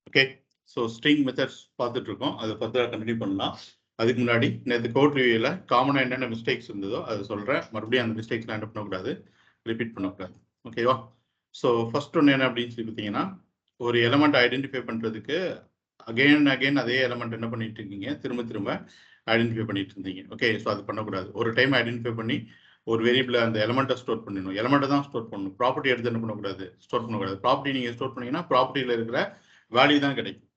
Okay, so string methods பார்த்துட்டு இருக்கோம். அதை ஃபர்தராக கண்டினியூ பண்ணலாம். அதுக்கு முன்னாடி நேற்று கோட் ரிவ்யூவில் காமனாக என்னென்ன மிஸ்டேக்ஸ் இருந்ததோ அதை சொல்கிறேன். மறுபடியும் அந்த மிஸ்டேக்ஸ்லாம் என்ன பண்ணக்கூடாது, ரிப்பீட் பண்ணக்கூடாது. ஓகேவா? ஸோ ஃபர்ஸ்ட் ஒன்று என்ன அப்படின்னு சொல்லி பார்த்தீங்கன்னா, ஒரு எலமெண்ட் ஐடென்டிஃபை பண்ணுறதுக்கு அகெயின் அதே எலமெண்ட் என்ன பண்ணிட்டு இருக்கீங்க, திரும்ப திரும்ப ஐடென்டிஃபை பண்ணிட்டு இருந்தீங்க. ஓகே, ஸோ அது பண்ணக்கூடாது. ஒரு டைம் ஐடென்டிஃபை பண்ணி ஒரு வேரியபிள் அந்த எலமெண்ட்டை ஸ்டோர் பண்ணணும். எலமெண்ட்டை தான் ஸ்டோர் பண்ணணும். ப்ராப்பர்ட்டி எடுத்து என்ன பண்ணக்கூடாது, ஸ்டோர் பண்ணக்கூடாது. ப்ராப்பர்ட்டி நீங்கள் ஸ்டோர் பண்ணீங்கன்னா ப்ராப்பர்ட்டியில் இருக்கிற வேல்யூ தான் கிடைக்கும்.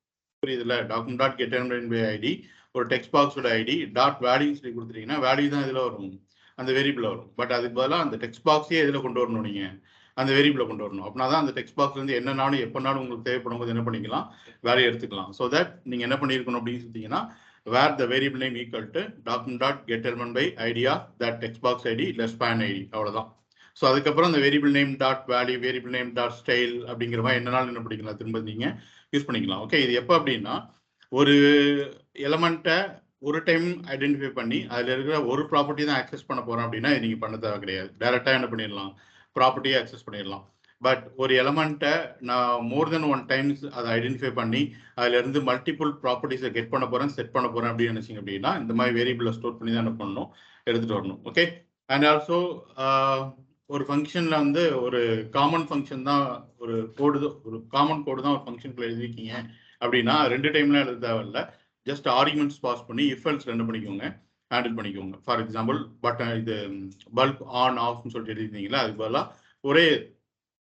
புரியுதுல? Document dot get by ID, ஒரு டெக்ஸ்ட் பாக்ஸோட ஐடி டாட் வேல்யூ சொல்லி கொடுத்துட்டீங்கன்னா வேல்யூ தான் இதில் வரும், அந்த வேரியபிள் வரும். பட் அதுக்கு பதிலாக அந்த டெக்ஸ்ட் பாக்ஸே இதில் கொண்டு வரணும். நீங்கள் அந்த வேரியபிளை கொண்டு வரணும். அப்படின்னா தான் அந்த டெக்ஸ்ட் பாக்ஸ் வந்து என்னன்னாலும் எப்போனாலும் உங்களுக்கு தேவைப்படும் போது என்ன பண்ணிக்கலாம், வேல்யூ எடுத்துக்கலாம். ஸோ தட் நீங்கள் என்ன பண்ணியிருக்கணும் அப்படின்னு சொல்லிட்டீங்கன்னா, var the variable name equal to document dot get by idea that text box ID less span ID, அவ்வளோதான். ஸோ அதுக்கப்புறம் அந்த variable name dot value, variable name dot style அப்படிங்கிற மாதிரி என்னனாலும் என்ன பண்ணிக்கலாம், திரும்ப நீங்கள் யூஸ் பண்ணிக்கலாம். ஓகே, இது எப்போ அப்படின்னா, ஒரு எலமெண்ட்டை ஒரு டைம் ஐடென்டிஃபை பண்ணி அதில் இருக்கிற ஒரு ப்ராப்பர்ட்டி தான் ஆக்சஸ் பண்ண போகிறோம் அப்படின்னா இது நீங்கள் பண்ண தேவை கிடையாது. டேரெக்டாக என்ன பண்ணிடலாம், ப்ராப்பர்ட்டியை ஆக்சஸ் பண்ணிடலாம். பட் ஒரு எலமெண்ட்டை நான் மோர் தென் ஒன் டைம்ஸ் அதை ஐடென்டிஃபை பண்ணி அதிலிருந்து மல்டிபிள் ப்ராப்பர்ட்டிஸை கெட் பண்ண போகிறேன், செட் பண்ண போகிறேன் அப்படின்னு நினச்சிங்க அப்படின்னா இந்த மாதிரி வேரியபிளை ஸ்டோர் பண்ணி தான் என்ன பண்ணணும், எடுத்துகிட்டு வரணும். ஓகே, அண்ட் ஆல்சோ ஒரு ஃபங்க்ஷனில் வந்து ஒரு காமன் ஃபங்க்ஷன் தான், ஒரு கோடு, ஒரு காமன் கோடு தான் ஒரு ஃபங்க்ஷனுக்குள்ள எழுதிருக்கீங்க அப்படின்னா ரெண்டு டைம்லாம் எழுத தேவையில்ல. ஜஸ்ட் ஆர்குமெண்ட்ஸ் பாஸ் பண்ணி இஃப் எல்ஸ் என்ன பண்ணிக்கோங்க, ஹேண்டில் பண்ணிக்கோங்க. ஃபார் எக்ஸாம்பிள் பட்டன் இது பல்ப் ஆன் ஆஃப்னு சொல்லிட்டு எழுதிருந்தீங்களா, அதுக்கு பதிலாக ஒரே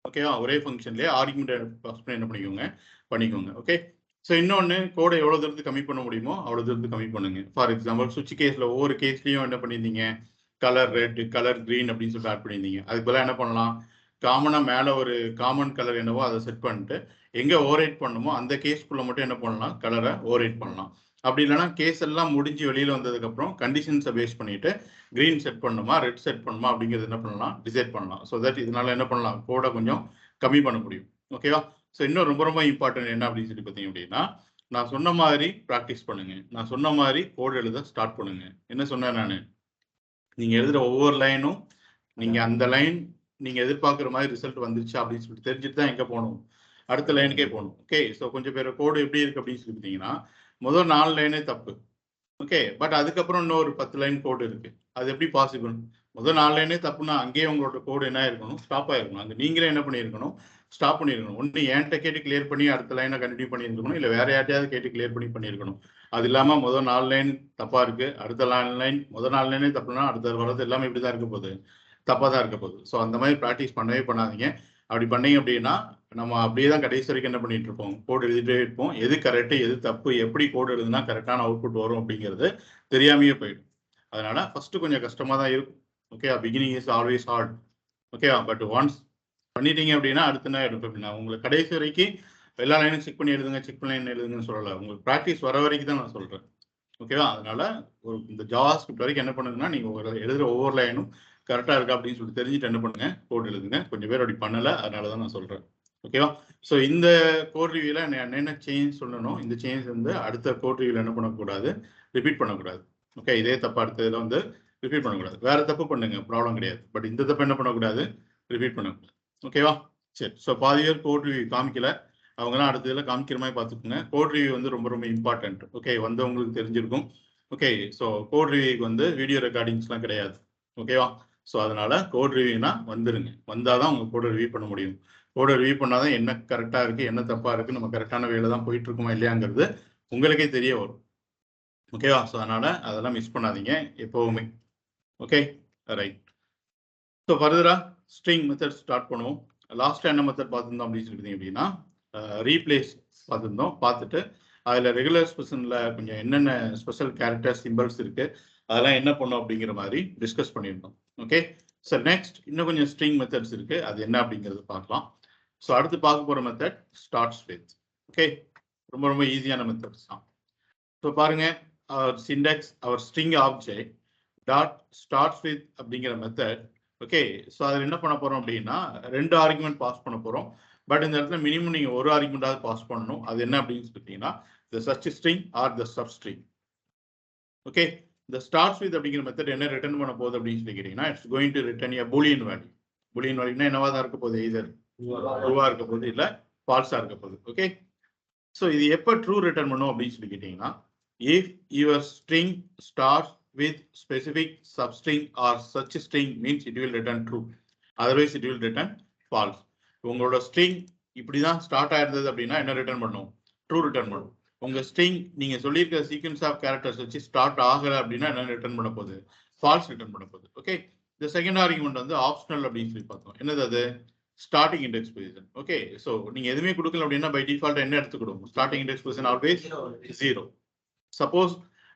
ஓகேவா ஒரே ஃபங்க்ஷன்லேயே ஆர்குமெண்ட் பாஸ் பண்ணி என்ன பண்ணிக்கோங்க. ஓகே, ஸோ இன்னொன்று கோடை எவ்வளோ தூரத்துக்கு கம்மி பண்ண முடியுமோ அவ்வளோ தூரத்துக்கு கம்மி பண்ணுங்க. ஃபார் எக்ஸாம்பிள் சுவிட்ச் கேஸில் ஒவ்வொரு கேஸ்லையும் என்ன பண்ணியிருந்தீங்க, கலர் ரெட், கலர் க்ரீன் அப்படின்னு சொல்லிட்டு ஆட் பண்ணியிருந்தீங்க. அதுக்கு பதிலாக என்ன பண்ணலாம், காமனாக மேலே ஒரு காமன் கலர் என்னவோ அதை செட் பண்ணிட்டு எங்கே ஓவரைட் பண்ணுமோ அந்த கேஸ்க்குள்ளே மட்டும் என்ன பண்ணலாம், கலரை ஓவரைட் பண்ணலாம். அப்படி இல்லைனா கேஸ் எல்லாம் முடிஞ்சு வெளியில் வந்ததுக்கப்புறம் கண்டிஷன்ஸை பேஸ் பண்ணிட்டு க்ரீன் செட் பண்ணுமா, ரெட் செட் பண்ணுமா அப்படிங்கிறது என்ன பண்ணலாம், டிசைட் பண்ணலாம். ஸோ தட் இதனால என்ன பண்ணலாம், கோடை கொஞ்சம் கம்மி பண்ண முடியும். ஓகேவா? ஸோ இன்னும் ரொம்ப ரொம்ப இம்பார்ட்டன்ட் என்ன அப்படின்னு சொல்லி பார்த்தீங்க அப்படின்னா, நான் சொன்ன மாதிரி ப்ராக்டிஸ் பண்ணுங்க. நான் சொன்ன மாதிரி கோடு எழுத ஸ்டார்ட் பண்ணுங்க. என்ன சொன்னேன் நான், நீங்க எழுதுற ஒவ்வொரு லைனும் நீங்க அந்த லைன் நீங்க எதிர்பார்க்குற மாதிரி ரிசல்ட் வந்துருச்சு அப்படின்னு சொல்லிட்டு தெரிஞ்சுட்டு தான் எங்க போகணும், அடுத்த லைனுக்கே போகணும். ஓகே, ஸோ கொஞ்சம் பேர் கோடு எப்படி இருக்கு அப்படின்னு சொல்லி பார்த்தீங்கன்னா, முதல் 4 லைனே தப்பு. ஓகே, பட் அதுக்கப்புறம் இன்னும் ஒரு 10 லைன் கோடு இருக்கு. அது எப்படி பாசிபிள்? முதல் 4 லைனே தப்புனா அங்கேயே உங்களோட கோடு என்ன இருக்கணும், ஸ்டாப் ஆயிருக்கணும். அங்கே நீங்களே என்ன பண்ணியிருக்கணும், ஸ்டாப் பண்ணியிருக்கணும். ஒன்று என்கிட்ட கேட்டு கிளியர் பண்ணி அடுத்த லைனை கண்டினியூ பண்ணியிருக்கணும், இல்லை வேற யார்ட்டையாவது கேட்டு கிளியர் பண்ணியிருக்கணும். அது இல்லாமல் முதல் 4 லைன் தப்பா இருக்கு, அடுத்த 4 லைன் முதல் 4 லைனே தப்புனா அடுத்த வரது எல்லாமே இப்படி தான் இருக்க போகுது, தப்பாக தான் இருக்க போகுது. ஸோ அந்த மாதிரி ப்ராக்டிஸ் பண்ணவே பண்ணாதீங்க. அப்படி பண்ணீங்க அப்படின்னா நம்ம அப்படியே தான் கடைசி வரைக்கும் என்ன பண்ணிட்டு இருப்போம், கோடு எழுதிட்டே இருப்போம். எது கரெக்டு எது தப்பு, எப்படி கோடு எழுதுனா கரெக்டான அவுட்புட் வரும் அப்படிங்கிறது தெரியாமையே போயிடும். அதனால ஃபர்ஸ்ட் கொஞ்சம் கஷ்டமா தான் இருக்கும். Okay, beginning is always hard. ஓகேவா? பட் ஒன்ஸ் பண்ணிட்டீங்க அப்படின்னா அடுத்த நாள் எடுப்பேன் அப்படின்னா உங்களுக்கு கடைசி வரைக்கும் எல்லா லைனும் செக் பண்ணி எழுதுங்கன்னு சொல்லலை. உங்களுக்கு ப்ராக்டிஸ் வர வரைக்கும் தான் நான் சொல்றேன். ஓகேவா? அதனால ஒரு இந்த ஜாவாஸ்கிரிப்ட் வரைக்கும் என்ன பண்ணுங்கன்னா, நீங்க எழுதுற ஒவ்வொரு லைனும் கரெக்டா இருக்கா அப்படின்னு சொல்லி தெரிஞ்சுட்டு என்ன பண்ணுங்க, கோட் எழுதுங்க. கொஞ்சம் பேர் அப்படி பண்ணல, அதனாலதான் நான் சொல்றேன். ஓகேவா? ஸோ இந்த கோட் ரிவ்யூல என்னென்ன சேஞ்ச் சொல்லணும், இந்த சேஞ்ச் வந்து அடுத்த கோட் ரிவ்யூல என்ன பண்ணக்கூடாது, ரிப்பீட் பண்ணக்கூடாது. ஓகே, இதே தப்பு அடுத்ததுல வந்து ரிப்பீட் பண்ணக்கூடாது. வேற தப்பு பண்ணுங்க, ப்ராப்ளம் கிடையாது. பட் இந்த தப்பு என்ன பண்ணக்கூடாது, ரிப்பீட் பண்ணக்கூடாது. ஓகேவா? சரி, ஸோ பாதி பேர் கோட் ரிவ்யூ காமிக்கல, அவங்கலாம் அடுத்ததுல காமிக்கிற மாதிரி பார்த்துக்கோங்க. கோட் ரிவ்யூ வந்து ரொம்ப ரொம்ப இம்பார்ட்டன்ட். ஓகே, வந்து உங்களுக்கு தெரிஞ்சிருக்கும். ஓகே, ஸோ கோட் ரிவ்யூக்கு வந்து வீடியோ ரெக்கார்டிங்ஸ்லாம் கிடையாது. ஓகேவா? ஸோ அதனால கோட் ரிவ்யூனா வந்துருங்க, வந்தாதான் உங்க கோடை ரிவ்யூ பண்ண முடியும். கோடை ரிவ்யூ பண்ணாதான் என்ன கரெக்டாக இருக்கு என்ன தப்பா இருக்கு, நம்ம கரெக்டான வேலை தான் போயிட்டு இருக்கோமா இல்லையாங்கிறது உங்களுக்கே தெரிய வரும். ஓகேவா? ஸோ அதனால அதெல்லாம் மிஸ் பண்ணாதீங்க எப்பவுமே. Okay, right. ஸோ ஃபர்தரா ஸ்ட்ரிங் மெத்தட் ஸ்டார்ட் பண்ணுவோம். லாஸ்ட்டாக என்ன மெத்தட் பார்த்துருந்தோம் அப்படின்னு சொல்லிட்டீங்க அப்படின்னா, ரீப்ளேஸ் பார்த்துருந்தோம். பார்த்துட்டு அதில் ரெகுலர் எக்ஸ்பிரஷனில் கொஞ்சம் என்னென்ன ஸ்பெஷல் கேரக்டர் சிம்பிள்ஸ் இருக்கு அதெல்லாம் என்ன பண்ணும் அப்படிங்கிற மாதிரி டிஸ்கஸ் பண்ணியிருந்தோம். ஓகே, சார் நெக்ஸ்ட் இன்னும் கொஞ்சம் ஸ்ட்ரிங் மெத்தட்ஸ் இருக்கு, அது என்ன அப்படிங்கிறது பார்க்கலாம். ஸோ அடுத்து பார்க்க போகிற மெத்தட் ஸ்டார்ட்ஸ் வித். ஓகே, ரொம்ப ரொம்ப ஈஸியான மெத்தட்ஸ் தான். ஸோ பாருங்க, our syntax our string object dot starts with அப்படிங்கிற மெத்தட். ஓகே, ஸோ அதில் என்ன பண்ண போறோம் அப்படின்னா 2 ஆர்குமெண்ட் பாஸ் பண்ண போறோம். பட் இந்த இடத்துல மினிமம் நீங்க ஒரு ஆர்குமெண்டாவது பாஸ் பண்ணணும். அது என்ன அப்படின்னு சொல்லிட்டீங்கன்னா the search string or the substring. Okay, the starts with அப்படிங்கிற மெத்தட் என்ன ரிட்டர்ன் பண்ண போகுது அப்படின்னு சொல்லி கேட்டீங்கன்னா, it's going to return a boolean value. boolean value என்னவா தான் இருக்க போகுது, either ட்ரூவா இருக்க போகுது இல்ல ஃபால்ஸா இருக்க போகுது. ஓகே, ஸோ இது எப்போ ட்ரூ ரிட்டர்ன் பண்ணும் அப்படின்னு சொல்லி கேட்டீங்கன்னா, if your string starts with specific substring or such string means it will return true, otherwise it will return false. உங்களோட string இப்படிதான் ஸ்டார்ட் ஆயிருந்தது அப்படின்னா என்ன ரிட்டர்ன் பண்ணும்? ட்ரூ ரிட்டர்ன் பண்ணும். உங்க ஸ்ட்ரிங் நீங்க சொல்லியிருக்கிற சீக்வன்ஸ் ஆஃப் கேரக்டர்ஸ் வச்சு ஸ்டார்ட் ஆகல அப்படின்னா என்ன ரிட்டர்ன் பண்ண போகுது? ஃபால்ஸ் ரிட்டர்ன் பண்ண போகுது. ஓகே, இந்த செகண்ட் ஆர்குமெண்ட் வந்து ஆப்ஷனல் அப்படின்னு சொல்லி பார்த்தோம். என்னது அது? Starting index position. Okay, so நீங்க எதுவுமே கொடுக்கல அப்படின்னா பை டிஃபால்ட் என்ன எடுத்துக்கிடும்? Starting index position always 0. Suppose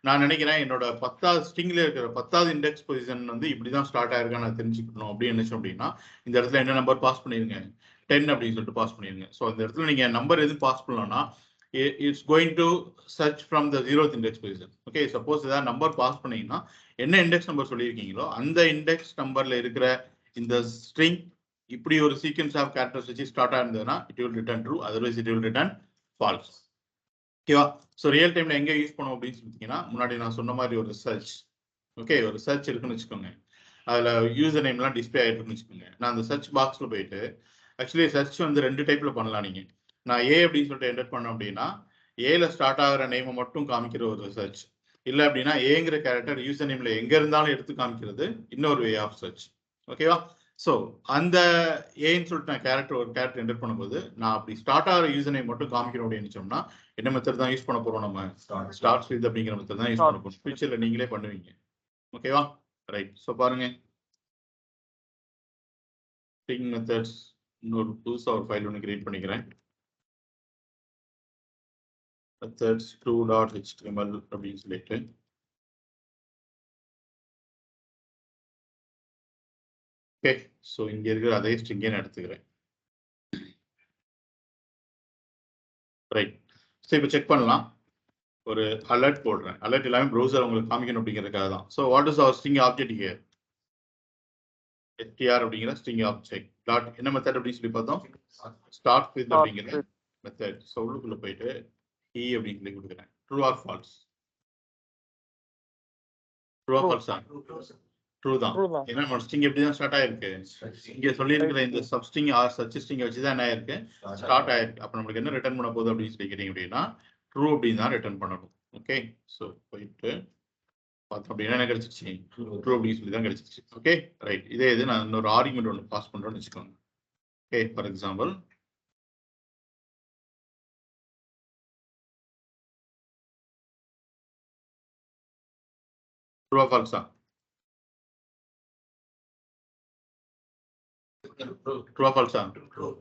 நான் நினைக்கிறேன் என்னோட 10வது ஸ்ட்ரிங்ல இருக்கிற 10வது இண்டெக்ஸ் பொசிஷன் வந்து இப்படிதான் ஸ்டார்ட் ஆயிருக்கான்னு நான் தெரிஞ்சுக்கணும் அப்படின்னு நினைச்சோம் அப்படின்னா இந்த இடத்துல என்ன நம்பர் பாஸ் பண்ணிருங்க? 10 அப்படின்னு சொல்லிட்டு பாஸ் பண்ணிருங்க. ஸோ அந்த இடத்துல நீங்க நம்பர் எது பாஸ் பண்ணலாம்னா it's going to search from the 0th index position. Okay, suppose ஏதாவது நம்பர் பாஸ் பண்ணீங்கன்னா என்ன இண்டெக்ஸ் நம்பர் சொல்லியிருக்கீங்களோ அந்த இண்டெக்ஸ் நம்பர்ல இருக்கிற இந்த ஸ்ட்ரிங் இப்படி ஒரு சீக்வன்ஸ் ஆஃப் கேரக்டர்ஸ் வச்சு ஸ்டார்ட் ஆயிருந்ததுன்னா it will return true, otherwise it will return false. ஓகேவா? ஸோ ரியல் டைம்ல எங்க யூஸ் பண்ணுவோம் அப்படின்னு சொல்லிட்டீங்கன்னா, முன்னாடி நான் சொன்ன மாதிரி ஒரு சர்ச். ஓகே, ஒரு சர்ச் இருக்குன்னு வச்சுக்கோங்க. அதுல யூசர் நேம்லாம் டிஸ்பிளே ஆயிருக்குன்னு வச்சுக்கோங்க. நான் அந்த சர்ச் பாக்ஸ்ல போயிட்டு ஆக்சுவலி சர்ச் வந்து 2 டைப்ல பண்ணலாம். நீங்க நான் ஏ அப்படின்னு சொல்லிட்டு என்டர் பண்ணோம் அப்படின்னா ஏல ஸ்டார்ட் ஆகிற நேமை மட்டும் காமிக்கிற ஒரு சர்ச். இல்லை அப்படின்னா ஏங்கிற கேரக்டர் யூசர் நேம்ல எங்க இருந்தாலும் எடுத்து காமிக்கிறது இன்னொரு வே ஆஃப் சர்ச். ஓகேவா? ஸோ அந்த ஏன்னு சொல்லிட்டு நான் ஒரு கேரக்டர் என்டர் பண்ணும்போது நான் அப்படி ஸ்டார்ட் ஆகிற யூசர் நேம் மட்டும் காமிக்கணும் அப்படின்னு சொன்னா என்ன மெத்தட் தான் யூஸ் பண்ண போறோம்? நம்ம ஸ்டார்ட்ஸ் வித் அப்படிங்கிற மெத்தட் தான் யூஸ் பண்ண போறோம். ஃபியூச்சர்ல நீங்களே பண்ணுவீங்க. ஓகேவா? ரைட். ஸோ பாருங்க, ஸ்ட்ரிங் மெத்தட்ஸ் இன்னொரு புதுசா ஒரு ஃபைல் ஒன்று கிரியேட் பண்ணிக்கிறேன். methods true.html அப்படின்னு சொல்லிட்டு ஓகே, ஸோ இங்க இருக்கிற அதே ஸ்ட்ரிங்கே நான் எடுத்துக்கிறேன். ரைட். ஸோ இப்போ செக் பண்ணலாம். ஒரு அலர்ட் போடுறேன். அலர்ட் எல்லாமே ப்ரௌசர் உங்களுக்கு காமிக்கணும் அப்படிங்கிறதுக்காக தான். So what is our string object here? str அப்படிங்கிற ஸ்ட்ரிங் ஆப்ஜெக்ட் டாட் என்ன மெத்தட் அப்படின்னு சொல்லி பார்த்தோம்? ஸ்டார்ட் வித் அப்படிங்கிற மெத்தட். ஸோ உள்ளுக்குள்ள போயிட்டு e அப்படின்னு சொல்லி கொடுக்குறேன். True or false? True or ஃபால்ஸா? ட்ரூ தான். ஏன்னா நம்ம ஸ்ட்ரிங் எப்படி தான் ஸ்டார்ட் ஆயிருக்கு? இங்க சொல்லி இருக்கிற இந்த சப்ஸ்ட்ரிங் ஆர் சர்ச் ஸ்ட்ரிங் வச்சு தான் என்ன ஆயிருக்கு? ஸ்டார்ட் ஆயிருக்கு. அப்ப நம்மளுக்கு என்ன ரிட்டர்ன் பண்ண போகுது அப்படின்னு சொல்லி கேட்டீங்க அப்படின்னா ட்ரூ அப்படின்னு தான் ரிட்டர்ன் பண்ணணும். ஓகே, ஸோ போயிட்டு பார்த்தோம் அப்படின்னா என்ன கிடைச்சிச்சு? ட்ரூ அப்படின்னு சொல்லி தான் கிடைச்சிச்சு. Okay, right. இதே இது நான் இன்னொரு ஆர்குமெண்ட் ஒன்று பாஸ் பண்றேன்னு வச்சுக்கோங்க. ஓகே, ஃபார் எக்ஸாம்பிள் ட்ரூ ஃபால்ஸா? ட்ரூ ஃபால்ஸா?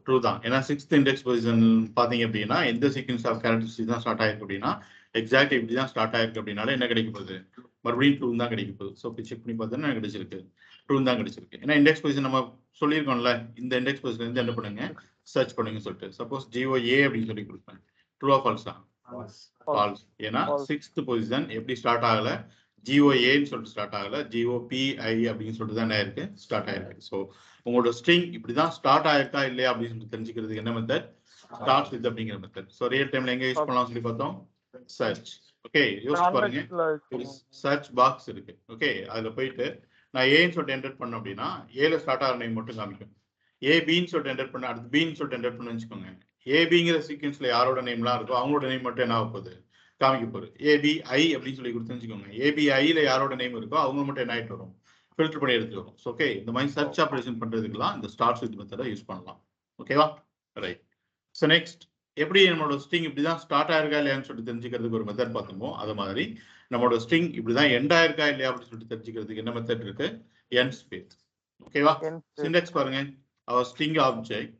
ட்ரூ தான். ஏன்னா 6th இண்டெக்ஸ் பொசிஷன் பாத்தீங்க அப்படின்னா எந்த சீக்வன்ஸ் ஆஃப் கேரக்டர்ஸ் தான் ஸ்டார்ட் ஆயிருக்கு அப்படின்னா எக்ஸாக்ட் இப்படி தான் ஸ்டார்ட் ஆயிருக்கு அப்படின்னால என்ன கிடைக்க போகுது? மறுபடியும் ட்ரூ தான் கிடைக்க போகுது. ஸோ இப்படி செக் பண்ணி பார்த்தோன்னா எனக்கு கிடைச்சிருக்கு, ட்ரூ தான் கிடைச்சிருக்கு. ஏன்னா இண்டெக்ஸ் பொசிஷன் நம்ம சொல்லியிருக்கோம்ல, இந்த இண்டெக்ஸ் பொசிஷன் வந்து என்ன பண்ணுங்க? சர்ச் பண்ணுங்க சொல்லிட்டு. சப்போஸ் GOA அப்படின்னு சொல்லி கொடுப்பேன். ட்ரூ ஃபால்ஸா? ஃபால்ஸ். ஏன்னா 6th பொசிஷன் எப்படி ஸ்டார்ட் ஆகல? GOAன்னு சொல்லிட்டு ஸ்டார்ட் ஆகல, GOPI அப்படின்னு சொல்லிட்டு தான் என்ன ஆயிருக்கு? ஸ்டார்ட் ஆயிருக்கு. ஸோ உங்களோட ஸ்ட்ரிங் இப்படிதான் ஸ்டார்ட் ஆயிருக்கா இல்லையா அப்படின்னு சொல்லி தெரிஞ்சுக்கிறதுக்கு என்ன மெத்தட்? ஸ்டார்ட் வித் அப்படிங்கிற மெத்தட். ஸோ ரியல் டைம்ல எங்க யூஸ் பண்ணலாம் சொல்லி பார்த்தோம்? சர்ச். ஓகே, யோசிச்சு பாருங்க. ஒரு சர்ச் பாக்ஸ் இருக்கு. ஓகே, அதுல போயிட்டு நான் ஏன்னு சொல்லிட்டு என்டர் பண்ண அப்படின்னா ஏல ஸ்டார்ட் ஆகிற நேம் மட்டும் காமிக்கும். ஏபின்னு சொல்லிட்டு என்டர் பண்ண அடுத்து பின்னு சொல்லிட்டு என்டர் பண்ண வச்சுக்கோங்க. ஏபிங்கிற சீக்வன்ஸ்ல யாரோட நேம்லாம் இருக்கோ அவங்களோட நேம் மட்டும் என்ன ஆக போகுது? காமிக்க போகுது. ABI அப்படின்னு சொல்லி கொடுத்து வச்சுக்கோங்க. ABIல யாரோட நேம் இருக்கோ அவங்க மட்டும் என்ன ஆயிட்டு வரும்? ஃபில்டர் பண்ணி எடுத்து வரும். ஓகே, இந்த மாதிரி சர்ச் ஆபரேஷன் பண்றதுக்குலாம் இந்த ஸ்டார்ட் வித் மெத்தடை யூஸ் பண்ணலாம். ஓகேவா? ரைட். ஸோ நெக்ஸ்ட் எப்படி நம்மளோட ஸ்ட்ரிங் இப்படிதான் ஸ்டார்ட் ஆயிருக்கா இல்லையான்னு சொல்லிட்டு தெரிஞ்சுக்கிறதுக்கு ஒரு மெத்தட் பார்த்தோமோ அது மாதிரி நம்மளோட ஸ்ட்ரிங் இப்படிதான் எண்ட் ஆயிருக்கா இல்லையா அப்படின்னு சொல்லிட்டு தெரிஞ்சுக்கிறதுக்கு என்ன மெத்தட் இருக்கு? end with. ஓகேவா? சின்டெக்ஸ் பாருங்க. our string object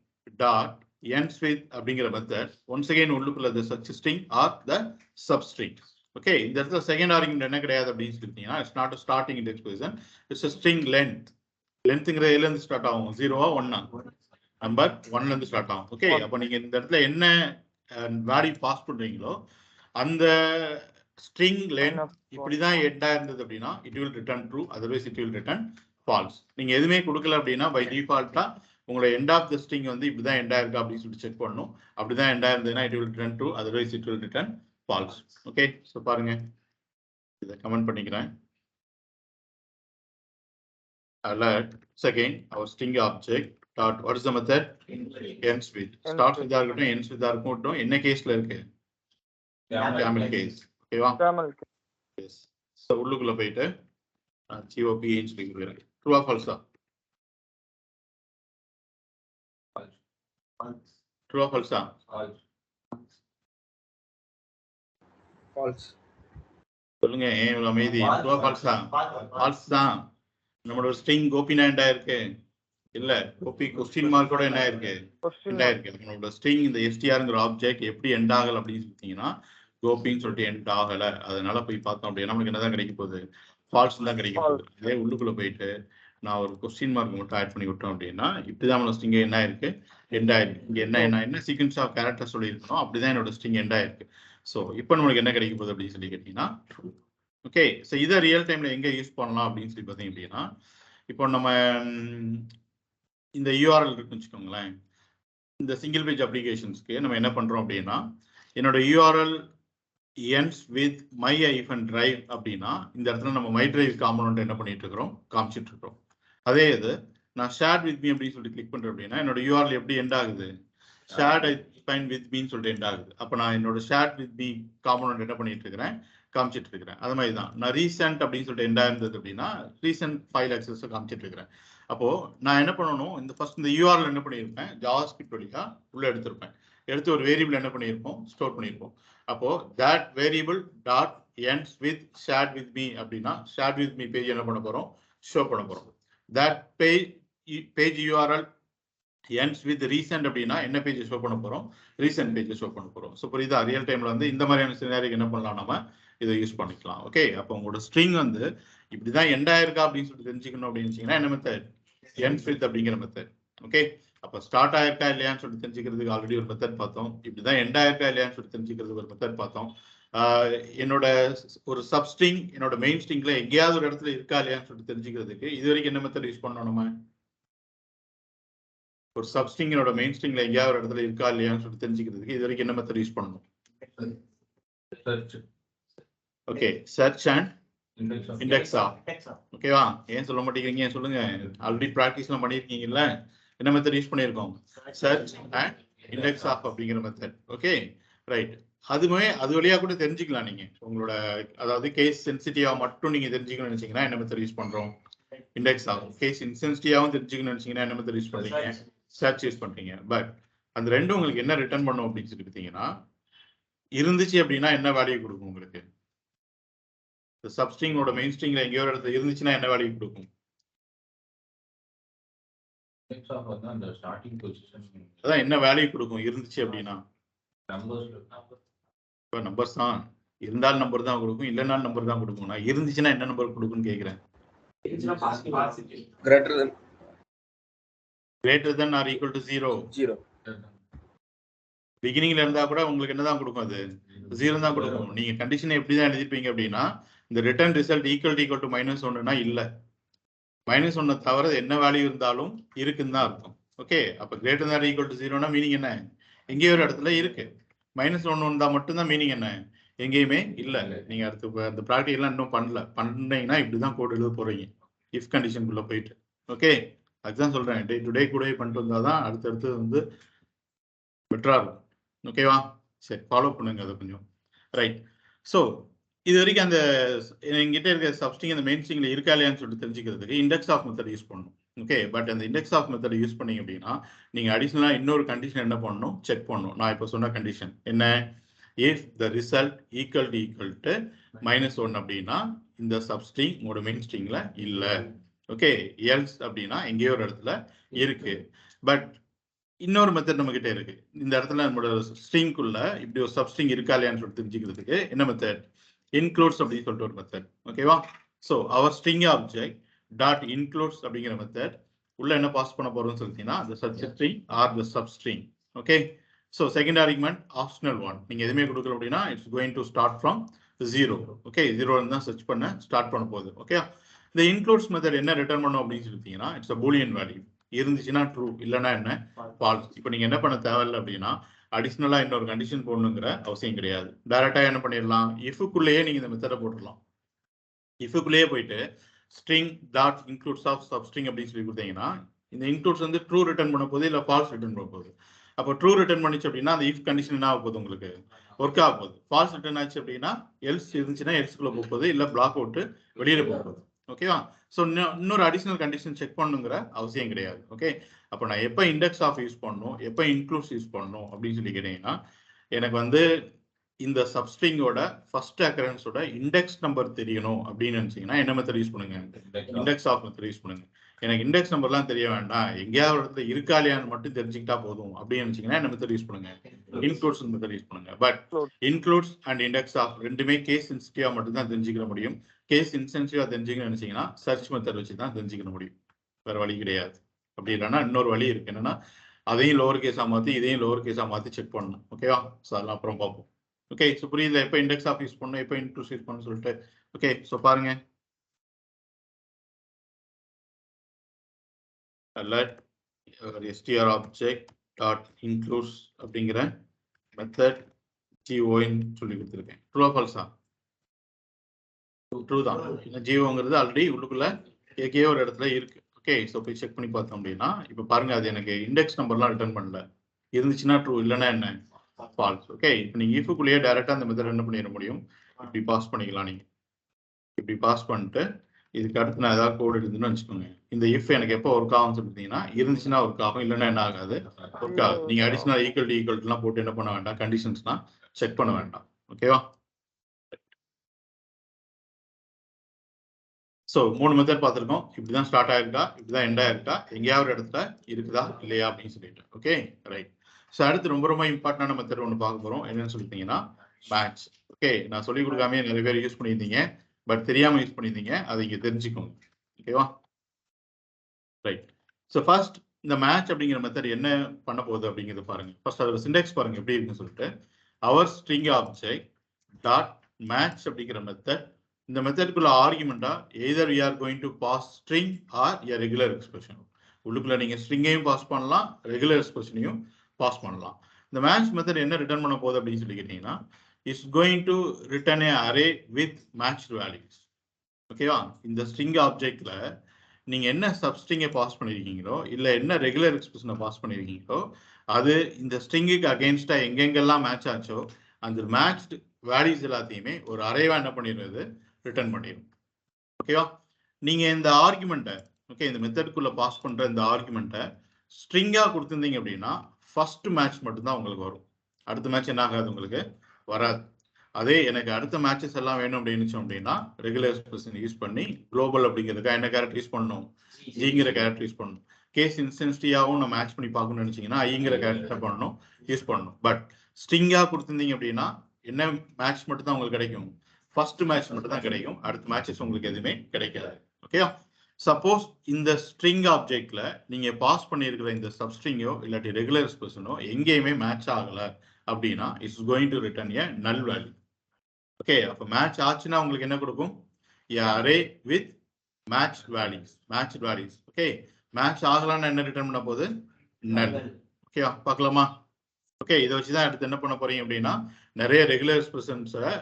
dot ends with அப்படிங்கிற மெத்தட் once again உள்ளுக்குள்ள the such string or the substring. Okay, இந்த இடத்துல செகண்ட் ஆர்குமெண்ட் என்ன கிடையாது அப்படின்னு சொல்லிட்டீங்கன்னா it's not starting index position, it's string length. லென்த்ங்கிற எதுல இருந்து ஸ்டார்ட் ஆகும்? 0வா 1ஆ? நம்பர் 1ல இருந்து ஸ்டார்ட் ஆகும். ஓகே, அப்போ நீங்க இந்த இடத்துல என்ன வேல்யூ பாஸ் பண்றீங்களோ அந்த ஸ்ட்ரிங் லென்த் இப்படிதான் எண்டா இருந்தது அப்படின்னா it will return true, otherwise it will return falls. நீங்க எதுவுமே கொடுக்கல அப்படின்னா பை டிஃபால்ட்டா உங்களோட எண்ட் ஆஃப் த ஸ்ட்ரிங் வந்து இப்படிதான் எண்டா இருக்கா அப்படின்னு சொல்லிட்டு செக் பண்ணணும். அப்படிதான் எண்டா இருந்ததுன்னா it will return true, otherwise it will return falls. Okay, so பாருங்க, இதை கமெண்ட் பண்ணிக்கிறேன். alert again our string object dot what is the method? ends with. Starts with இருக்கட்டும் ends with இருக்கட்டும் என்ன கேஸ்ல இருக்கு? camel case. ஓகேவா? camel case. Yes. So உள்ளுக்குள்ள போயிட்டு GOP சொல்லிக்கிறேன். True or false? True or false? False. சொல்லுங்க, ஏன் இவ்வளவு அமைதி? True or false? False தான். நம்மளோட ஸ்ட்ரிங் கோபினா என்ன இருக்கு? இல்ல, கோபி கொஸ்டின் மார்க்கோட என்ன இருக்கு? எண்டா இருக்கு. நம்மளோட ஸ்ட்ரிங் இந்த எஸ்டிஆர்ங்கிற ஆப்ஜெக்ட் எப்படி எண்ட் ஆகல அப்படின்னு சொல்லிட்டீங்கன்னா கோபின்னு சொல்லிட்டு எண்ட் ஆகல. அதனால போய் பார்த்தோம் அப்படின்னா நமக்கு என்னதான் கிடைக்க போகுது? ஃபால்ஸ் தான் கிடைக்க போகுது. இதே உள்ளுக்குள்ள போயிட்டு நான் ஒரு கொஸ்டின் மார்க் மட்டும் ஆட் பண்ணி விட்டோம் அப்படின்னா இப்படிதான் நம்மளோட ஸ்ட்ரிங் என்ன ஆயிருக்கு? எண்ட் ஆயிருக்கு. இங்க என்ன சீக்வன்ஸ் ஆஃப் கேரக்டர் சொல்லியிருக்கணும், அப்படிதான் என்னோட ஸ்ட்ரிங் எண்ட் ஆயிருக்கு. ஸோ இப்போ நம்மளுக்கு என்ன கிடைக்க போகுது அப்படின்னு சொல்லி கேட்டீங்கன்னா ட்ரூ. ஓகே, ஸோ இதை ரியல் டைம்ல எங்க யூஸ் பண்ணலாம் அப்படின்னு சொல்லி பார்த்தீங்க அப்படின்னா இப்போ நம்ம இந்த யூஆர்எல் இருக்குன்னு வச்சுக்கோங்களேன். இந்த சிங்கிள் பேஜ் அப்ளிகேஷன்ஸ்க்கு நம்ம என்ன பண்றோம் அப்படின்னா என்னோட யூஆர்எல் ends with my-drive அப்படின்னா இந்த இடத்துல நம்ம மை டிரைவ் காம்பனன்ட் என்ன பண்ணிட்டு இருக்கிறோம்? காமிச்சிட்டு இருக்கிறோம். அதே இது நான் ஷேர்ட் வித் மீ அப்படின்னு சொல்லிட்டு கிளிக் பண்றேன் அப்படின்னா என்னோட யூஆர்எல் எப்படி எண்ட் ஆகுது? ஷேர்ட் ஃபைன் வித் மீன்னு சொல்லிட்டு எண்ட் ஆகுது. அப்போ நான் என்னோட ஷேர்ட் வித் மீ காம்பனன்ட் என்ன பண்ணிட்டு இருக்கிறேன்? காமிச்சிட்டு இருக்கிறேன். அது மாதிரி தான் நான் ரீசெண்ட் அப்படின்னு சொல்லிட்டு எண்ட் ஆயிருந்தது அப்படின்னா ரீசெண்ட் ஃபைல் ஆக்சஸ் காமிச்சிட்டு இருக்கிறேன். அப்போ நான் என்ன பண்ணணும்? இந்த ஃபர்ஸ்ட் இந்த யூஆர்எல் என்ன பண்ணியிருப்பேன்? ஜாவாஸ்கிரிப்ட் வழியா உள்ள எடுத்திருப்பேன். எடுத்து ஒரு வேரியபிள் என்ன பண்ணியிருப்போம்? ஸ்டோர் பண்ணியிருப்போம். அப்போ that variable dot ends with shared with me அப்படின்னா shared with me பேஜ் என்ன பண்ண போறோம்? ஷோ பண்ண போறோம். that page URL ends with recent அப்படின்னா என்ன பேஜ் ஷோ பண்ண போறோம்? ரீசெண்ட் பேஜ் ஷோ பண்ண போறோம். ஸோ புரியுதா? ரியல் டைம்ல வந்து இந்த மாதிரியான சினாரியோக்கு என்ன பண்ணலாம்? நம்ம இதை யூஸ் பண்ணிக்கலாம். ஓகே, அப்போ உங்களோட ஸ்ட்ரிங் வந்து இப்படிதான் எண்ட் ஆயிருக்கா அப்படின்னு சொல்லிட்டு தெரிஞ்சுக்கணும் அப்படின்னு வச்சீங்கன்னா என்ன மெத்தட்? ends with அப்படிங்கிற மெத்தட். ஓகே, அப்போ ஸ்டார்ட் ஆயிருக்கா இல்லையான்னு சொல்லிட்டு தெரிஞ்சுக்கிறதுக்கு ஆல்ரெடி ஒரு மெத்தட் பார்த்தோம். இப்படிதான் எண்ட் ஆயிருக்கா இல்லையான்னு சொல்லிட்டு தெரிஞ்சுக்கிறதுக்கு ஒரு மெத்தட் பார்த்தோம். என்னோட ஒரு சப்ஸ்ட்ரிங் என்னோட மெயின் ஸ்ட்ரிங்ல எங்கேயாவது ஒரு இடத்துல இருக்கா இல்லையான்னு சொல்லிட்டு தெரிஞ்சுக்கிறதுக்கு இது வரைக்கும் என்ன மெத்தட் யூஸ் பண்ணோம்? நம்ம ஒரு சப்ஸ்ட்ரிங் என்னோட மெயின் ஸ்ட்ரிங்ல எங்கேயாவது ஒரு இடத்துல இருக்கா இல்லையான்னு சொல்லிட்டு தெரிஞ்சுக்கிறதுக்கு இது வரைக்கும் என்ன மெத்தட் யூஸ் பண்ணணும்? ஓகே, சர்ச் அண்ட் இண்டெக்ஸா? ஓகேவா? ஏன் சொல்ல மாட்டேங்கிறீங்க? சொல்லுங்க. ஆல்ரெடி ப்ராக்டிஸ்லாம் பண்ணியிருக்கீங்கல்ல. என்ன மெத்தட் யூஸ் பண்ணியிருக்கோம்? சர்ச் அண்ட் இண்டெக்ஸ் ஆஃப் அப்படிங்கிற மெத்தட். Okay, right. அதுவே அது வழியா கூட தெரிஞ்சுக்கலாம் நீங்க உங்களோட, அதாவது கேஸ் சென்சிட்டிவா மட்டும் நீங்க தெரிஞ்சுக்கணும்னு நினைச்சீங்கன்னா என்ன மெத்தட் யூஸ் பண்றோம்? இண்டெக்ஸ் ஆகும். கேஸ் இன்சென்சிட்டிவாவும் தெரிஞ்சுக்கணும்னு நினைச்சீங்கன்னா என்ன மெத்தட் யூஸ் பண்றீங்க? சர்ச் யூஸ் பண்றீங்க. பட் அந்த ரெண்டும் உங்களுக்கு என்ன ரிட்டர்ன் பண்ணும் அப்படின்னு சொல்லி பார்த்தீங்கன்னா இருந்துச்சு அப்படின்னா என்ன வேல்யூ கொடுக்கும் உங்களுக்கு? சப்ஸ்ட்ரிங்கோட மெயின் ஸ்ட்ரிங்ல எங்கேயோ ஒரு இடத்துல இருந்துச்சுன்னா என்ன வேல்யூ கொடுக்கும்? அதான் என்ன வேல்யூ கொடுக்கும் இருந்துச்சு அப்படின்னா? நம்பர்ஸ் தான். இருந்தாலும் நம்பர் தான் கொடுக்கும், இல்லைனாலும் நம்பர் தான் கொடுக்கும். நான் இருந்துச்சுன்னா என்ன நம்பர் கொடுக்கும்னு கேட்கிறேன். greater than or equal to 0. பிகினிங்ல இருந்தா கூட உங்களுக்கு என்னதான் கொடுக்கும்? அது 0 தான் கொடுக்கும். நீங்க கண்டிஷனை எப்படி தான் எழுதிருப்பீங்க அப்படின்னா இந்த ரிட்டர்ன் ரிசல்ட் ஈக்குவல் டு -1னா இல்ல, -1 தவிர என்ன வேல்யூ இருந்தாலும் இருக்குன்னு தான் அர்த்தம். ஓகே, அப்ப greater than or equal to 0னா மீனிங் என்ன? எங்கேயோ ஒரு இடத்துல இருக்கு. -1 வந்தா மட்டும்தான் மீனிங் என்ன? எங்கேயுமே இல்ல. நீங்க அடுத்து அந்த ப்ராக்டிகல்லாம் இன்னும் பண்ணீங்கன்னா இப்படிதான் கோட் எழுத போறீங்க இஃப் கண்டிஷனுக்குள்ள போயிட்டு. ஓகே, அதுதான் சொல்றேன். டே டு டே கூட பண்ணிட்டு வந்தாதான் அடுத்தடுத்து வந்து பெட்டரா இருக்கும். ஓகேவா? சரி, ஃபாலோ பண்ணுங்க அதை கொஞ்சம். ரைட். ஸோ இது வரைக்கும் அந்த என்கிட்ட இருக்க சப்ஸ்ட்ரிங் அந்த மெயின் ஸ்ட்ரிங்ல இருக்கா இல்லையான்னு சொல்லிட்டு தெரிஞ்சுக்கிறதுக்கு இண்டெக்ஸ் ஆஃப் மெத்தட் யூஸ் பண்ணணும். ஓகே, பட் அந்த இண்டெக்ஸ் ஆஃப் மெத்தட் யூஸ் பண்ணீங்க அப்படின்னா நீங்க அடிஷனலா இன்னொரு கண்டிஷன் என்ன பண்ணணும்? செக் பண்ணணும். நான் இப்போ சொன்ன கண்டிஷன் என்ன? If the result equal to -1 அப்படின்னா இந்த சப்ஸ்ட்ரிங் உங்களோட மெயின் ஸ்ட்ரிங்ல இல்ல. ஓகே, எல்ஸ் அப்படின்னா எங்கேயோ ஒரு இடத்துல இருக்கு. பட் இன்னொரு மெத்தட் நம்ம கிட்ட இருக்கு. இந்த இடத்துல நம்மளோட ஸ்ட்ரிங்குள்ள இப்படி ஒரு சப்ஸ்ட்ரிங் இருக்கா இல்லையான்னு சொல்லிட்டு தெரிஞ்சுக்கிறதுக்கு என்ன மெத்தட்? இன்க்ளூட்ஸ் அப்படின்னு சொல்லிட்டு ஒரு மெத்தட். ஓகேவா? ஸோ அவர் ஸ்ட்ரிங் ஆப்ஜெக்ட் டாட் இன்க்ளூட்ஸ் அப்படிங்கிற மெத்தட் உள்ள என்ன பாஸ் பண்ண போறோம்னு சொல்லிட்டீங்கன்னா the substring or the substring. Okay, so second argument optional one. நீங்க எதுவுமே கொடுக்கல அப்படின்னா it's going to start from 0. Okay, 0 தான் சர்ச் பண்ண ஸ்டார்ட் பண்ண போகுது. ஓகே, இந்த இன்க்ளூட்ஸ் மெத்தட் என்ன ரிட்டர்ன் பண்ணும் அப்படின்னு சொல்லிட்டீங்கன்னா இட்ஸ் பூலியன் வேல்யூ. இருந்துச்சுன்னா ட்ரூ, இல்லைன்னா என்ன? ஃபால்ஸ். இப்போ நீங்க என்ன பண்ண தேவையில்லை அப்படின்னா அடிஷனலா இன்னொரு கண்டிஷன் போடணுங்கிற அவசியம் கிடையாது. டைரக்டா என்ன பண்ணிடலாம்? இஃப்க்குள்ளேயே நீங்க இந்த மெத்தடை போட்டுடலாம். இஃப்க்குள்ளேயே போயிட்டு string dot includes of substring அப்படின்னு சொல்லி கொடுத்தீங்கன்னா இந்த இன்க்ளூட்ஸ் வந்து ட்ரூ ரிட்டர்ன் பண்ண போகுது இல்ல ஃபால்ஸ் ரிட்டர்ன் பண்ண போகுது? அப்போ ட்ரூ ரிட்டர்ன் பண்ணிச்சு அப்படின்னா அந்த இஃப் கண்டிஷன் என்ன ஆக போகுது உங்களுக்கு ஒர்க் ஆக போகுது. ஃபால்ஸ் ரிட்டர்ன் ஆச்சு அப்படின்னா எல்ஸ் இருந்துச்சுன்னா எல்ஸ்குள்ள போகுது, இல்லை பிளாக் அவுட் வெளியில போகுது. ஓகேவா? ஸோ இன்னொரு அடிஷனல் கண்டிஷன் செக் பண்ணுங்கிற அவசியம் கிடையாது. ஓகே, அப்போ நான் எப்போ இண்டெக்ஸ் ஆஃப் யூஸ் பண்ணணும், எப்போ இன்க்ளூட்ஸ் யூஸ் பண்ணணும் அப்படின்னு சொல்லி கேட்டீங்கன்னா, எனக்கு வந்து இந்த சப்ஸ்ட்ரிங்கோட ஃபர்ஸ்ட் அக்கரன்ஸோட இண்டெக்ஸ் நம்பர் தெரியணும் அப்படின்னு நினைச்சீங்கன்னா என்ன மெத்தட் யூஸ் பண்ணுங்க? இண்டெக்ஸ் ஆஃப் மெத்தட் யூஸ் பண்ணுங்க. எனக்கு இண்டெக்ஸ் நம்பர்லாம் தெரிய வேண்டாம், எங்கேயாவது இடத்துல இருக்கா இல்லையான்னு மட்டும் தெரிஞ்சுக்கிட்டா போதும் அப்படின்னு நினைச்சீங்கன்னா என்ன மெத்தட் யூஸ் பண்ணுங்க? இன்க்ளூட்ஸ் மெத்தட் யூஸ் பண்ணுங்க. But includes and index of ரெண்டுமே கேஸ் சென்சிட்டிவா மட்டும் தான் தெரிஞ்சுக்க முடியும். கேஸ் இன்சென்சிட்டிவா தெரிஞ்சுக்கணும்னு நினைச்சீங்கன்னா சர்ச் மெத்தட் வச்சு தான் தெரிஞ்சுக்க முடியும், வேற வழி கிடையாது. அப்படி இல்லைன்னா இன்னொரு வழி இருக்கு, என்னன்னா அதையும் லோவர் கேஸா மாற்றி இதையும் லோவர் கேஸா மாற்றி செக் பண்ணணும். ஓகேவா? ஸோ அதெல்லாம் அப்புறம் பார்ப்போம். ஓகே, ஸோ புரியுது எப்போ இண்டெக்ஸ் ஆஃப் யூஸ் பண்ணணும், எப்போ இன்க்ளூஸ் யூஸ் பண்ணணும் சொல்லிட்டு. ஓகே, ஸோ பாருங்க, str object டாட் இன்க்ளூஸ் அப்படிங்கிற மெத்தட் ஜிஓன்னு சொல்லி கொடுத்துருக்கேன். ட்ரூ ஃபால்ஸா? ட்ரூ தான். ஜிஓங்கிறது ஆல்ரெடி உள்ளுக்குள்ள எங்கேயோ ஒரு இடத்துல இருக்கு. ஓகே, ஸோ போய் செக் பண்ணி பார்த்தோம் அப்படின்னா இப்போ பாருங்க, அது எனக்கு இண்டெக்ஸ் நம்பர்லாம் ரிட்டர்ன் பண்ணல. இருந்துச்சுன்னா ட்ரூ, இல்லைன்னா என்ன ஃபால்ஸ். ஓகே, இப்போ நீங்க இஃப்க்குள்ளேயே டைரக்டா அந்த மெத்தட் என்ன பண்ணிட முடியும், இப்படி பாஸ் பண்ணிக்கலாம். நீங்க இப்படி பாஸ் பண்ணிட்டு இதுக்கு அடுத்து நான் ஏதாவது கோட் இருந்துன்னு வச்சுக்கோங்க. இந்த இஃப் எனக்கு எப்போ ஒர்க் ஆகும்னு சொல்லிட்டீங்கன்னா இருந்துச்சுன்னா ஒர்க் ஆகும், இல்லைன்னா என்ன ஆகாது, ஒர்க் ஆகும். நீங்க அடிஷனல் ஈக்குவல் போட்டு என்ன பண்ண வேண்டாம், கண்டிஷன்ஸ்லாம் செக் பண்ண வேண்டாம். ஓகேவா? ஸோ 3 மெத்தட் பார்த்துருக்கோம். இப்படிதான் ஸ்டார்ட் ஆயிருக்கா, இப்படிதான் எண்ட் ஆயிருக்கா, எங்கேயாவது இடத்துல இருக்குதா இல்லையா அப்படின்னு சொல்லிட்டு. Okay, right. ஸோ அடுத்து ரொம்ப ரொம்ப இம்பார்ட்டன்டான மெத்தட் ஒன்று பார்க்க போறோம். என்னன்னு சொல்லிட்டீங்கன்னா மேட்ச். ஓகே, நான் சொல்லி கொடுக்காம நிறைய பேர் யூஸ் பண்ணியிருந்தீங்க, பட் தெரியாம யூஸ் பண்ணியிருந்தீங்க, அதை இங்க தெரிஞ்சுக்கோங்க. ஓகேவா? ரைட். ஸோ ஃபர்ஸ்ட் இந்த மேட்ச் அப்படிங்கிற மெத்தட் என்ன பண்ண போகுது அப்படிங்கிறது பாருங்க. ஃபர்ஸ்ட் அதோட சிண்டெக்ஸ் பாருங்க எப்படி இருக்குன்னு சொல்லிட்டு. அவர் ஸ்ட்ரிங் ஆப்ஜெக்ட் டாட் மேட்ச் அப்படிங்கிற மெத்தட். இந்த மெத்தடுக்குள்ள ஆர்குமெண்டா either we are going to pass string or a regular expression. உள்ளுக்குள்ள நீங்க ஸ்ட்ரிங்கையும் பாஸ் பண்ணலாம், ரெகுலர் எக்ஸ்பிரஷனையும் பாஸ் பண்ணலாம். இந்த மேட்ச் மெத்தட் என்ன ரிட்டர்ன் பண்ண போகுது அப்படின்னு சொல்லி கேட்டீங்கன்னா, is going to return a array with matched values. ஓகேவா? இந்த ஸ்ட்ரிங் ஆப்ஜெக்ட்ல நீங்க என்ன சப்ஸ்ட்ரிங்கை பாஸ் பண்ணிருக்கீங்களோ, இல்ல என்ன ரெகுலர் எக்ஸ்பிரஷனை பாஸ் பண்ணிருக்கீங்களோ, அது இந்த ஸ்ட்ரிங்குக்கு அகைன்ஸ்டா எங்கெங்கெல்லாம் மேட்ச் ஆச்சோ அந்த மேட்ச்டு வேல்யூஸ் எல்லாத்தையுமே ஒரு அரேவா என்ன பண்ணிடுறது, ரிட்டர்ன் பண்ணிடும். ஓகேவா? நீங்க இந்த ஆர்குமெண்ட்டை, ஓகே, இந்த மெத்தடுக்குள்ள பாஸ் பண்ற இந்த ஆர்குமெண்ட்டை ஸ்ட்ரிங்கா கொடுத்துருந்தீங்க அப்படின்னா ஃபர்ஸ்ட் மேட்ச் மட்டும்தான் உங்களுக்கு வரும், அடுத்த மேட்ச் என்ன ஆகாது, உங்களுக்கு வராது. அதே எனக்கு அடுத்த மேட்சஸ் எல்லாம் வேணும் அப்படின்னு அப்படின்னா ரெகுலர் எக்ஸ்பிரஷன் யூஸ் பண்ணி குளோபல் அப்படிங்கிறதுக்காக என்ன கேரக்டர் யூஸ் பண்ணணும், ஜிங்கிற கேரக்டர் யூஸ் பண்ணணும். கேஸ் இன்சென்சிட்டிவாகவும் நம்ம மேட்ச் பண்ணி பார்க்கணும்னு நினைச்சீங்கன்னா ஐங்கிற கேரக்டர் பண்ணணும், யூஸ் பண்ணணும். பட் ஸ்ட்ரிங்கா கொடுத்துருந்தீங்க அப்படின்னா என்ன மேட்ச் மட்டும் தான் உங்களுக்கு கிடைக்கும், ஃபர்ஸ்ட் மேட்ச் மட்டும் தான் கிடைக்கும், அடுத்த மேட்சஸ் உங்களுக்கு எதுவுமே கிடைக்காது. ஓகே, சப்போஸ் இந்த ஸ்ட்ரிங் ஆப்ஜெக்ட்ல நீங்க பாஸ் பண்ணியிருக்கிற இந்த சப்ஸ்ட்ரிங்கோ இல்லாட்டி ரெகுலர் எக்ஸ்பிரஷனோ எங்கேயுமே மேட்ச் ஆகல அப்படின்னா it's going to return a null value. Okay, அப்ப மேட்ச் ஆச்சுன்னா உங்களுக்கு என்ன கொடுக்கும், array with match values, match values. Okay, match ஆகலாம்னு என்ன ரிட்டர்ன் பண்ண போகுது, நல். ஓகே, பார்க்கலாமா? ஓகே, இதை வச்சுதான் அடுத்து என்ன பண்ண போறீங்க அப்படின்னா நிறைய ரெகுலர் எக்ஸ்பிரஷன்ஸை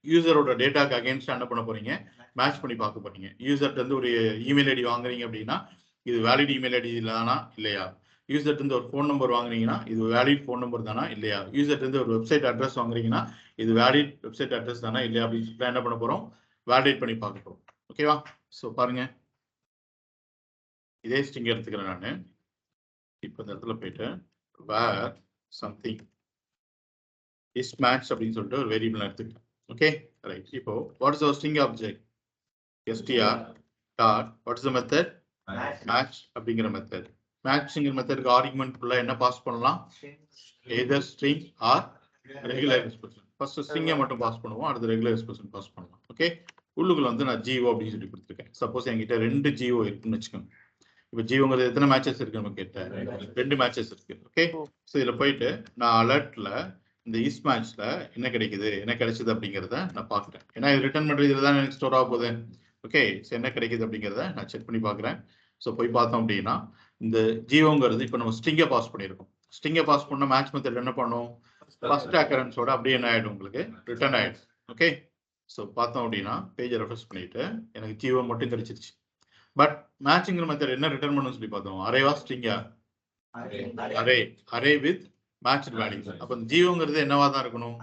யூசரோட டேட்டாக்கு அகைன்ஸ்டா என்ன பண்ண போறீங்க, மேட்ச் பண்ணி பார்க்க போறீங்க. யூசர்ட்ட இருந்து ஒரு இமெயில் ஐடி வாங்குறீங்க அப்படின்னா இது வேலிட் இமெயில் ஐடி தானா இல்லையா, யூசர்ட்ட இருந்து ஒரு ஃபோன் நம்பர் வாங்குறீங்கன்னா இது வேலிட் ஃபோன் நம்பர் தானா இல்லையா, யூசர்ட்ட இருந்து ஒரு வெப்சைட் அட்ரஸ் வாங்குறீங்கன்னா இது வேலிட் வெப்சைட் அட்ரஸ் தானா இல்லையா அப்படின்னு சொல்லிட்டு என்ன பண்ண போறோம், வேலிடேட் பண்ணி பார்க்க போறோம். ஓகேவா? ஸோ பாருங்க, இதே ஸ்ட்ரிங் எடுத்துக்கிறேன் நான். இப்போ இந்த இடத்துல போயிட்டு வேர் சம்திங் இஸ் மேட்ச் அப்படின்னு சொல்லிட்டு ஒரு வேரியபிள் எடுத்துக்கிறேன். Okay, right. இப்போ what is our string object, str dot what is the method, match அப்படிங்கிற மெத்தட். மேட்ச்ங்கிற மெத்தடுக்கு ஆர்குமெண்ட் உள்ள என்ன பாஸ் பண்ணலாம், either string or regular expression. First ஸ்ட்ரிங்கை மட்டும் பாஸ் பண்ணுவோம், அடுத்து ரெகுலர் எக்ஸ்பிரஷன் பாஸ் பண்ணலாம். ஓகே, உள்ளுக்குள்ள வந்து நான் ஜிஓ அப்படின்னு சொல்லி கொடுத்துருக்கேன். சப்போஸ் என்கிட்ட 2 ஜிஓ இருக்குன்னு வச்சுக்கோங்க. இப்போ ஜிஓங்கிறது எத்தனை மேட்சஸ் இருக்கு நம்ம கேட்டேன், 2 மேட்சஸ் இருக்கு. ஓகே, ஸோ இதுல போயிட்டு நான் அலர்ட்ல இந்த இஸ் மேட்ச்ல என்ன கிடைக்குது, என்ன கிடைச்சது அப்படிங்கிறத நான் பார்க்குறேன். ஏன்னா இது ரிட்டர்ன் பண்றது இதுல தான் எனக்கு ஸ்டோர் ஆக போகுது. ஓகே, ஸோ என்ன கிடைக்குது அப்படிங்கிறத நான் செக் பண்ணி பார்க்குறேன். ஸோ போய் பார்த்தோம் அப்படின்னா இந்த ஜிஓங்கிறது இப்போ நம்ம ஸ்ட்ரிங்கை பாஸ் பண்ணியிருக்கோம். ஸ்ட்ரிங்கை பாஸ் பண்ண மேட்ச் மெத்தட் என்ன பண்ணும், ஃபர்ஸ்ட் அக்கரன்ஸோட அப்படியே என்ன ஆயிடும், உங்களுக்கு ரிட்டர்ன் ஆயிடும். ஓகே, ஸோ பார்த்தோம் அப்படின்னா பேஜை ரெஃப்ரெஷ் பண்ணிட்டு எனக்கு ஜிஓ மட்டும் கிடைச்சிருச்சு. பட் மேட்சிங்கிற மெத்தட் என்ன ரிட்டர்ன் பண்ணணும்னு சொல்லி பார்த்தோம், அரேவா ஸ்ட்ரிங்கா, array, array with match value. அப்ப இந்த ஜியோங்கிறது என்னவா தான் இருக்கணும்,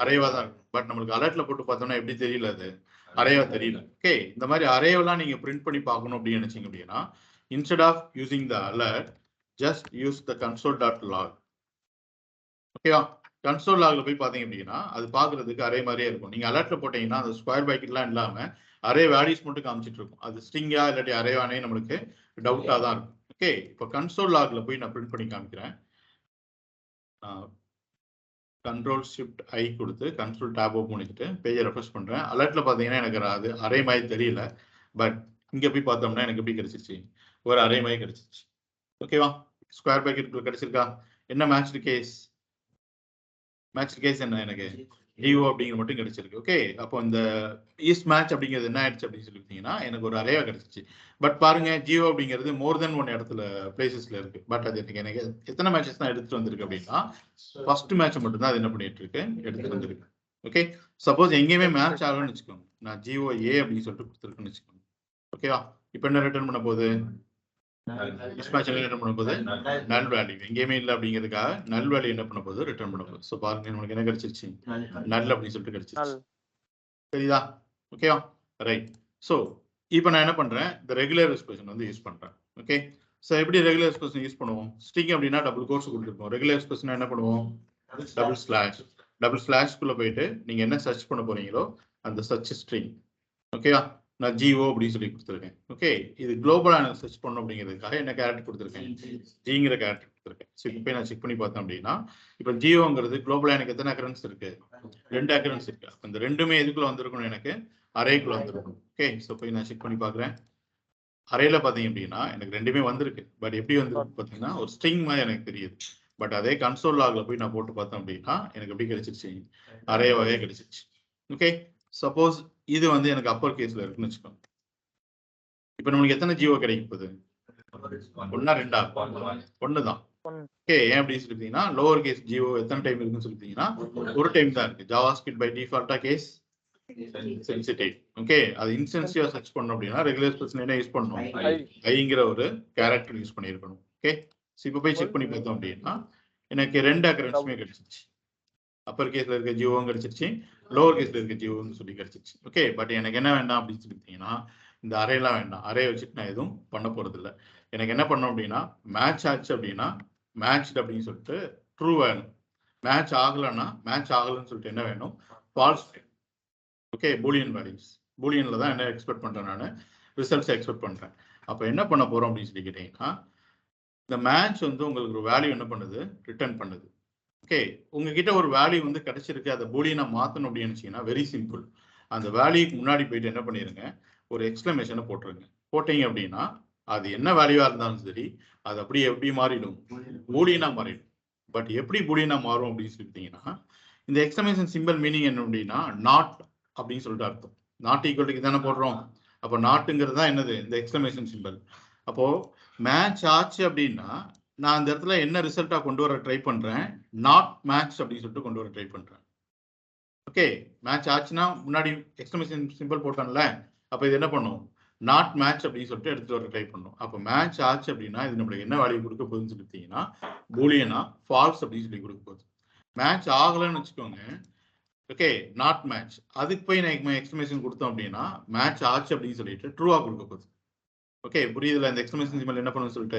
அரேவா தான் இருக்கணும். பட் நம்மளுக்கு அலர்ட்ல போட்டு பார்த்தோம்னா எப்படி தெரியல, அது அரேவா தெரியல. ஓகே, இந்த மாதிரி அரேவெல்லாம் நீங்க பிரிண்ட் பண்ணி பார்க்கணும் அப்படின்னு நினைச்சீங்க அப்படின்னா, instead of using the alert, just use the console.log. ஓகேவா? கன்சோல் லாக்ல போய் பாத்தீங்க அப்படின்னா அது பாக்குறதுக்கு அரே மாதிரியே இருக்கும். நீங்க அலர்ட்ல போட்டீங்கன்னா அந்த ஸ்கொயர் பிராக்கெட்லாம் இல்லாம அரே வேல்யூஸ் மட்டும் காமிச்சிட்டு இருக்கும். அது ஸ்ட்ரிங்கா இல்லாட்டி அரேவானே நம்மளுக்கு டவுட்டா தான் இருக்கும். ஓகே, இப்போ கன்சோல் லாக்ல போய் நான் பிரிண்ட் பண்ணி காமிக்கிறேன். கண்ட்ரோல் ஷிஃப்ட் ஐ கொடுத்து கன்சோல் டேப் ஓப்பன் பண்ணிட்டு பேஜை ரெஃப்ரெஷ் பண்றேன். அலர்ட்ல பாத்தீங்கன்னா எனக்கு அது அரே மாதிரி தெரியல. பட் இங்க போய் பார்த்தோம்னா எனக்கு எப்படி கிடைச்சிருச்சு, ஒரு அரே மாதிரி கிடைச்சிருச்சு. ஓகேவா? ஸ்கொயர் பிராக்கெட் கிடைச்சிருக்கா? என்ன மேட்ச் கேஸ்? மேட்ச் கேஸ் என்ன, எனக்கு டிஓ அப்படிங்கிற மட்டும் கிடைச்சிருக்கு. ஓகே, அப்போ இந்த ஈஸ்ட் மேட்ச் அப்படிங்கிறது என்ன ஆயிடுச்சு அப்படின்னு சொல்லிட்டீங்கன்னா எனக்கு ஒரு அரேவா கிடைச்சிச்சு. பட் பாருங்க, ஜியோ அப்படிங்கிறது மோர் தென் ஒன் இடத்துல பிளேசஸ்ல இருக்கு. பட் அது எனக்கு எத்தனை மேட்சஸ் தான் எடுத்துட்டு வந்திருக்கு அப்படின்னா ஃபர்ஸ்ட் மேட்ச் மட்டும் தான் அது என்ன பண்ணிட்டு இருக்கு, எடுத்துட்டு வந்திருக்கு. ஓகே, சப்போஸ் எங்கேயுமே மேட்ச் ஆகணும்னு வச்சுக்கோங்க, நான் ஜியோ ஏ அப்படின்னு சொல்லிட்டு கொடுத்துருக்குன்னு வச்சுக்கோங்க. ஓகேவா? இப்போ என்ன ரிட்டர்ன் பண்ண போகுது, என்ன பண்ண போகுது, நல் வேல்யூ. எங்கேயுமே இல்லை அப்படிங்கிறதுக்காக நல் வேல்யூ என்ன பண்ண போகுது, ரிட்டர்ன் பண்ண போகுது. ஸோ பாருங்க நமக்கு என்ன கிடைச்சிருச்சு, நல் அப்படின்னு சொல்லிட்டு கிடைச்சிருச்சு. சரிதா? ஓகேவா? ரைட். ஸோ இப்போ நான் என்ன பண்றேன், இந்த ரெகுலர் எக்ஸ்பிரஷன் வந்து யூஸ் பண்றேன். ஓகே, ஸோ எப்படி ரெகுலர் எக்ஸ்பிரஷன் யூஸ் பண்ணுவோம்? ஸ்ட்ரிங் அப்படின்னா டபுள் கோட்ஸ் கொடுத்துருப்போம். ரெகுலர் எக்ஸ்பிரஷன் என்ன பண்ணுவோம், டபுள் ஸ்லாஷ். டபுள் ஸ்லாஷ்குள்ள போயிட்டு நீங்க என்ன சர்ச் பண்ண போறீங்களோ அந்த சர்ச் ஸ்ட்ரிங். ஓகேவா? நான் ஜிஓ அப்படின்னு சொல்லி கொடுத்துருக்கேன். ஓகே, இது குளோபலா நான் சர்ச் பண்ணணும் அப்படிங்கிறதுக்காக என்ன கேரக்டர் கொடுத்துருக்கேன், ஜிங்கிற கேரக்டர் கொடுத்துருக்கேன். ஸோ இப்போ போய் நான் செக் பண்ணி பார்த்தேன் அப்படின்னா இப்போ ஜியோங்கிறது குளோபலா எனக்கு எத்தனை அக்கரன்ஸ் இருக்கு, 2 அக்கரன்ஸ் இருக்கு. அந்த ரெண்டுமே எதுக்குள்ள வந்திருக்கணும், எனக்கு அரேக்குள்ள வந்திருக்கணும். ஓகே, ஸோ போய் நான் செக் பண்ணி பார்க்குறேன். அரேல பார்த்தீங்க அப்படின்னா எனக்கு ரெண்டுமே வந்திருக்கு. பட் எப்படி வந்திருக்கு பார்த்தீங்கன்னா ஒரு ஸ்ட்ரிங் மாதிரி எனக்கு தெரியுது. பட் அதே கன்சோல் லாக்ல போய் நான் போட்டு பார்த்தேன் அப்படின்னா எனக்கு எப்படி கிடைச்சிருச்சு, அரேவாவே கிடைச்சிருச்சு. ஓகே, சப்போஸ் இது வந்து எனக்கு அப்பர் கேஸ்ல இருக்குன்னு வச்சுக்கோங்க. இப்போ நமக்கு எத்தனை ஜியோ கிடைக்க போகுது, ஒன்னா ரெண்டா, ஒண்ணுதான். ஓகே, ஏன் அப்படின்னு சொல்லிட்டீங்கன்னா லோவர் கேஸ் ஜியோ எத்தனை டைம் இருக்குன்னு சொல்லிட்டீங்கன்னா ஒரு டைம் தான் இருக்கு. ஜாவாஸ்கிரிப்ட் பை டிஃபால்ட்டா கேஸ் சென்சிட்டிவ். ஓகே, அது இன்சென்சிவா சர்ச் பண்ணணும் அப்படின்னா ரெகுலர் எக்ஸ்பிரஷன் என்ன யூஸ் பண்ணணும், ஐங்கிற ஒரு கேரக்டர் யூஸ் பண்ணியிருக்கணும். ஓகே, ஸோ இப்போ போய் செக் பண்ணி பார்த்தோம் அப்படின்னா எனக்கு 2 அக்கரன்ஸுமே கிடைச்சிருச்சு. அப்பர் கேஸ்ல இருக்க ஜியோவும் கிடைச்சிருச்சு, லோவர் கேஸ்ல இருக்க ஜியோன்னு சொல்லி கிடைச்சிருச்சு. ஓகே, பட் எனக்கு என்ன வேண்டாம் அப்படின்னு சொல்லிட்டீங்கன்னா இந்த அரேலாம் வேண்டாம். அரே வச்சுட்டு நான் எதுவும் பண்ண போறது இல்லை. எனக்கு என்ன பண்ணணும் அப்படின்னா மேட்ச் ஆச்சு அப்படின்னா மேட்ச் அப்படின்னு சொல்லிட்டு ட்ரூ வேணும். மேட்ச் ஆகலைன்னா மேட்ச் ஆகலன்னு சொல்லிட்டு என்ன வேணும், ஃபால்ஸ். Okay, Boolean values. பூலியன்ல தான் என்ன எக்ஸ்பெக்ட் பண்றேன், நான் ரிசல்ட்ஸ் எக்ஸ்பெக்ட் பண்றேன். அப்போ என்ன பண்ண போறோம் அப்படின்னு சொல்லி கேட்டீங்கன்னா இந்த மேட்ச் வந்து உங்களுக்கு ஒரு வேல்யூ என்ன பண்ணுது, ரிட்டர்ன் பண்ணுது. ஓகே, உங்ககிட்ட ஒரு வேல்யூ வந்து கிடைச்சிருக்கு, அதை பூலியனா மாத்தணும் அப்படின்னு நினைச்சீங்கன்னா வெரி சிம்பிள். அந்த வேல்யூக்கு முன்னாடி போயிட்டு என்ன பண்ணிருங்க, ஒரு எக்ஸ்கிளமேஷனை போட்டுருங்க. போட்டீங்க அப்படின்னா அது என்ன வேல்யூவா இருந்தாலும் சரி அது அப்படியே எப்படி மாறிடும், பூலியனா மாறிடும். பட் எப்படி பூலியனா மாறும் அப்படின்னு சொல்லிட்டீங்கன்னா இந்த எக்ஸ்கிளமேஷன் சிம்பிள் மீனிங் என்ன அப்படின்னா நாட் அப்படின்னு சொல்லிட்டு அர்த்தம். நாட் ஈக்குவல் தானே போடுறோம். அப்போ நாட்டுங்கிறது தான் என்னது, இந்த எக்ஸ்கிளமேஷன் சிம்பிள். அப்போ மேட்ச் ஆச்சு அப்படின்னா நான் அந்த இடத்துல என்ன ரிசல்ட்டா கொண்டு வர ட்ரை பண்றேன், நாட் மேட்ச் அப்படின்னு சொல்லிட்டு கொண்டு வர ட்ரை பண்றேன். ஓகே, மேட்ச் ஆச்சுன்னா முன்னாடி எக்ஸ்கிளமேஷன் சிம்பிள் போட்டோம்ல, அப்போ இது என்ன பண்ணும், நாட் மேட்ச் அப்படின்னு சொல்லிட்டு எடுத்துட்டு வர ட்ரை பண்ணும். அப்போ மேட்ச் ஆச்சு அப்படின்னா இது நம்மளுக்கு என்ன வேல்யூ கொடுக்க போகுதுன்னு சொல்லிட்டீங்கன்னா பூலியனா ஃபால்ஸ் அப்படின்னு சொல்லி கொடுக்க போகுது. மேட்ச் ஆகலன்னு வச்சுக்கோங்க, ஓகே, நாட் மேட்ச், அதுக்கு போய் நான் எக்ஸ்கிளமேஷன் கொடுத்தோம் அப்படின்னா மேட்ச் ஆச்சு அப்படின்னு சொல்லிட்டு ட்ரூவா கொடுக்க போகுது. ஓகே, புரியுதுல இந்த எக்ஸ்கிளமேஷன் சிம்பல் என்ன பண்ணுன்னு சொல்லிட்டு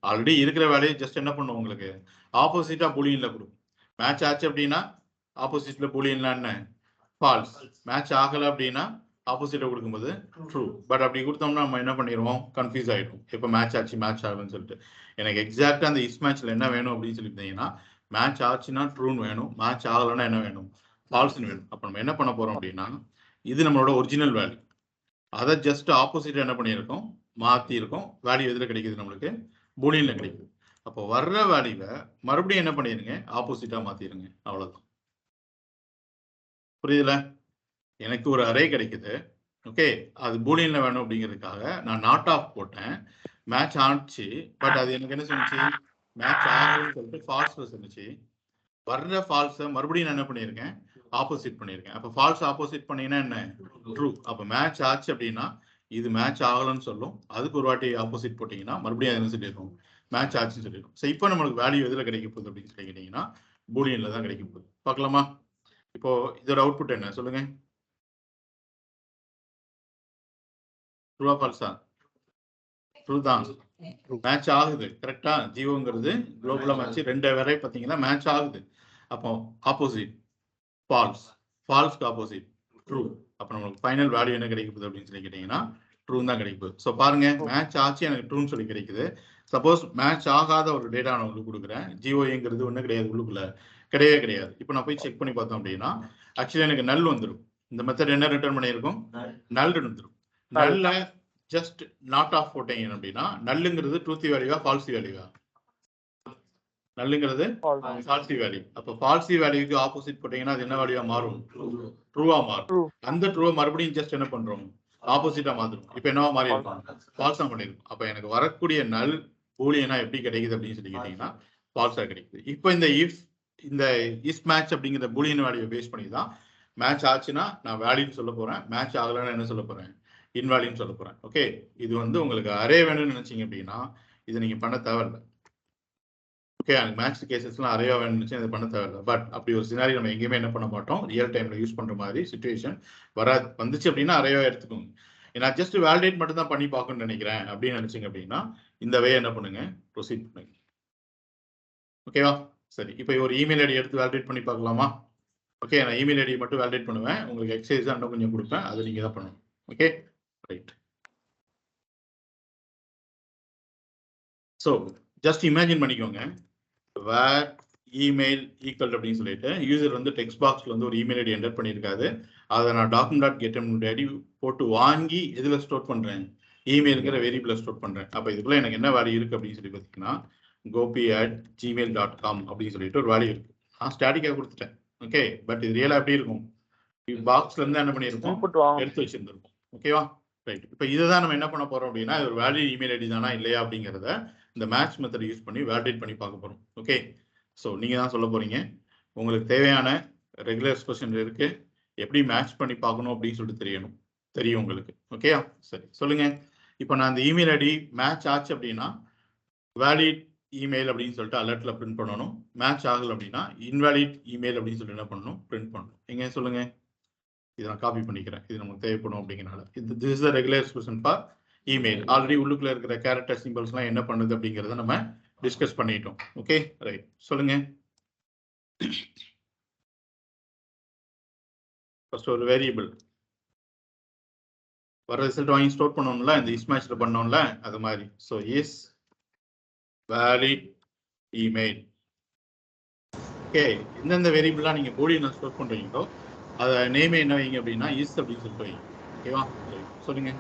ஆல்ரெடி இருக்கிற வேலையை ஜஸ்ட் என்ன பண்ணும், உங்களுக்கு ஆப்போசிட்டா பூலியன்ல கொடுக்கும். மேட்ச் ஆச்சு அப்படின்னா ஆப்போசிட்ல பூலியன்ல என்ன, ஃபால்ஸ். மேட்ச் ஆகல அப்படின்னா ஆப்போசிட்டா கொடுக்கும்போது ட்ரூ. பட் அப்படி கொடுத்தோம்னா நம்ம என்ன பண்ணிடுவோம், கன்ஃபியூஸ் ஆயிடும். இப்போ மேட்ச் ஆச்சு மேட்ச் ஆகலன்னு சொல்லிட்டு எனக்கு எக்ஸாக்டா அந்த இஸ் மேட்ச்ல என்ன வேணும் அப்படின்னு சொல்லிட்டீங்கன்னா மேட்ச் ஆச்சுன்னா ட்ரூன்னு வேணும், மேட்ச் ஆகலைன்னா என்ன வேணும், ஃபால்ஸ்ன்னு வேணும். அப்போ நம்ம என்ன பண்ண போறோம் அப்படின்னா இது நம்மளோட ஒரிஜினல் வேல்யூ, அதை ஜஸ்ட் ஆப்போசிட் என்ன பண்ணியிருக்கோம், மாத்தி இருக்கும். வேல்யூ எதுல கிடைக்குது, நம்மளுக்கு பூலியன்ல கிடைக்குது. அப்போ வர்ற வேல்யூவை மறுபடியும் என்ன பண்ணிருங்க, ஆப்போசிட்டா மாத்திருங்க. அவ்வளவுதான். புரியுதுல? எனக்கு ஒரு அரே கிடைக்குது. ஓகே, அது பூலியன்ல வேணும் அப்படிங்கிறதுக்காக நான் நாட் ஆஃப் போட்டேன். மேட்ச் ஆச்சு, பட் அது எனக்கு என்ன சொன்னிச்சு, மேட்ச் ஆகலன்னு சொல்லிட்டு ஃபால்ஸ் சொன்னிச்சு. வர்ற ஃபால்ஸை மறுபடியும் நான் என்ன பண்ணியிருக்கேன், ஆப்போசிட் பண்ணியிருக்கேன். அப்போ ஃபால்ஸ் ஆப்போசிட் பண்ணீங்கன்னா என்ன, ட்ரூ. அப்போ மேட்ச் ஆச்சு அப்படின்னா இது மேட்ச் ஆகலன்னு சொல்லும். அதுக்கு ஒரு வாட்டி ஆப்போசிட் போட்டீங்கன்னா மறுபடியும் என்ன சொல்லியிருக்கோம், மேட்ச் ஆச்சுன்னு சொல்லிடும். ஸோ இப்போ நம்மளுக்கு வேல்யூ எதில் கிடைக்க போகுது அப்படின்னு சொல்லி கேட்டீங்கன்னா பூலியன்ல தான் கிடைக்க போகுது. பார்க்கலாமா? இப்போ இதோட அவுட்புட் என்ன சொல்லுங்க? ட்ரூவா ஃபால்ஸா? ட்ரூ தான். மேட்ச் ஆகுது. கரெக்டா? ஜீவோங்கிறது குளோபலா மேட்ச் 2 வரை பார்த்தீங்கன்னா மேட்ச் ஆகுது. அப்போ ஆப்போசிட் ஃபால்ஸ், ஃபால்ஸ்க்கு ஆப்போசிட் ட்ரூ. அப்போ நமக்கு ஃபைனல் வேல்யூ என்ன கிடைக்க போகுது அப்படின்னு சொல்லி கேட்டீங்கன்னா ட்ரூ தான் கிடைக்க போகுது. ஸோ பாருங்க, மேட்ச் ஆச்சு எனக்கு ட்ரூன்னு சொல்லி கிடைக்குது. சப்போஸ் மேட்ச் ஆகாத ஒரு டேட்டா நான் உங்களுக்கு கொடுக்குறேன், ஜிஓஏங்கிறது ஒன்றும் கிடையாது, உள்ளுக்குள்ள கிடையவே கிடையாது. இப்போ நான் போய் செக் பண்ணி பார்த்தோம் அப்படின்னா ஆக்சுவலி எனக்கு நல் வந்துடும். இந்த மெத்தட் என்ன ரிட்டர்ன் பண்ணியிருக்கும்? நல் வந்துடும். நல்ல ஜஸ்ட் நாட் ஆஃப் போட்டீங்க அப்படின்னா நல்லுங்கிறது ட்ரூத்தி வேல்யூவா ஃபால்சி வேல்யூவா? நல்லுங்கிறது ஃபால்சி வேல்யூ. அப்போ ஃபால்சி வேல்யூக்கு ஆப்போசிட் போட்டீங்கன்னா அது என்ன வேல்யூவா மாறும்? ட்ரூவா மாறும். அந்த ட்ரூவை மறுபடியும் ஜஸ்ட் என்ன பண்றோம்? ஆப்போசிட்டா மாத்திரும். இப்போ என்னவா மாறி இருக்கும்? ஃபால்ஸா பண்ணிருக்கும். அப்போ எனக்கு வரக்கூடிய நல் பூலியனா எப்படி கிடைக்குது அப்படின்னு சொல்லி கேட்டீங்கன்னா ஃபால்ஸா கிடைக்குது. இப்போ இந்த இஸ் மேட்ச் அப்படிங்கிற பூலியன் வேல்யூவை பேஸ் பண்ணி தான் மேட்ச் ஆச்சுன்னா நான் வேல்யூன்னு சொல்ல போறேன், மேட்ச் ஆகலன்னா என்ன சொல்ல போறேன்? இன்வேல்யூன்னு சொல்ல போறேன். ஓகே, இது வந்து உங்களுக்கு அரே வேணும்னு நினைச்சீங்க அப்படின்னா இதை நீங்க பண்ண தேவையில்லை. ஓகே, எனக்கு மேட்ச் கேசஸ்லாம் அரேவா வேணும்னு இதை பண்ண தேவையில்லை. பட் அப்படி ஒரு சினாரி நம்ம எங்கேயுமே என்ன பண்ண மாட்டோம், ரியல் டைம்ல யூஸ் பண்ற மாதிரி சுச்சுவேஷன் வராது. வந்துச்சு அப்படின்னா அரேவா எடுத்துக்கோங்க. நான் ஜஸ்ட் வேலிடேட் மட்டும் தான் பண்ணி பார்க்கணும்னு நினைக்கிறேன் அப்படின்னு நினைச்சீங்க அப்படின்னா இந்த வே என்ன பண்ணுங்க, ப்ரொசீட் பண்ணுங்க. ஓகேவா? சரி, இப்போ ஒரு இமெயில் ஐடி எடுத்து வேலிடேட் பண்ணி பார்க்கலாமா? ஓகே, நான் இமெயில் ஐடி மட்டும் வேலிடேட் பண்ணுவேன். உங்களுக்கு எக்ஸசைஸ் இன்னும் கொஞ்சம் கொடுப்பேன், அதை நீங்க தான் பண்ணணும். Okay, right. So just imagine பண்ணிக்கோங்க, வேர் இமெயில் ஈக்குவல் அப்படின்னு சொல்லிட்டு யூசர் வந்து டெக்ஸ்ட் பாக்ஸ்ல வந்து ஒரு இமெயில் ஐடி என்டர் பண்ணியிருக்காது. அதை நான் document.getID போட்டு வாங்கி எதில் ஸ்டோர் பண்றேன்? இமெயிலுங்கிற வேரியபிள ஸ்டோர் பண்றேன். அப்போ இதுக்குள்ள எனக்கு என்ன வேல்யூ இருக்கு அப்படின்னு சொல்லி பார்த்தீங்கன்னா gopi@gmail.com அப்படின்னு சொல்லிட்டு ஒரு வேல்யூ இருக்கு. நான் ஸ்டாட்டிக்காக கொடுத்துட்டேன். ஓகே, பட் இது ரியலா எப்படி இருக்கும்? பாக்ஸ்ல இருந்து என்ன பண்ணியிருக்கோம்? எடுத்து வச்சிருந்திருக்கும். ஓகேவா? ரைட். இப்போ இதை தான் நம்ம என்ன பண்ண போறோம் அப்படின்னா ஒரு வேலிட் இமெயில் ஐடி தானா இல்லையா அப்படிங்கிறத இந்த மேட்ச் மெத்தட் யூஸ் பண்ணி வேலிடேட் பண்ணி பார்க்க போறோம். ஓகே, ஸோ நீங்க தான் சொல்ல போறீங்க. உங்களுக்கு தேவையான ரெகுலர் எக்ஸ்பிரஷன் இருக்கு, எப்படி மேட்ச் பண்ணி பார்க்கணும் அப்படின்னு சொல்லிட்டு தெரியும் உங்களுக்கு. ஓகேயா? சரி, சொல்லுங்க. இப்போ நான் இந்த இமெயில் ஐடி மேட்ச் ஆச்சு அப்படின்னா வேலிட் இமெயில் அப்படின்னு சொல்லிட்டு அலர்ட்ல பிரிண்ட் பண்ணணும். மேட்ச் ஆகல அப்படின்னா இன்வேலிட் இமெயில் அப்படின்னு சொல்லிட்டு என்ன பண்ணணும்? பிரிண்ட் பண்ணணும். எங்க சொல்லுங்க. இதை நான் காப்பி பண்ணிக்கிறேன், இது நமக்கு தேவைப்படும் அப்படிங்கிறனால. This is the regular expression for email. Already உள்ளுக்குள்ள இருக்கிற கேரக்டர் சிம்பிள்ஸ்லாம் என்ன பண்ணுது அப்படிங்கிறத நம்ம டிஸ்கஸ் பண்ணிட்டோம். Okay, right. சொல்லுங்க. ஃபர்ஸ்ட் ஒரு வேரியபிள் வர ரிசல்ட் வாங்கி ஸ்டோர் பண்ணணும்ல, இந்த இஸ் மேட்ச்ல பண்ணோம்ல அது மாதிரி. So is valid email. Okay, எந்தெந்த வேரியபிள்லாம் நீங்க பூலியன்ல ஸ்டோர் பண்றீங்களோ அதை நேமே என்ன வைங்க அப்படின்னா இஸ் அப்படின்னு சொல்லிட்டு வைங்க. ஓகேவா? சொல்லுங்க.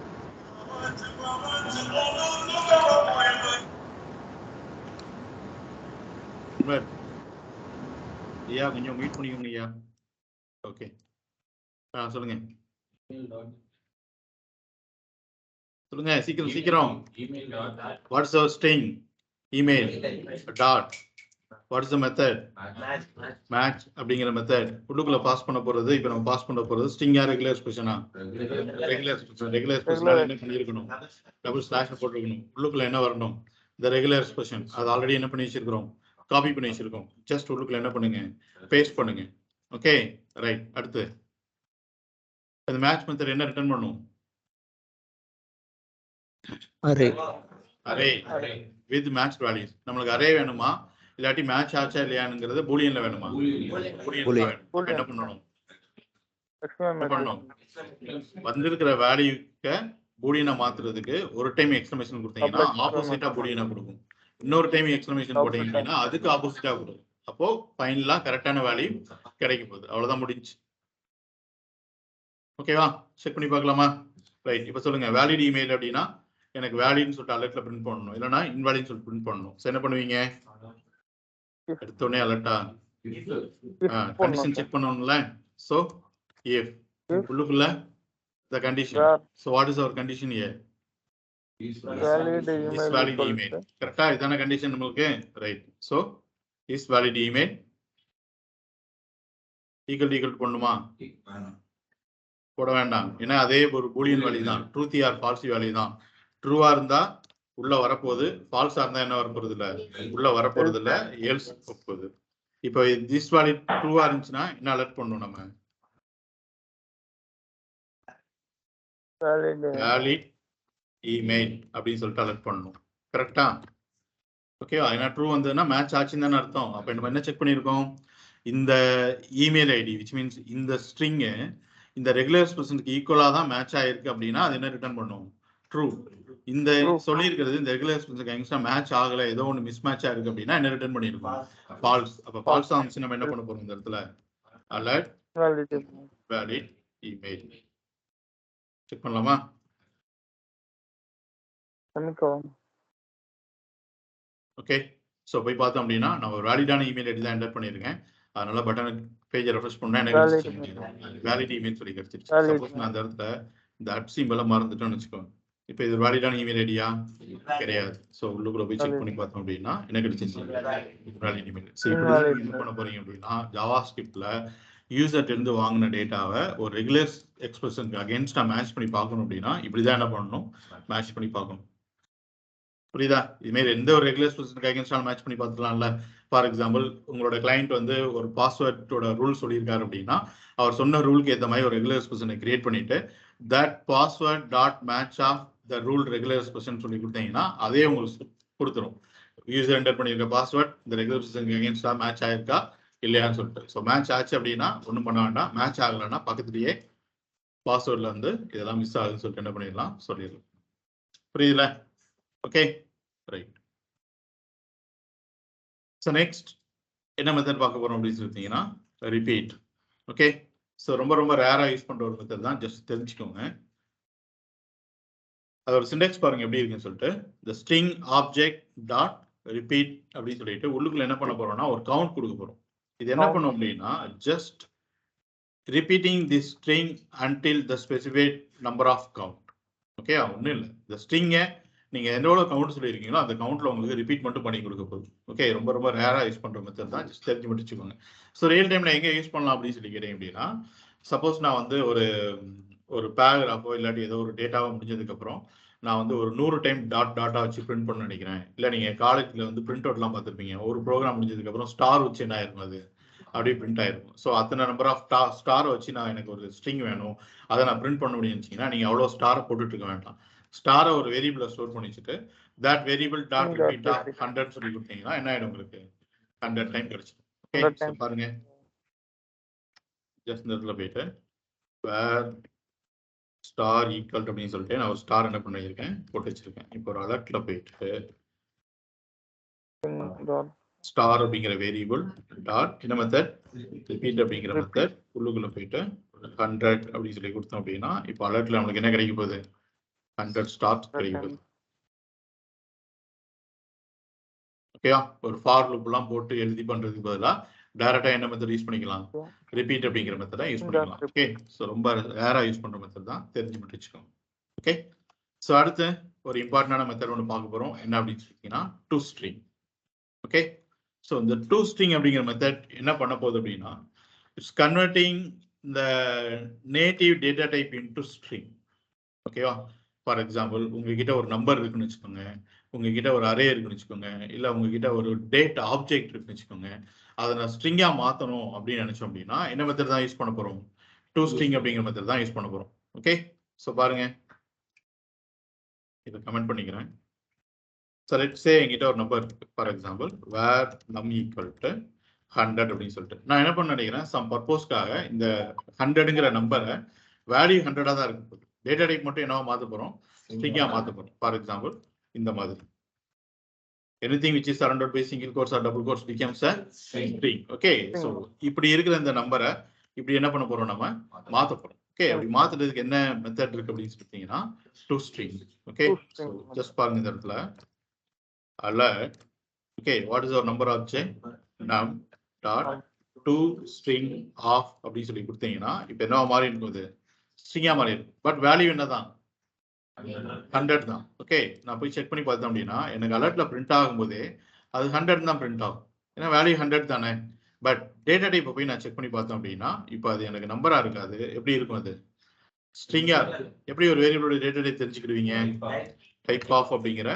ஐயா கொஞ்சம் மீட் பண்ணிக்கோங்க ஐயா. ஓகே, சொல்லுங்க சொல்லுங்க சீக்கிரம். What's our string email dot what's the method match அப்படிங்கிற மெத்தட் உள்ளுக்குள்ள பாஸ் பண்ண போறது. இப்போ நம்ம பாஸ் பண்ண போறது ஸ்ட்ரிங்கா ரெகுலர் எக்ஸ்பிரஷனா? ரெகுலர் எக்ஸ்பிரஷன் என்ன பண்ணியிருக்கணும்? டபுள் ஸ்லாஷ் போட்டுருக்கணும். உள்ளுக்குள்ள என்ன வரணும்? இந்த ரெகுலர் எக்ஸ்பிரஷன். அது ஆல்ரெடி என்ன பண்ணி வச்சிருக்கிறோம்? காப்பி பண்ணி வச்சிருக்கோம். ஜஸ்ட் உள்ளுக்குள்ள என்ன பண்ணுங்க? பேஸ்ட் பண்ணுங்க. Okay, right. அடுத்து இந்த மேட்ச் மெத்தட் என்ன ரிட்டர்ன் பண்ணும்? Array with match values. நம்மளுக்கு அரே வேணுமா இல்லாட்டி மேட்ச் ஆச்சா இல்லையானுங்கிறது பூலியன்ல வேணுமா? பூலியன். என்ன பண்ணணும்? வந்திருக்கிற வேல்யூக்க பூலியனா மாத்துறதுக்கு ஒரு டைம் எக்ஸ்கிளமேஷன் கொடுத்தீங்கன்னா ஆப்போசிட்டா பூலியனா கொடுக்கும். இன்னொரு டைம் எக்ஸ்கிளமேஷன் போட்டீங்கன்னா அதுக்கு ஆப்போசிட்டா கொடுக்கும். அப்போ ஃபைனலா கரெக்டான வேல்யூ கிடைக்க போகுது. அவ்வளவுதான், முடிஞ்சு. ஓகேவா? செக் பண்ணி பார்க்கலாமா? ரைட். இப்போ சொல்லுங்க, வேலிட் இமெயில் அப்படின்னா எனக்கு வேலிட்னு சொல்லிட்டு அலர்ட்ல பிரிண்ட் பண்ணணும், இல்லைன்னா இன்வாலிட்னு சொல்லிட்டு பிரிண்ட் பண்ணணும். என்ன பண்ணுவீங்க? எடுத்தோடனே அலர்ட்டா கண்டிஷன் செக் பண்ணணும்ல. ஸோ if உள்ளுக்குள்ள the condition. So what is our condition here? Is valid email. கரெக்டா? இதான கண்டிஷன் நமக்கு. Right. So is valid email equal பண்ணுமா? போட வேண்டாம், ஏன்னா அதே ஒரு பூலியன் வேல்யூ தான், ட்ரூத் ஆர் ஃபால்ஸ் வேல்யூ தான். ட்ரூவா இருந்தா உள்ள வரப்போகுது. ஃபால்ஸா இருந்தா என்ன வரப்போறது இல்ல, உள்ள வரப்போறது இல்ல, எல்ஸ் போகுது. இப்போ திஸ் வேலிட் ட்ரூவா இருந்துச்சுன்னா என்ன அலர்ட் பண்ணணும் நம்ம? வேலிட் இமெயில் அப்படின்னு சொல்லிட்டு அலர்ட் பண்ணணும். கரெக்டா? ஓகேவா? ஏன்னா ட்ரூ வந்ததுன்னா மேட்ச் ஆச்சுன்னு தானே அர்த்தம். அப்ப நம்ம என்ன செக் பண்ணியிருக்கோம்? இந்த இமெயில் ஐடி விச் மீன்ஸ் இந்த ஸ்ட்ரிங்கு இந்த ரெகுலர் எக்ஸ்பிரஷனுக்கு ஈக்குவலா தான் மேட்ச் ஆயிருக்கு அப்படின்னா அது என்ன ரிட்டர்ன் பண்ணும்? ட்ரூ. இந்த சொல்லியிருக்கிறது இந்த ரெகுலர் எக்ஸ்பிரஷனுக்கு எக்ஸ்ட்ரா மேட்ச் ஆகல, ஏதோ ஒன்று மிஸ் மேட்ச் ஆயிருக்கு அப்படின்னா என்ன ரிட்டர்ன் பண்ணிருக்கோம்? ஃபால்ஸ். அப்ப ஃபால்ஸ் ஆனிச்சு நம்ம என்ன பண்ண போறோம் இந்த இடத்துல? Alert valid email. செக் பண்ணலாமா? ஓகே. ஸோ போய் பார்த்தோம் அப்படின்னா நான் ஒரு வேலிடான இமெயில் ஐடி தான் என்டர் பண்ணியிருக்கேன். அதனால பட்டன் பேஜை ரெஃப்ரெஷ் பண்ணா எனக்கு வேலிட் இமெயில் சொல்லி கிடைச்சிருச்சு. சப்போஸ் நான் அந்த இடத்துல இந்த அட் சிம்பலை மறந்துட்டோம்னு வச்சுக்கோங்க. இப்போ இது வேலிடான இமெயில் ஐடியா கிடையாது. ஸோ உள்ளுக்குள்ள போய் செக் பண்ணி பார்த்தோம் அப்படின்னா என்ன கிடைச்சிருச்சு? Valid email. ஸோ இப்படி என்ன பண்ண போறீங்க அப்படின்னா ஜாவா ஸ்கிரிப்ட்ல யூசர்ட்ட இருந்து வாங்கின டேட்டாவை ஒரு ரெகுலர் எக்ஸ்பிரஷனுக்கு அகேன்ஸ்டா மேட்ச் பண்ணி பார்க்கணும் அப்படின்னா இப்படிதான் என்ன பண்ணணும்? மேட்ச் பண்ணி பார்க்கணும். புரியுதா? இதுமாரி எந்த ஒரு ரெகுலர் எக்ஸ்பிரஷனுக்கு அகேன்ஸ்டாலும் மேட்ச் பண்ணி பார்த்துக்கலாம்ல. ஃபார் எக்ஸாம்பிள் உங்களோட கிளைண்ட் வந்து ஒரு பாஸ்வேர்டோட ரூல் சொல்லியிருக்காரு அப்படின்னா அவர் சொன்ன ரூலுக்கு ஏற்ற மாதிரி ஒரு ரெகுலர் எக்ஸ்பிரஷனை கிரியேட் பண்ணிட்டு that password dot match of the rule regular expression சொல்லி கொடுத்தீங்கன்னா அதே உங்களுக்கு கொடுத்துரும். யூசர் என்டர் பண்ணியிருக்க பாஸ்வேர்ட் இந்த ரெகுலர் எக்ஸ்பிரஷனுக்கு அகேன்ஸ்டா மேட்ச் ஆயிருக்கா இல்லையான்னு சொல்லிட்டு. ஸோ மேட்ச் ஆச்சு அப்படின்னா ஒன்றும் பண்ண வேண்டாம். மேட்ச் ஆகலைன்னா பக்கத்துலேயே பாஸ்வேர்ட்ல வந்து இதெல்லாம் மிஸ் ஆகுதுன்னு சொல்லிட்டு என்ன பண்ணிடலாம்? சொல்லிடலாம். புரியுதுல? Okay, right. ஸோ நெக்ஸ்ட் என்ன மெத்தட் பார்க்க போறோம் அப்படின்னு சொல்லிட்டீங்கன்னா ரிப்பீட். ஓகே, ஸோ ரொம்ப ரொம்ப ரேரா யூஸ் பண்ற ஒரு மெத்தட் தான், ஜஸ்ட் தெரிஞ்சுக்கோங்க. அதோட சிண்டெக்ஸ் பாருங்க எப்படி இருக்குன்னு சொல்லிட்டு the string object dot repeat அப்படின்னு சொல்லிட்டு உள்ளுக்குள்ள என்ன பண்ண போறோம்னா ஒரு கவுண்ட் கொடுக்க போறோம். இது என்ன பண்ணும் அப்படின்னா just repeating the string until the specified number of count. Okay, ஒன்றும் இல்லை, இந்த ஸ்ட்ரிங்கை நீங்க எவ்வளோ கவுண்ட் சொல்லியிருக்கீங்களோ அந்த கவுண்ட்ல உங்களுக்கு ரிப்பீட் மட்டும் பண்ணி கொடுக்க போகுது. ஓகே, ரொம்ப ரொம்ப ரேரா யூஸ் பண்ற மெத்தட் தான், ஜஸ்ட் தெரிஞ்சு மட்டும் வச்சுக்கோங்க. ஸோ ரியல் டைம்ல எங்க யூஸ் பண்ணலாம் அப்படின்னு சொல்லி கேட்டீங்க அப்படின்னா சப்போஸ் நான் வந்து ஒரு பேராகிராஃபோ இல்லாட்டி ஏதோ ஒரு டேட்டாவோ முடிஞ்சதுக்கு அப்புறம் நான் வந்து ஒரு 100 டைம் டாட்டா வச்சு பிரிண்ட் பண்ண நினைக்கிறேன். இல்லை நீங்க காலேஜ்ல வந்து பிரிண்ட் அவுட்லாம் பார்த்துருப்பீங்க. ஒரு ப்ரோக்ராம் முடிஞ்சதுக்கு அப்புறம் ஸ்டார் வச்சு என்ன ஆயிருக்கும், அது அப்படியே பிரிண்ட் ஆயிருக்கும். ஸோ அத்தனை நம்பர் ஆஃப் ஸ்டார் வச்சு நான் எனக்கு ஒரு ஸ்ட்ரிங் வேணும், அதை நான் பிரிண்ட் பண்ண முடியும்னு நீங்க அவ்வளோ ஸ்டாரை போட்டுட்டு இருக்க வேண்டாம். ஸ்டாரை ஒரு வேரியபிளை ஸ்டோர் பண்ணி வச்சுட்டு that variable dot repeat of 100 சொல்லி கொடுத்தீங்கன்னா என்ன ஆயிடும்? உங்களுக்கு 100 டைம் கிடைச்சிடும். ஓகே, ஸோ பாருங்க ஜஸ்ட் இந்த இடத்துல போயிட்டு வேர் ஸ்டார் ஈக்குவல் அப்படின்னு சொல்லிட்டு நான் ஒரு ஸ்டார் என்ன பண்ணியிருக்கேன் போட்டு வச்சிருக்கேன். இப்போ ஒரு அலர்ட்ல போயிட்டு ஸ்டார் அப்படிங்கிற வேரியபிள் டாட் என்ன மெத்தட் ரிப்பீட் அப்படிங்கிற மெத்தட் உள்ளுக்குள்ள போயிட்டு 100 அப்படின்னு சொல்லி கொடுத்தோம் அப்படின்னா இப்போ அலர்ட்ல நம்மளுக்கு என்ன கிடைக்க போகுது? 100 ஸ்டார்ஸ் கிடைக்க போகுது. ஓகேவா? ஒரு ஃபார் லூப் எல்லாம் போட்டு எழுதி பண்றதுக்கு பதிலாக டைரக்டா என்ன மெத்தட் யூஸ் பண்ணிக்கலாம்? ரிப்பீட் அப்படிங்கிற மெத்தடை யூஸ் பண்ணிக்கலாம். ஓகே, ஸோ ரொம்ப ரேரா யூஸ் பண்ற மெத்தட் தான், தெரிஞ்சு மட்டும் வச்சுக்கோங்க. ஓகே, ஸோ அடுத்து ஒரு இம்பார்ட்டன்டான மெத்தட் ஒன்று பார்க்க போறோம். என்ன அப்படின்னு சொல்லிட்டீங்கன்னா டு ஸ்ட்ரிங். ஓகே, ஸோ இந்த டு ஸ்ட்ரிங் அப்படிங்கிற மெத்தட் என்ன பண்ண போகுது அப்படின்னா it's converting the native data type into string. ஓகேவா? ஃபார் எக்ஸாம்பிள் உங்ககிட்ட ஒரு நம்பர் இருக்குன்னு வச்சுக்கோங்க, உங்ககிட்ட ஒரு அரே இருக்குன்னு வச்சுக்கோங்க, இல்லை உங்ககிட்ட ஒரு டேட் ஆப்ஜெக்ட் இருக்குன்னு வச்சுக்கோங்க, அதை நான் ஸ்ட்ரிங்கா மாற்றணும் அப்படின்னு நினைச்சோம் அப்படின்னா என்ன மெத்தட் தான் யூஸ் பண்ண போறோம்? டு ஸ்ட்ரிங் அப்படிங்கிற மெத்தட் தான் யூஸ் பண்ண போறோம். ஓகே, ஸோ பாருங்க இதை கமெண்ட் பண்ணிக்கிறேன். ஸோ லெட்ஸ் சே என்கிட்ட ஒரு நம்பர் இருக்கு, ஃபார் எக்ஸாம்பிள் வேர் நம் ஈக்குவல் டு 100 அப்படின்னு சொல்லிட்டு நான் என்ன பண்ண நினைக்கிறேன், சம் பர்போஸ்க்காக இந்த 100ங்கிற நம்பரை வேல்யூ 100 தான் இருக்கு போகுது. டேட்டா டைப் மட்டும் என்னவா மாற்ற போறோம்? ஸ்ட்ரிங்கா மாற்ற போறோம். ஃபார் எக்ஸாம்பிள் இந்த மாதிரி anything which is surrounded by single quotes or double quotes becomes a string. Okay, so இப்படி இருக்கிற இந்த நம்பரை இப்படி என்ன பண்ண போறோம்? நம்ம மாத்த போறோம். ஓகே, அப்படி மாத்துறதுக்கு என்ன மெத்தட் இருக்கு அப்படின்னு சொல்லிட்டீங்கன்னா to string. Okay, so just பாருங்க இந்த இடத்துல alert. Okay, what is our number object? num dot to string of அப்படின்னு சொல்லி கொடுத்தீங்கன்னா இப்போ என்ன மாறி இருக்குது? ஸ்ட்ரிங்கா மாறி இருக்கு. பட் வேல்யூ என்னதான்? 100 தான். ஓகே, நான் போய் செக் பண்ணி பார்த்தேன் அப்படின்னா எனக்கு அலர்ட்ல பிரிண்ட் ஆகும்போதே அது 100 தான் பிரிண்ட் ஆகும். ஏன்னா வேல்யூ 100 தானே. பட் டேட்டா டைப் போய் நான் செக் பண்ணி பார்த்தேன் அப்படின்னா இப்போ அது எனக்கு நம்பரா இருக்காது. எப்படி இருக்கும்? அது ஸ்ட்ரிங்கா இருக்கும். எப்படி ஒரு வேரியபிளோட டேட்டா டைப் தெரிஞ்சுக்கிடுவீங்க? டைப் ஆஃப் அப்படிங்கிற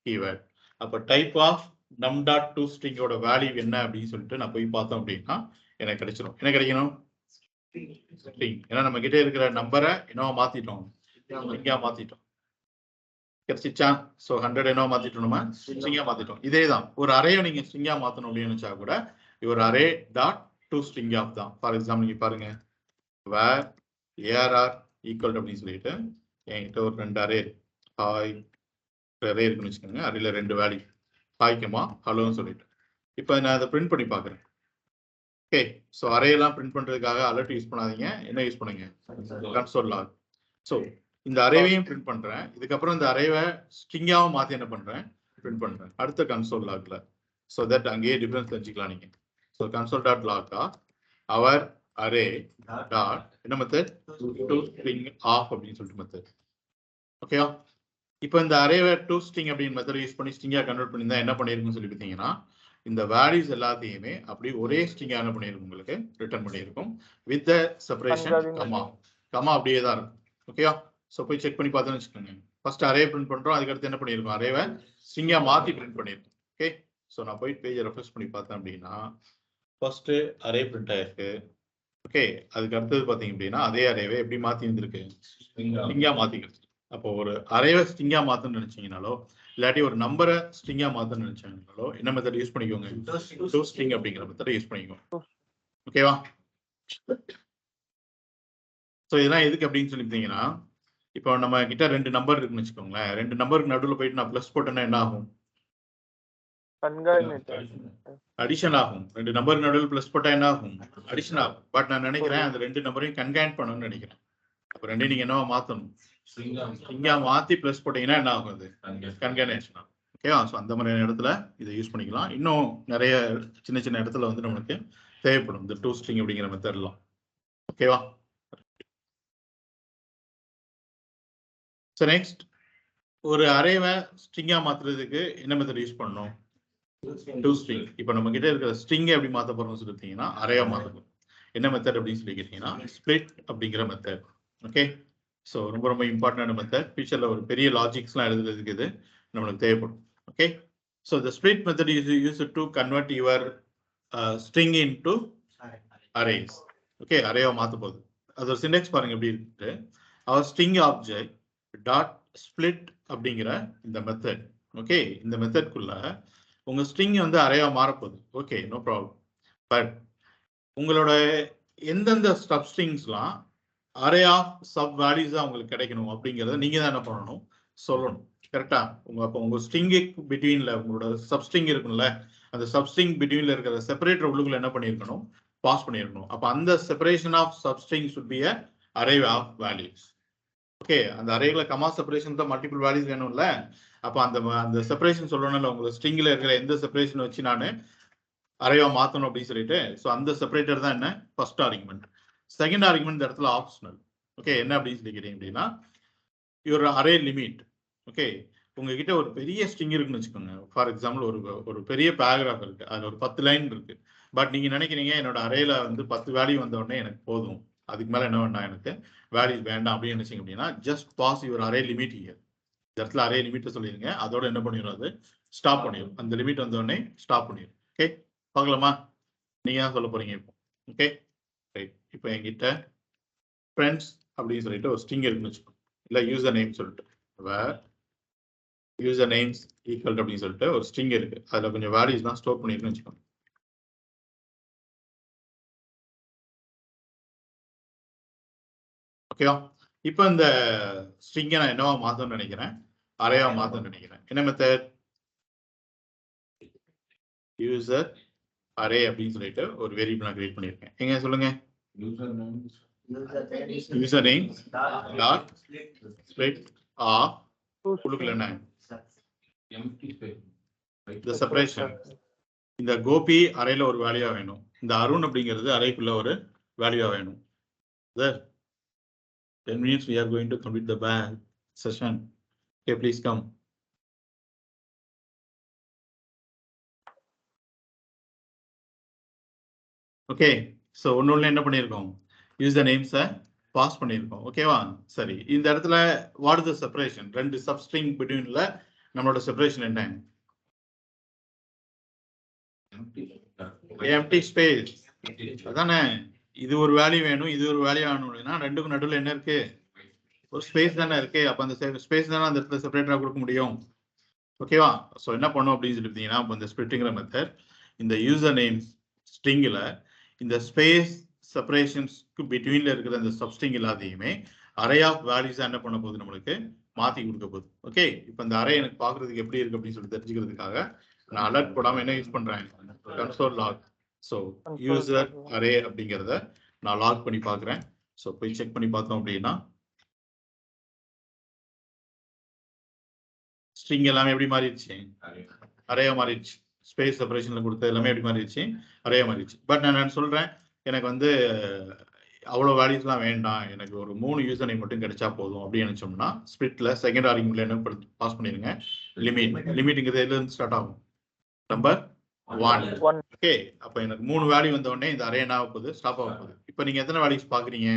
keyword. அப்ப type of num.to string ஓட வேல்யூ என்ன அப்படின்னு சொல்லிட்டு நான் போய் பார்த்தோம் அப்படின்னா எனக்கு கிடைச்சிடும். என்ன கிடைக்கணும்? string. ஏன்னா நம்ம கிட்ட இருக்கிற நம்பரை என்னவா மாத்திட்டோம்? string-ஆ மாத்திட்டோம். கிடைச்சிச்சா? சோ 100 என்னவா மாத்திட்டோம்? நம்ம string-ஆ மாத்திட்டோம். இதேதான் ஒரு அரேயை நீங்க string-ஆ மாத்தணும் அப்படின்னு நினைச்சா கூட ஒரு array dot to string of தான். ஃபார் எக்ஸாம்பிள் நீங்க பாருங்க where arr equal to அப்படின்னு சொல்லிட்டு என்கிட்ட ஒரு 2 அரே ஹாய் அரே இருக்குன்னு வச்சுக்கோங்க. அரேல 2 வேல்யூ ஹாய்க்குமா ஹலோன்னு சொல்லிட்டு இப்போ நான் அதை பிரிண்ட் பண்ணி பார்க்குறேன். ஓகே, ஸோ அரேலாம் பிரிண்ட் பண்ணுறதுக்காக அலர்ட் யூஸ் பண்ணாதீங்க. என்ன யூஸ் பண்ணுங்க? Console lock. ஸோ இந்த அரேவையும் பிரிண்ட் பண்ணுறேன். இதுக்கப்புறம் இந்த அரேவை ஸ்ட்ரிங்காகவும் மாற்றி என்ன பண்ணுறேன்? பிரிண்ட் பண்ணுறேன் அடுத்த கன்சோல் லாக்ல. ஸோ தட் அங்கேயே டிஃபரன்ஸ் தெரிஞ்சுக்கலாம் நீங்கள். ஸோ கன்சோல் டாட் லாக்கா அவர் அரே டாட் என்ன மெத்தட்? டு ஸ்ட்ரிங் ஆஃப் அப்படின்னு சொல்லிட்டு மெத்தட். ஓகேவா? இப்போ இந்த அரேவை டு ஸ்ட்ரிங் அப்படின்னு மெத்தட் யூஸ் பண்ணி ஸ்ட்ரிங்கா கன்வெர்ட் பண்ணியிருந்தா என்ன பண்ணிருக்குன்னு சொல்லி பார்த்தீங்கன்னா இந்த வேல்யூஸ் எல்லாத்தையுமே அப்படி ஒரே ஸ்ட்ரிங்கா என்ன பண்ணிருக்கும்? உங்களுக்கு ரிட்டர்ன் பண்ணியிருக்கும் with the separation comma. Comma அப்படியே தான் இருக்கும். ஓகேவா? ஸோ போய் செக் பண்ணி பார்த்தோன்னு வச்சுக்கோங்க. ஃபர்ஸ்ட் அரே பிரிண்ட் பண்றோம், அதுக்கடுத்து என்ன பண்ணிருக்கோம்? அரேவை ஸ்ட்ரிங்கா மாத்தி பிரிண்ட் பண்ணிருக்கோம். ஓகே, ஸோ நான் போய் பேஜை ரெஃப்ரெஷ் பண்ணி பார்த்தேன் அப்படின்னா ஃபர்ஸ்ட் அரே பிரிண்ட் ஆயிருக்கு. ஓகே, அதுக்கு அடுத்தது பார்த்தீங்க அப்படின்னா அதே அரேவை எப்படி மாத்தி இருந்திருக்கு? ஸ்ட்ரிங்கா மாத்திக்கிறது. அப்போ ஒரு அரேவை ஸ்ட்ரிங்கா மாத்தணும்னு நினைச்சீங்கனாலோ இல்லாட்டி ஒரு நம்பரை ஸ்ட்ரிங்கா மாத்தணும்னு நினைச்சாங்களோ என்ன மெத்தட் யூஸ் பண்ணிக்கோங்க? டு ஸ்ட்ரிங் அப்படிங்கிற மெத்தட் யூஸ் பண்ணிக்கோங்க. ஓகேவா? ஸோ இதெல்லாம் எதுக்கு அப்படின்னு சொல்லிட்டீங்கன்னா இப்போ நம்ம கிட்ட 2 நம்பர் இருக்குன்னு வச்சுக்கோங்களேன். 2 நம்பருக்கு நடுவில் போயிட்டு நான் பிளஸ் போட்டேன்னா என்ன ஆகும்? அடிஷன் ஆகும். 2 நம்பருக்கு நடுவில் பிளஸ் போட்டா என்ன ஆகும்? அடிஷன் ஆகும். பட் நான் நினைக்கிறேன் அந்த 2 நம்பரையும் கன்கைன் பண்ணணும்னு நினைக்கிறேன். அப்போ ரெண்டையும் நீங்க என்னவா மாத்தணும்? ஸ்ட்ரிங்கா மாத்தி பிளஸ் போட்டீங்கன்னா என்ன ஆகும்? அது கன்கைனேஷன் ஆகும். ஓகேவா? ஸோ அந்த மாதிரியான இடத்துல இதை யூஸ் பண்ணிக்கலாம். இன்னும் நிறைய சின்ன சின்ன இடத்துல வந்து நம்மளுக்கு தேவைப்படும் இந்த டு ஸ்ட்ரிங் அப்படிங்கிற மெத்தட்லாம். ஓகேவா? ஸோ நெக்ஸ்ட் ஒரு அரேவை ஸ்ட்ரிங்கா மாத்துறதுக்கு என்ன மெத்தட் யூஸ் பண்ணணும்? To string. இப்போ நம்ம கிட்ட இருக்கிற ஸ்ட்ரிங்கை எப்படி மாத்த போறோம்னு சொல்லிட்டீங்கன்னா அரேவா மாத்தணும். என்ன மெத்தட் அப்படின்னு சொல்லி கேட்டீங்கன்னா ஸ்பிளிட் அப்படிங்கிற மெத்தட். ஓகே, ஸோ ரொம்ப ரொம்ப இம்பார்ட்டன்டான மெத்தட். ஃபியூச்சர்ல ஒரு பெரிய லாஜிக்ஸ்லாம் எழுதுறதுக்கு இது நம்மளுக்கு தேவைப்படும். Okay, so the split method is used to convert your string into arrays. Okay, அரேவா மாத்த போகுது. அது ஒரு சின்டெக்ஸ் பாருங்க எப்படி இருக்கு. Our string object dot split அப்படிங்கிற இந்த மெத்தட். ஓகே, இந்த மெத்தட்குள்ள உங்க ஸ்ட்ரிங் வந்து அரேவா மாறப்போகுது. Okay, no problem. பட் உங்களோட எந்தெந்த சப் ஸ்ட்ரிங்ஸ்லாம் அரே ஆஃப் சப் வேல்யூஸா உங்களுக்கு கிடைக்கணும் அப்படிங்கிறத நீங்க தான் என்ன பண்ணணும்? சொல்லணும். கரெக்டா? உங்க ஸ்ட்ரிங்குக்கு பிட்வீன்ல உங்களோட சப்ஸ்ட்ரிங் இருக்கும்ல, அந்த சப்ஸ்ட்ரிங் பிட்வீன்ல இருக்கிற செப்பரேட்டர் உள்ளுக்குள்ள என்ன பண்ணிருக்கணும்? பாஸ் பண்ணிருக்கணும். அப்ப அந்த separation of substring should be a array of values. Okay, அந்த அரேல கமா செப்பரேஷன் தான் மல்டிபிள் வேல்யூஸ் வேணும்ல. அப்ப அந்த செப்பரேஷன் சொல்லணும்ல, உங்க ஸ்ட்ரிங்ல இருக்கிற எந்த செப்பரேஷன் வச்சு நான் அரேவா மாத்தணும் அப்படின்னு சொல்லிட்டு. ஸோ அந்த செப்பரேட்டர் தான் என்ன? First argument. செகண்ட் ஆர்குமெண்ட் இந்த இடத்துல ஆப்ஷனல். ஓகே, என்ன அப்படின்னு சொல்லி கேட்டீங்க அப்படின்னா ஒரு அரே லிமிட். ஓகே, உங்ககிட்ட ஒரு பெரிய ஸ்ட்ரிங் இருக்குன்னு வச்சுக்கோங்க. ஃபார் எக்ஸாம்பிள் ஒரு பெரிய பேராகிராஃப் இருக்கு, அதுல ஒரு 10 லைன் இருக்கு. பட் நீங்க நினைக்கிறீங்க என்னோட அரேல வந்து 10 வேல்யூ வந்த உடனே எனக்கு போதும், அதுக்கு மேல என்ன வேண்டாம், எனக்கு வேல்யூ வேண்டாம் அப்படின்னு நினைச்சீங்க அப்படின்னா just pass your array limit here. இந்த இடத்துல அரே லிமிட் சொல்லிருங்க, அதோட என்ன பண்ணிடும்? அது ஸ்டாப் பண்ணிடும். அந்த லிமிட் வந்த உடனே ஸ்டாப் பண்ணிடும். ஓகே, பார்க்கலாமா? நீங்க தான் சொல்ல போறீங்க இப்போ. Okay right. இப்போ என்கிட்ட ஃப்ரெண்ட்ஸ் அப்படின்னு சொல்லிட்டு ஒரு ஸ்ட்ரிங் இருக்குன்னு வச்சுக்கோங்க, இல்லை யூசர் நேம் சொல்லிட்டு வேர் யூசர் நேம்ஸ் ஈக்குவல் அப்படின்னு சொல்லிட்டு ஒரு ஸ்ட்ரிங் இருக்கு. அதுல கொஞ்சம் வேல்யூஸ் தான் ஸ்டோர் பண்ணிருக்குன்னு வச்சுக்கோங்க. ஓகேவா? இப்போ இந்த ஸ்ட்ரிங்கை நான் என்னவா மாத்தணும்னு நினைக்கிறேன்? அரேவா மாத்தணும்னு நினைக்கிறேன். என்ன மெத்தட்? யூசர் அரே அப்படின்னு சொல்லிட்டு ஒரு வேரியபிள் நான் கிரியேட் பண்ணியிருக்கேன். எங்க சொல்லுங்க? User name dot split of உள்ளுக்குள்ள என்ன? இந்த செப்பரேஷன். இந்த கோபி அரேல ஒரு வேல்யூவா வேணும், இந்த அருண் அப்படிங்கிறது அரேக்குள்ள ஒரு வேல்யூவா வேணும். 10 minutes we are going to complete the session. Okay, please come. Okay, so ஒன்னு என்ன பண்ணியிருக்கோம்? யூசர் நேம்ஸை பாஸ் பண்ணியிருக்கோம். ஓகேவா? சரி, இந்த இடத்துல what is the separation? 2 substring பிட்வீன்ல நம்மளோட செப்பரேஷன் என்ன? Empty space. அதானே, இது ஒரு வேல்யூ வேணும், இது ஒரு வேல்யூ ஆகணும்னா ரெண்டுக்கும் நடுவில் என்ன இருக்கு? ஒரு ஸ்பேஸ் தானே இருக்கு. அப்ப அந்த ஸ்பேஸ் தானே அந்த இடத்துல செப்பரேட்டரா கொடுக்க முடியும். ஓகேவா? ஸோ என்ன பண்ணும் அப்படின்னு சொல்லிட்டீங்கன்னா, இப்போ இந்த ஸ்பிளிட்டிங்கிற மெத்தட் இந்த யூசர் நேம் ஸ்ட்ரிங்கில் இந்த ஸ்பேஸ் செப்பரேஷன்ஸ்க்கு பிட்வீன்ல இருக்கிற இந்த சப்ஸ்ட்ரிங் எல்லாத்தையுமே அரே ஆஃப் வேல்யூஸா என்ன பண்ண போகுது, நம்மளுக்கு மாத்தி கொடுக்க போகுது. ஓகே, இப்போ இந்த அரே எனக்கு பாக்குறதுக்கு எப்படி இருக்கு அப்படின்னு சொல்லி தெரிஞ்சுக்கிறதுக்காக நான் அலர்ட் போடாம என்ன யூஸ் பண்றேன்? Console lock. So user array அப்படிங்கிறத நான் லாக் பண்ணி பாக்குறேன். ஸோ போய் செக் பண்ணி பார்த்தோம் அப்படின்னா ஸ்ட்ரிங் எல்லாமே எப்படி மாறிடுச்சு? அரேயா மாறிடுச்சு. ஸ்பேஸ் செப்பரேஷன்ல கொடுத்த எல்லாமே எப்படி மாறிடுச்சு? அரேயா மாறிடுச்சு. பட் நான் சொல்றேன், எனக்கு வந்து அவ்வளோ வேல்யூஸ்லாம் வேண்டாம், எனக்கு ஒரு 3 யூசர் நேம் மட்டும் கிடைச்சா போதும் அப்படின்னு நினைச்சோம்னா ஸ்பிளிட்ல செகண்ட் ஆர்குமெண்ட்ல என்ன பாஸ் பண்ணிருங்க? லிமிட். லிமிட்ங்கிறது எதுல இருந்து ஸ்டார்ட் ஆகும்? நம்பர் 1. ஓகே, அப்ப எனக்கு 3 வேல்யூ வந்த உடனே இந்த அரே என்ன ஆக போகுது? ஸ்டாப் ஆக போகுது. இப்போ நீங்க எத்தனை வேல்யூஸ் பாக்குறீங்க?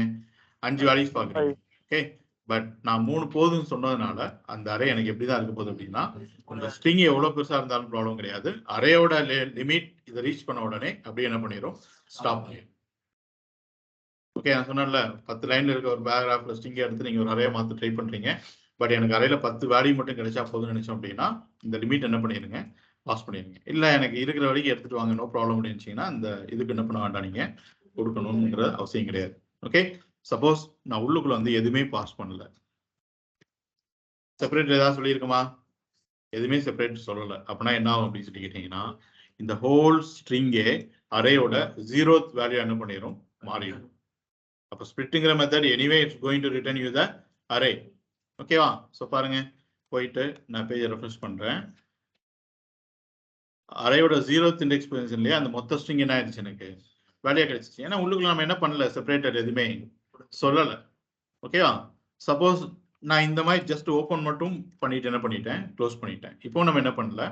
5 வேல்யூஸ் பாக்குறீங்க. ஓகே, பட் நான் 3 போதும்னு சொன்னதுனால அந்த அரே எனக்கு எப்படிதான் இருக்க போகுது அப்படின்னா, உங்க ஸ்ட்ரிங் எவ்வளவு பெருசா இருந்தாலும் ப்ராப்ளம் கிடையாது. அரேயோட லிமிட் இதை ரீச் பண்ண உடனே அப்படியே என்ன பண்ணிடும்? ஸ்டாப் பண்ணிடும். ஓகே, நான் சொன்னேன்ல 10 லைன்ல இருக்க ஒரு பேராகிராஃப்ல ஸ்ட்ரிங் எடுத்து நீங்க ஒரு அரே மாத்த ட்ரை பண்றீங்க. பட் எனக்கு அரேல 10 வேல்யூ மட்டும் கிடைச்சா போதும்னு நினைச்சோம் அப்படின்னா இந்த லிமிட் என்ன பண்ணிருங்க? பாஸ் பண்ணிருங்க. இல்ல எனக்கு இருக்கிற வரைக்கும் எடுத்துட்டு வாங்க, நோ ப்ராப்ளம் நினைச்சீங்கன்னா அந்த இதுக்கு என்ன பண்ண வேண்டாம், நீங்க கொடுக்கணும்ங்கிற அவசியம் கிடையாது. ஓகே, சப்போஸ் நான் உள்ளுக்குள்ள வந்து எதுவுமே பாஸ் பண்ணல, செப்பரேட் ஏதாவது சொல்லியிருக்குமா? எதுவுமே செப்பரேட் சொல்லல. அப்படின்னா என்ன ஆகும் அப்படின்னு சொல்லி கேட்டீங்கன்னா, இந்த ஹோல் ஸ்ட்ரிங்கே அரேயோட 0th வேல்யூ என்ன பண்ணிடும்? மாறிடும். அப்போ ஸ்பிளிட்டிங்கிற method anyway it's going to return you the array. ஓகேவா? ஸோ பாருங்க, போயிட்டு நான் பேஜை ரெஃப்ரெஷ் பண்றேன். அரேயோட 0th இண்டெக்ஸ் பொசிஷன்லயே அந்த மொத்த ஸ்ட்ரிங் என்ன ஆயிடுச்சு? எனக்கு வேல்யூ கிடைச்சிச்சு. ஏன்னா உள்ளுக்குள்ள நம்ம என்ன பண்ணல? செப்பரேட்டட் எதுவுமே சொல்லல. ஓகேவா? சப்போஸ் நான் இந்த மாதிரி ஜஸ்ட் ஓப்பன் மட்டும் பண்ணிட்டு என்ன பண்ணிட்டேன்? க்ளோஸ் பண்ணிட்டேன். இப்போ நம்ம என்ன பண்ணல?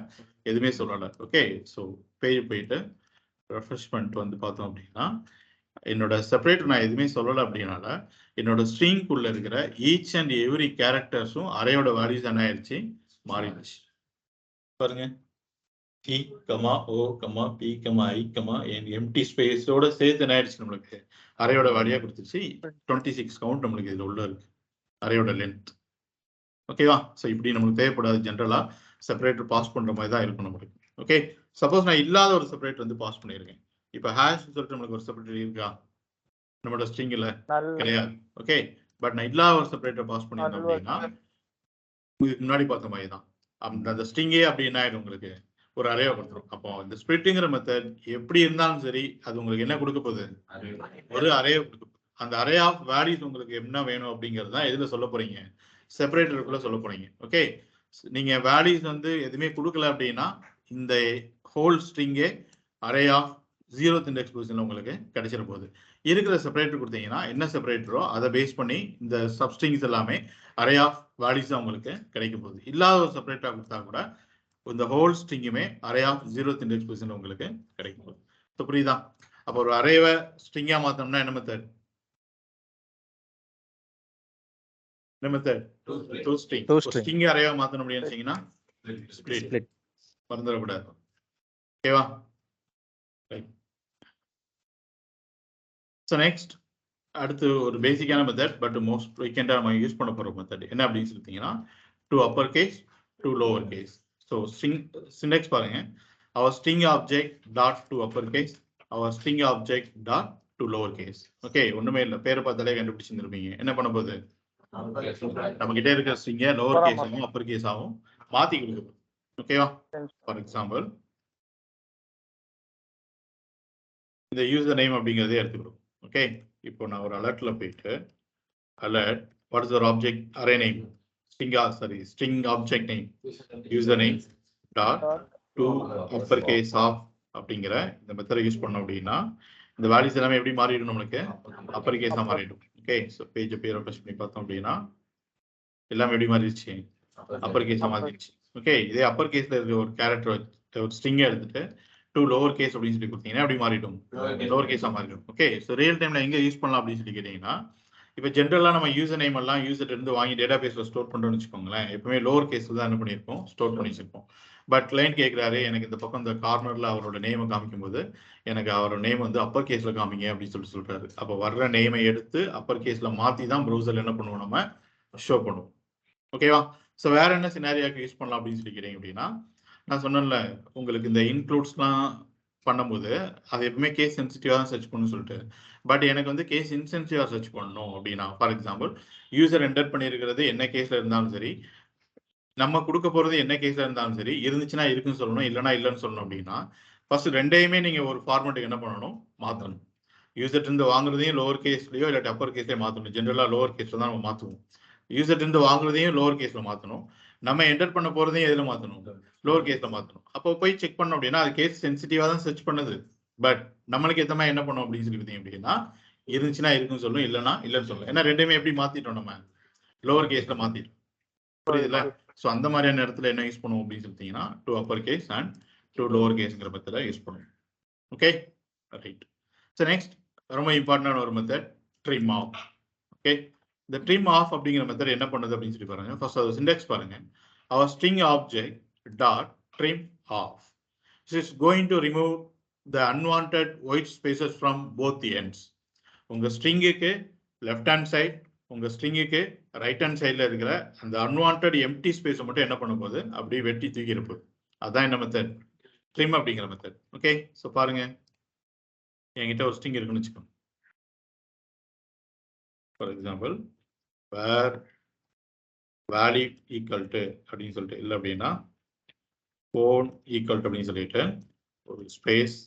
எதுவுமே சொல்லல. ஓகே, ஸோ பேஜ் போயிட்டு ரெஃப்ரெஷ் பண்ணிட்டு வந்து பார்த்தோம் அப்படின்னா என்னோட செப்பரேட்டர் நான் எதுவுமே சொல்லலை அப்படின்னால என்னோட ஸ்ட்ரிங்குள்ள இருக்கிற ஈச் அண்ட் எவ்ரி கேரக்டர்ஸும் அரேயோட வேல்யூஸ் என்ன ஆயிடுச்சு? மாறிடுச்சு. பாருங்க, T comma O comma B comma I comma empty ஸ்பேஸோட சேர்த்து என்ன ஆயிடுச்சு? நம்மளுக்கு அரேயோட வேல்யூயா கொடுத்துருச்சு. 26 கவுண்ட் நம்மளுக்கு இதுல உள்ள இருக்கு, அரேயோட லென்த். ஓகேவா? ஸோ இப்படி நம்மளுக்கு தேவைப்படாது. ஜென்ரலா செப்பரேட்டர் பாஸ் பண்ற மாதிரி தான் இருக்கும் நம்மளுக்கு. ஓகே, சப்போஸ் நான் இல்லாத ஒரு செப்பரேட்டர் வந்து பாஸ் பண்ணியிருக்கேன். இப்போ ஹேஷ் சொல்லிட்டு நம்மளுக்கு ஒரு செப்பரேட்டர் இருக்கா? நம்மளோட ஸ்ட்ரிங்ல கிடையாது. ஓகே, பட் நான் இல்லாத ஒரு செப்பரேட்டர் பாஸ் பண்ணியிருந்தேன் அப்படின்னா இதுக்கு முன்னாடி பார்த்த மாதிரி தான் அந்த ஸ்ட்ரிங்கே அப்படி என்ன ஆயிடும்? உங்களுக்கு ஒரு அரேவை கொடுத்துரும். அப்போ இந்த ஸ்பிளிட்டிங்கிற மெத்தட் எப்படி இருந்தாலும் சரி, அது உங்களுக்கு என்ன கொடுக்க போகுது? ஒரு அரேவை கொடுக்க போகுது. அந்த அரே ஆஃப் வேல்யூஸ் உங்களுக்கு என்ன வேணும் அப்படிங்கிறது தான் எதுல சொல்ல போறீங்க? செப்பரேட்டருக்குள்ள சொல்ல போறீங்க. ஓகே, நீங்க வேல்யூஸ் வந்து எதுவுமே கொடுக்கல அப்படின்னா இந்த ஹோல் ஸ்ட்ரிங்கே அரே ஆஃப் 0th இண்டெக்ஸ் பொசிஷன்ல உங்களுக்கு கிடைச்சிட போகுது. இருக்கிற செப்பரேட்டர் கொடுத்தீங்கன்னா என்ன செப்பரேட்டரோ அதை பேஸ் பண்ணி இந்த சப்ஸ்ட்ரிங்ஸ் எல்லாமே அரே ஆஃப் வேல்யூஸ் உங்களுக்கு கிடைக்க போகுது. இல்லாத ஒரு செப்பரேட்டரா கொடுத்தா கூட இந்த ஹோல் ஸ்ட்ரிங்குமே அரே ஆஃப் 0th இண்டெக்ஸ் பொசிஷன்ல உங்களுக்கு கிடைக்க போகுது. ஸோ புரியுதா? அப்போ ஒரு அரேவை ஸ்ட்ரிங்கா மாத்தோம்னா என்ன மெத்தட்? என்ன மெத்தட்? To string. ஸ்ட்ரிங் அரேவா மாத்தணும் அப்படின்னு நினைச்சீங்கன்னா ஸ்ப்ளிட். மறந்துடக்கூடாது. ஓகேவா? ஸோ நெக்ஸ்ட் அடுத்து ஒரு பேசிக்கான மெத்தட், பட் மோஸ்ட் ஃப்ரீக்வெண்டா நம்ம யூஸ் பண்ண போற மெத்தட் என்ன அப்படின்னு சொல்லிட்டீங்கன்னா to upper case to lower case. So string syntax பாருங்க, our string object dot to upper case, our string object dot to lower case. Okay, ஒண்ணுமே இல்லை, பேரை பார்த்தாலே கண்டுபிடிச்சிருப்பீங்க. என்ன பண்ண போகுது? நம்ம கிட்ட இருக்கிற ஸ்ட்ரிங்கை லோவர் கேஸ் ஆகும் அப்பர் கேஸ் ஆகும் மாத்தி கொடுக்கும். ஓகேவா? ஃபார் எக்ஸாம்பிள் இந்த யூசர் நேம் அப்படிங்கிறதே எடுத்துக்கிறோம். ஓகே, இப்போ நான் ஒரு அலர்ட்ல போயிட்டு alert what is your object array name string object name user name dot to uppercase of அப்படிங்கிற இந்த மெத்தட் யூஸ் பண்ணோம் அப்படின்னா இந்த வேல்யூஸ் எல்லாமே எப்படி மாறிடும்? நம்மளுக்கு அப்பர் கேஸா மாறிடும். ஓகே, ஸோ பேஜ் பேர் ரெஃப்ரெஷ் பண்ணி பார்த்தோம் அப்படின்னா எல்லாமே எப்படி மாறிடுச்சு? அப்பர் கேஸா மாறிடுச்சு. ஓகே, இதே அப்பர் கேஸ்ல இருக்க ஒரு கேரக்டர் ஒரு ஸ்ட்ரிங்கை எடுத்துட்டு டு லோவர் கேஸ் அப்படின்னு சொல்லி கொடுத்தீங்கன்னா எப்படி மாறிடும்? லோவர் கேஸா மாறிடும். ஓகே, ஸோ ரியல் டைம்ல எங்க யூஸ் பண்ணலாம் அப்படின்னு சொல்லி கேட்டீங்கன்னா இப்போ ஜென்ரலாக நம்ம யூசர் நேம் எல்லாம் யூசர் இருந்து வாங்கி டேட்டா பேஸில் ஸ்டோர் பண்ணுறோம்னு வச்சுக்கோங்களேன். எப்பவுமே லோவர் கேஸில் தான் என்ன பண்ணியிருப்போம், ஸ்டோர் பண்ணி வச்சிருப்போம். பட் கிளைண்ட் கேட்குறாரு, எனக்கு இந்த பக்கம் இந்த கார்னரில் அவரோட நேமை காமிக்கும் போது எனக்கு அவரோட நேம் வந்து அப்பர் கேஸில் காமிங்க அப்படின்னு சொல்லிட்டு அப்போ வர்ற நேமை எடுத்து அப்பர் கேஸில் மாற்றி தான் ப்ரௌசரில் என்ன பண்ணுவோம், நம்ம ஷோ பண்ணுவோம். ஓகேவா? ஸோ வேற என்ன சினாரியாக்கு யூஸ் பண்ணலாம் அப்படின்னு சொல்லி கேட்டீங்க அப்படின்னா, நான் சொன்னேன்ல உங்களுக்கு இந்த இன்க்ளூட்ஸ்லாம் பண்ணும்போது அது எப்பவுமே கேஸ் சென்சிட்டிவாக தான் சர்ச் பண்ணணும்னு சொல்லிட்டு. பட் எனக்கு வந்து கேஸ் இன்சென்சிட்டிவாக சர்ச் பண்ணணும் அப்படின்னா, ஃபார் எக்ஸாம்பிள் யூசர் என்டர் பண்ணியிருக்கிறது என்ன கேஸில் இருந்தாலும் சரி, நம்ம கொடுக்க போகிறது என்ன கேஸில் இருந்தாலும் சரி, இருந்துச்சுன்னா இருக்குன்னு சொல்லணும், இல்லைனா இல்லைன்னு சொல்லணும் அப்படின்னா, ஃபர்ஸ்ட் ரெண்டையுமே நீங்கள் ஒரு ஃபார்மேட்டுக்கு என்ன பண்ணணும், மாற்றணும். யூசர் இருந்து வாங்குறதையும் லோவர் கேஸ்லையோ இல்லாட்டி அப்பர் கேஸ்லேயே மாற்றணும். ஜென்ரலாக லோவர் கேஸில் தான் நம்ம மாற்றுவோம். யூசர் இருந்து வாங்குறதையும் லோவர் கேஸில் மாற்றணும். நம்ம என்டர் பண்ண போகிறதையும் எதில் மாற்றணும், லோவர் கேஸில் மாற்றணும். அப்போ போய் செக் பண்ணோம் அப்படின்னா அது கேஸ் சென்சிட்டிவாக தான் சர்ச் பண்ணுது. பட் நம்மளுக்கு எத்த மாதிரி என்ன பண்ணும் அப்படின்னு சொல்லி பார்த்தீங்க அப்படின்னா, இருந்துச்சுன்னா இருக்குன்னு சொல்லும், இல்லைன்னா இல்லைன்னு சொல்லும். ஏன்னா ரெண்டுமே எப்படி மாற்றிட்டோம், நம்ம லோவர் கேஸில் மாற்றிட்டோம். புரியுதுல்ல? ஸோ அந்த மாதிரியான இடத்துல என்ன யூஸ் பண்ணுவோம் அப்படின்னு சொல்லிட்டீங்கன்னா, to upper case and to lower கேஸ்ங்கிற மெத்தடை யூஸ் பண்ணுவோம். Okay, right. ஸோ நெக்ஸ்ட் ரொம்ப இம்பார்ட்டன்டான ஒரு மெத்தட், ட்ரிம் ஆஃப். ஓகே, இந்த ட்ரிம் ஆஃப் அப்படிங்கிற மெத்தட் என்ன பண்ணுது அப்படின்னு சொல்லி பாருங்க. ஃபர்ஸ்ட் அது சிண்டெக்ஸ் பாருங்க. Our string object dot trim off is going to remove the unwanted white spaces from both the ends. உங்க ஸ்ட்ரிங்குக்கு லெஃப்ட் ஹேண்ட் சைட், உங்க ஸ்ட்ரிங்குக்கு ரைட் ஹேண்ட் சைடில் இருக்கிற அந்த அன்வான்டட் எம்டி ஸ்பேஸை மட்டும் என்ன பண்ண போகுது, அப்படியே வெட்டி தூக்கி இருப்போம். அதான் என்ன மெத்தட், ட்ரிம் அப்படிங்கிற மெத்தட். ஓகே, ஸோ பாருங்க, என்கிட்ட ஒரு ஸ்ட்ரிங் இருக்குன்னு வச்சுக்கோங்க. For example where value equal to அப்படின்னு சொல்லிட்டு, இல்லை அப்படின்னா ஃபோன் ஈக்குவல் டு அப்படின்னு சொல்லிட்டு ஒரு ஸ்பேஸ்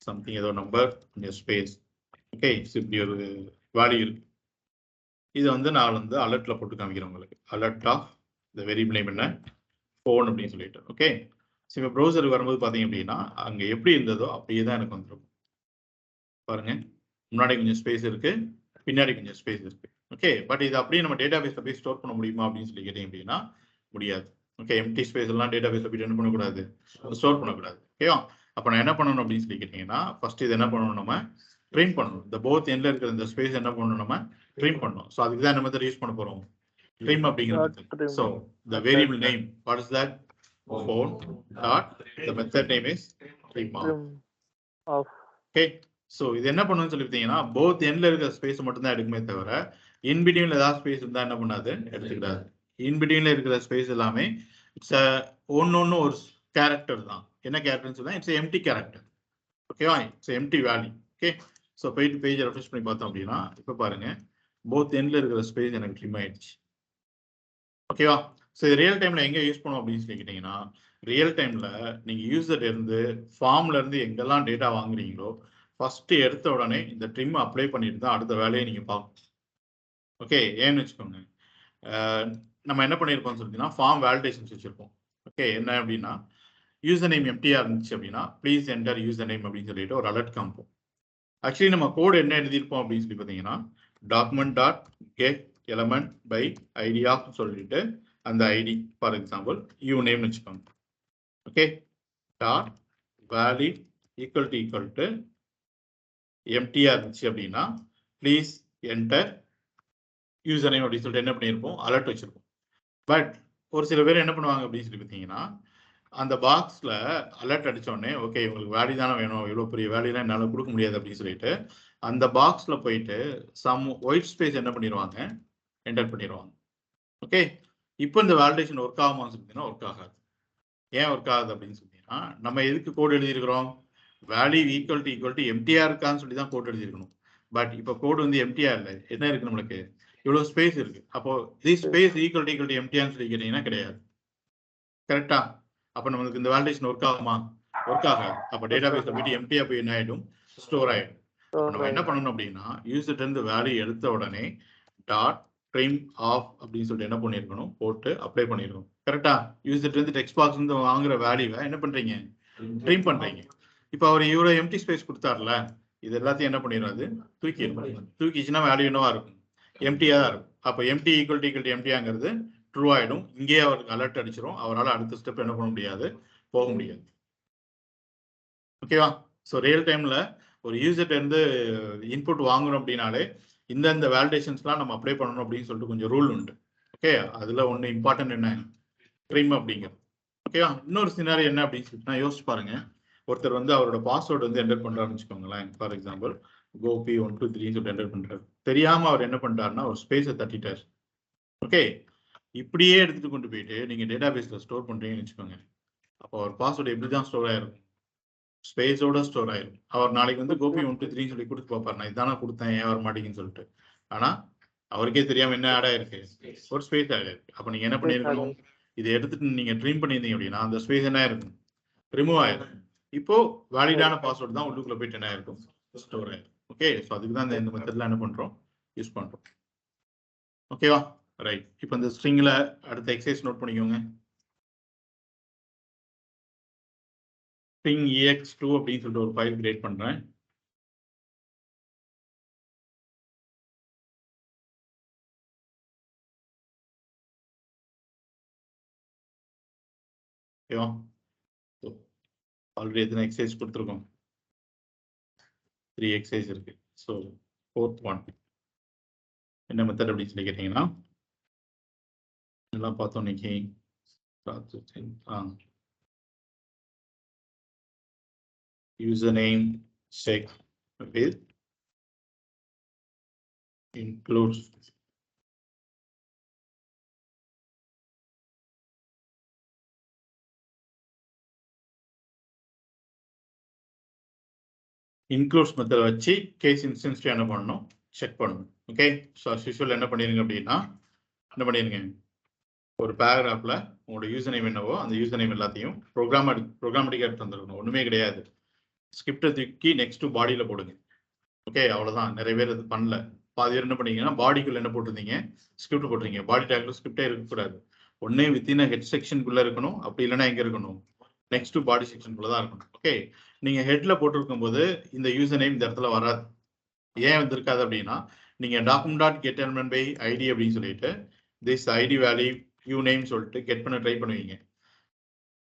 சம்திங் ஏதோ நம்பர் கொஞ்சம் ஸ்பேஸ். ஓகே, இப்படி ஒரு வேல்யூ இருக்கு. இது வந்து நான் வந்து அலர்ட்ல போட்டு காமிக்கிறேன் உங்களுக்கு. அலர்ட் ஆஃப் இந்த வேரியபிள் நேம் என்ன, ஃபோன் அப்படின்னு சொல்லிட்டு. ஓகே, ஸோ இப்போ ப்ரௌசருக்கு வரும்போது பார்த்தீங்க அப்படின்னா அங்கே எப்படி இருந்ததோ அப்படியே தான் எனக்கு வந்துடும். பாருங்க, முன்னாடி கொஞ்சம் ஸ்பேஸ் இருக்கு, பின்னாடி கொஞ்சம் ஸ்பேஸ் இருக்கு. ஓகே, பட் இது அப்படியே நம்ம டேட்டா பேஸ்ல போய் ஸ்டோர் பண்ண முடியுமா அப்படின்னு சொல்லி கேட்டீங்க அப்படின்னா முடியாது. ஓகே, எம்டி ஸ்பேஸ் எல்லாம் டேட்டா பேஸ்ல போய் என்ன பண்ணக்கூடாது, ஸ்டோர் பண்ணக்கூடாது. ஓகேவா? அப்போ நான் என்ன பண்ணணும் அப்படின்னு சொல்லி கேட்டீங்கன்னா, ஃபர்ஸ்ட் இது என்ன பண்ணணும், நம்ம ட்ரிம் பண்ணணும். இந்த போத் எண்ட்ல இருக்கிற இந்த ஸ்பேஸ் என்ன பண்ணணும், நம்ம ட்ரிம் பண்ணணும். ஸோ அதுக்கு தான் நம்ம மெத்தட் யூஸ் பண்ண போறோம், ட்ரிம் அப்படிங்கிற method. So the variable name, what is that, phone dot the method name is trim off. Okay, so இது என்ன பண்ணணும்னு சொல்லி பார்த்தீங்கன்னா, போத் எண்ட்ல இருக்கிற ஸ்பேஸ் மட்டும் தான் எடுக்குமே தவிர இன்பிட்வீன்ல ஏதாவது ஸ்பேஸ் இருந்தா என்ன பண்ணாது, எடுத்துக்கிடாது. இன்பிட்வீன்ல இருக்கிற ஸ்பேஸ் எல்லாமே இட்ஸ் ஒன்னு ஒரு கேரக்டர் தான். என்ன கேரக்டர்னு சொன்னா இட்ஸ் எம்டி கேரக்டர். ஓகேவா? It's empty value. Okay, so போயிட்டு பேஜ் ரெஃப்ரெஷ் பண்ணி பார்த்தோம் அப்படின்னா இப்போ பாருங்க, போத் எண்ட்ல இருக்கிற ஸ்பேஸ் எனக்கு ட்ரிம் ஆயிடுச்சு. ஓகேவா? ஸோ இது ரியல் டைம்ல எங்க யூஸ் பண்ணுவோம் அப்படின்னு சொல்லி கேட்டீங்கன்னா, ரியல் டைம்ல நீங்க யூசர் இருந்து ஃபார்ம்ல இருந்து எங்கெல்லாம் டேட்டா வாங்குறீங்களோ ஃபர்ஸ்ட் எடுத்த உடனே இந்த ட்ரிம் அப்ளை பண்ணிட்டு தான் அடுத்த வேலையை நீங்க பார்க்கணும். ஓகே, ஏன்னு வச்சுக்கோங்க, நம்ம என்ன பண்ணியிருப்போம்னு சொல்லிட்டீங்கன்னா ஃபார்ம் வேலிடேஷன்ஸ் வச்சிருப்போம். ஓகே, என்ன அப்படின்னா யூசர் நேம் எம்டியா இருந்துச்சு அப்படின்னா ப்ளீஸ் என்டர் யூசர் நேம் அப்படின்னு சொல்லிட்டு ஒரு அலர்ட் காமிப்போம். ஆக்சுவலி நம்ம கோட் என்ன எழுதியிருப்போம் அப்படின்னு சொல்லி பார்த்தீங்கன்னா, document dot get element by ID of சொல்லிட்டு அந்த ஐடி ஃபார் எக்ஸாம்பிள் யூ நேம்னு வச்சுக்கோங்க. Okay, dot value equal to எம்டியா இருந்துச்சு அப்படின்னா ப்ளீஸ் என்டர் யூசர் நேம் அப்படின்னு சொல்லிட்டு என்ன பண்ணியிருப்போம், அலர்ட் வச்சிருப்போம். பட் ஒரு சில பேர் என்ன பண்ணுவாங்க அப்படின்னு சொல்லி பார்த்தீங்கன்னா, அந்த பாக்ஸ்ல அலர்ட் அடிச்ச உடனே ஓகே உங்களுக்கு வேல்யூ தானே வேணும், இவ்வளோ பெரிய வேல்யூலாம் என்னால் கொடுக்க முடியாது அப்படின்னு சொல்லிட்டு அந்த பாக்ஸ்ல போயிட்டு சம் ஒயிட் ஸ்பேஸ் என்ன பண்ணிடுவாங்க, என்டர் பண்ணிடுவாங்க. ஓகே, இப்போ இந்த வேலிடேஷன் ஒர்க் ஆகுமான்னு சொல்லிட்டீங்கன்னா ஒர்க் ஆகாது. ஏன் ஒர்க் ஆகுது அப்படின்னு சொன்னீங்கன்னா, நம்ம எதுக்கு கோட் எழுதியிருக்கிறோம், வேல்யூ ஈக்குவல் டு எம்டிஆ இருக்கான்னு சொல்லி தான் கோட் எழுதியிருக்கணும். பட் இப்போ கோட் வந்து எம்டிஆ இல்லை, என்ன இருக்கு, நம்மளுக்கு இவ்வளவு ஸ்பேஸ் இருக்கு. அப்போ this ஸ்பேஸ் ஈக்குவல் டு எம்டிஆன்னு சொல்லி கேட்டீங்கன்னா கிடையாது. கரெக்டா? அப்போ நமக்கு இந்த வேலிடேஷன் ஒர்க் ஆகுமா, ஒர்க் ஆகாது. அப்போ டேட்டா பேஸ்ல போயிட்டு எம்டிஆ போய் என்ன ஆயிடும், ஸ்டோர் ஆயிடும். நம்ம என்ன பண்ணணும் அப்படின்னா, யூசர்ட்ட இருந்து வேல்யூ எடுத்த உடனே டாட் ட்ரிம் ஆஃப் அப்படின்னு சொல்லிட்டு என்ன பண்ணிருக்கணும், போட்டு அப்ளை பண்ணிருக்கணும். கரெக்டா? யூசர்ட்ட இருந்து டெக்ஸ்ட் பாக்ஸ் இருந்து வாங்குற வேல்யூவை என்ன பண்றீங்க, ட்ரிம் பண்றீங்க. இப்போ அவர் இவ்வளவு எம்டி ஸ்பேஸ் கொடுத்தாருல, இது எல்லாத்தையும் என்ன பண்ணிடுறாரு, தூக்கிச்சுன்னா வேல்யூ என்னவா இருக்கும், எம்டியா தான் இருக்கும். அப்போ எம்டி ஈக்குவல் டு எம்டியாங்கிறது ட்ரூ ஆயிடும். இங்கே அவருக்கு அலர்ட் அடிச்சிடும், அவரால் அடுத்த ஸ்டெப் என்ன பண்ண முடியாது, போக முடியாது. ஓகேவா? ஸோ ரியல் டைம்ல ஒரு யூசர்ட்ட இருந்து இன்புட் வாங்குறோம் அப்படின்னாலே இந்த வேலிடேஷன்ஸ்லாம் நம்ம அப்ளை பண்ணணும் அப்படின்னு சொல்லிட்டு கொஞ்சம் ரூல் உண்டு. ஓகே, அதுல ஒன்று இம்பார்ட்டன்ட் என்ன, ட்ரிம் அப்படிங்கிறது. ஓகேவா? இன்னொரு சினாரி என்ன அப்படின்னு சொல்லிட்டு யோசிச்சு பாருங்க. ஒருத்தர் வந்து அவரோட பாஸ்வேர்டு வந்து என்டர் பண்றாருன்னு வச்சுக்கோங்களேன். ஃபார் எக்ஸாம்பிள் கோபி 123 சொல்லிட்டு என்டர் பண்றாரு. தெரியாம அவர் என்ன பண்றாருன்னா ஒரு ஸ்பேஸை தட்டிட்டார். ஓகே, இப்படியே எடுத்துட்டு கொண்டு போயிட்டு நீங்க டேட்டா பேஸ்ல ஸ்டோர் பண்றீங்கன்னு வச்சுக்கோங்க. அப்போ அவர் பாஸ்வேர்டு எப்படிதான் ஸ்டோர் ஆயிருக்கும், ஸ்பேஸோட ஸ்டோர் ஆயிரும். அவர் நாளைக்கு வந்து கோபி 123 சொல்லி கொடுத்து பார்ப்பாரு, நான் இதானா கொடுத்தேன் ஏன் வர மாட்டேங்குன்னு சொல்லிட்டு. ஆனா அவருக்கே தெரியாம என்ன ஆட் ஆயிருக்கு, ஒரு ஸ்பேஸ் ஆட் ஆயிருக்கு. அப்ப நீங்க என்ன பண்ணிருக்கணும், இதை எடுத்துட்டு நீங்க ட்ரீம் பண்ணியிருந்தீங்க அப்படின்னா அந்த ஸ்பேஸ் என்ன ஆயிருக்கும், ரிமூவ் ஆயிருக்கும். இப்போ வேலிடான பாஸ்வேர்டு தான் உள்ளுக்குள்ள போயிட்டு என்ன ஆயிருக்கும், ஸ்டோர் ஆயிருக்கும். ஓகே, ஸோ அதுக்கு தான் இந்த மெத்தட்ல என்ன பண்றோம், யூஸ் பண்றோம். ஓகேவா? ரைட். இப்போ இந்த ஸ்ட்ரிங்ல அடுத்த எக்ஸசைஸ் நோட் பண்ணிக்கோங்க. ஸ்ட்ரிங் ex2 அப்படின்னு சொல்லிட்டு ஒரு ஃபைல் கிரியேட் பண்றேன். ஓகேவா? ஆல்ரெடி எத்தனை எக்ஸசைஸ் கொடுத்துருக்கோம், 3 எக்ஸசைஸ் இருக்கு. ஸோ 4th ஒன் என்ன மெத்தட் அப்படின்னு சொல்லி கேட்டீங்கன்னா, எல்லாம் பார்த்தோம் இன்னைக்கு. username check with includes method வச்சு கேஸ் இன்ஸ்டன்ஸ் என்ன பண்ணணும், செக் பண்ணணும். ஓகே, ஸோ யூஸ்வல் என்ன பண்ணிருங்க அப்படின்னா, என்ன பண்ணிருங்க, ஒரு பேராகிராஃப்ல உங்களோட யூசர் நேம் என்னவோ அந்த யூசர் நேம் எல்லாத்தையும் ப்ரோக்ராமேட்டிக்காக எடுத்து வந்துருக்கணும். ஒண்ணுமே கிடையாது, ஸ்கிரிப்டை தூக்கி நெக்ஸ்ட் பாடியில போடுங்க. ஓகே, அவ்வளவுதான். நிறைய பேர் இது பண்ணல. பாதி பேர் என்ன பண்ணீங்கன்னா பாடிக்குள்ள என்ன போட்டிருந்தீங்க, ஸ்கிரிப்ட் போட்டுருங்க. பாடி டேக்ல ஸ்கிரிப்டே இருக்கக்கூடாது. ஒன்னே வித்தின் ஹெட் செக்ஷனுக்குள்ள இருக்கணும், அப்படி இல்லைன்னா எங்க இருக்கணும், நெக்ஸ்ட் பாடி செக்ஷனுக்குள்ள தான் இருக்கணும். ஓகே, நீங்க ஹெட்ல போட்டிருக்கும் போது இந்த யூசர் நேம் இந்த இடத்துல வராது. ஏன் வந்திருக்காது அப்படின்னா, நீங்க document dot get element by ID அப்படின்னு சொல்லிட்டு this ID value you name சொல்லிட்டு கெட் பண்ண ட்ரை பண்ணுவீங்க.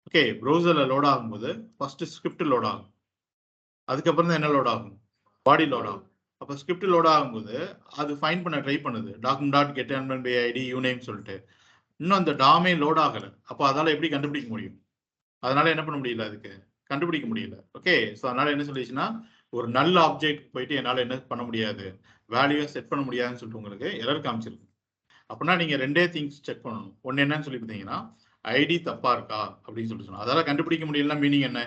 ஓகே, ப்ரௌசர்ல லோட் ஆகும்போது ஃபர்ஸ்ட் ஸ்கிரிப்ட் லோட் ஆகும், அதுக்கப்புறம் தான் என்ன லோட் ஆகும், பாடி லோட் ஆகும். அப்போ ஸ்கிரிப்ட் லோட் ஆகும்போது அது ஃபைன் பண்ண ட்ரை பண்ணுது, document dot get element by ID you name சொல்லிட்டு. இன்னும் அந்த டாமே லோட் ஆகல. அப்போ அதால எப்படி கண்டுபிடிக்க முடியும், அதனால என்ன பண்ண முடியல, அதுக்கு கண்டுபிடிக்க முடியல. ஓகே, ஸோ அதனால என்ன சொல்லிச்சுன்னா, ஒரு நல்ல ஆப்ஜெக்ட் போயிட்டு என்னால் என்ன பண்ண முடியாது, வேல்யூவை செட் பண்ண முடியாதுன்னு சொல்லிட்டு உங்களுக்கு எரர் காமிச்சிருக்கு. அப்படின்னா நீங்க ரெண்டே திங்ஸ் செக் பண்ணணும். ஒன்னு என்னன்னு சொல்லி பார்த்தீங்கன்னா, ஐடி தப்பா இருக்கா அப்படின்னு சொல்லிட்டு சொன்னோம். அதால கண்டுபிடிக்க முடியலன்னா மீனிங் என்ன,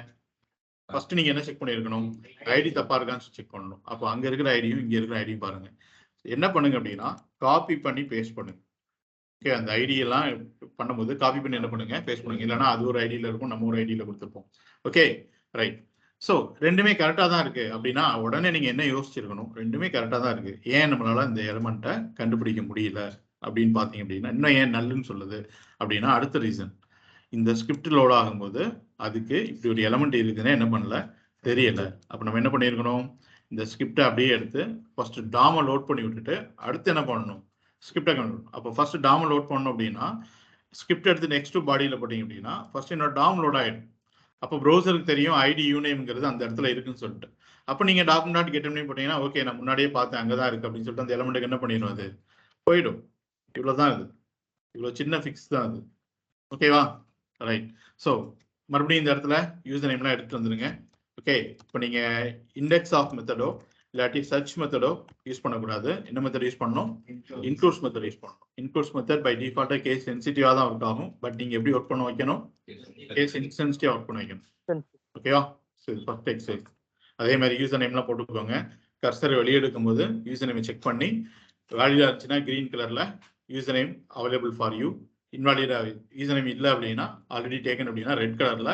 ஃபர்ஸ்ட் நீங்க என்ன செக் பண்ணிருக்கணும், ஐடி தப்பா இருக்கான்னு செக் பண்ணணும். அப்போ அங்க இருக்கிற ஐடியும் இங்க இருக்கிற ஐடியும் பாருங்க. என்ன பண்ணுங்க அப்படின்னா, காப்பி பண்ணி பேஸ்ட் பண்ணுங்க. ஓகே, அந்த ஐடி எல்லாம் பண்ணும்போது காப்பி பண்ணி என்ன பண்ணுங்க, பேஸ்ட் பண்ணுங்க. இல்லைன்னா அது ஒரு ஐடியில இருக்கும், நம்ம ஒரு ஐடியில கொடுத்துருப்போம். Okay, right. ஸோ ரெண்டுமே கரெக்டாக தான் இருக்கு அப்படின்னா உடனே நீங்க என்ன யோசிச்சிருக்கணும், ரெண்டுமே கரெக்டாக தான் இருக்கு, ஏன் நம்மளால இந்த எலிமெண்ட்டை கண்டுபிடிக்க முடியல அப்படின்னு பார்த்தீங்க அப்படின்னா, இன்னும் ஏன் நல்லுன்னு சொல்லுது அப்படின்னா, அடுத்த ரீசன், இந்த ஸ்கிரிப்ட் லோட் ஆகும்போது அதுக்கு இப்படி ஒரு எலிமெண்ட் இருக்குதுன்னு என்ன பண்ணல, தெரியல. அப்போ நம்ம என்ன பண்ணியிருக்கணும், இந்த ஸ்கிரிப்டை அப்படியே எடுத்து ஃபர்ஸ்ட் டாமை லோட் பண்ணி விட்டுட்டு அடுத்து என்ன பண்ணணும், ஸ்கிரிப்டை கண்டுபிடிக்கணும். அப்போ ஃபர்ஸ்ட் டாமை லோட் பண்ணணும் அப்படின்னா, ஸ்கிரிப்ட் எடுத்து நெக்ஸ்ட் பாடியில் போட்டீங்க அப்படின்னா ஃபர்ஸ்ட் என்னோட டாம் லோட் ஆயிடும். அப்போ ப்ரௌசருக்கு தெரியும் ஐடி யூனேம்ங்கிறது அந்த இடத்துல இருக்குன்னு சொல்லிட்டு. அப்போ நீங்க டாக்குமெண்ட் டாட் கெட் பண்ணி போட்டீங்கன்னா, ஓகே நான் முன்னாடியே பார்த்தேன் அங்கதான் இருக்கு அப்படின்னு சொல்லிட்டு அந்த எலிமெண்ட்டுக்கு என்ன பண்ணிடும், அது போயிடும். இவ்வளவுதான் இது, இவ்வளவு சின்ன ஃபிக்ஸ் தான் அது. ஓகேவா? ரைட். ஸோ மறுபடியும் இந்த இடத்துல யூசர் நேம்லாம் எடுத்துட்டு வந்துருங்க. ஓகே, இப்போ நீங்க இண்டெக்ஸ் ஆஃப் மெத்தடோ இல்லாட்டி சர்ச் மெத்தடோ யூஸ் பண்ணக்கூடாது. என்ன மெத்தட் யூஸ் பண்ணணும், இன்க்ளூட்ஸ் மெத்தட் யூஸ் பண்ணணும். இன்க்ளூட்ஸ் மெத்தட் பை டிஃபால்ட்டா கேஸ் சென்சிட்டிவா தான் ஒர்க் ஆகும். பட் நீங்க எப்படி ஒர்க் பண்ண வைக்கணும், கேஸ் இன்சென்சிட்டிவா ஒர்க் பண்ண வைக்கணும். ஓகேவா? சரி, ஃபர்ஸ்ட் எக்ஸசைஸ் அதே மாதிரி யூசர் நேம்லாம் போட்டுக்கோங்க. கர்சர் வெளியே எடுக்கும் போது யூசர் நேம் செக் பண்ணி வேலிடா இருந்துச்சுன்னா கிரீன் கலர்ல user name available for you, இன்வாலிடா யூசர் நேம் இல்லை அப்படின்னா ஆல்ரெடி டேக்கன் அப்படின்னா ரெட் கலர்ல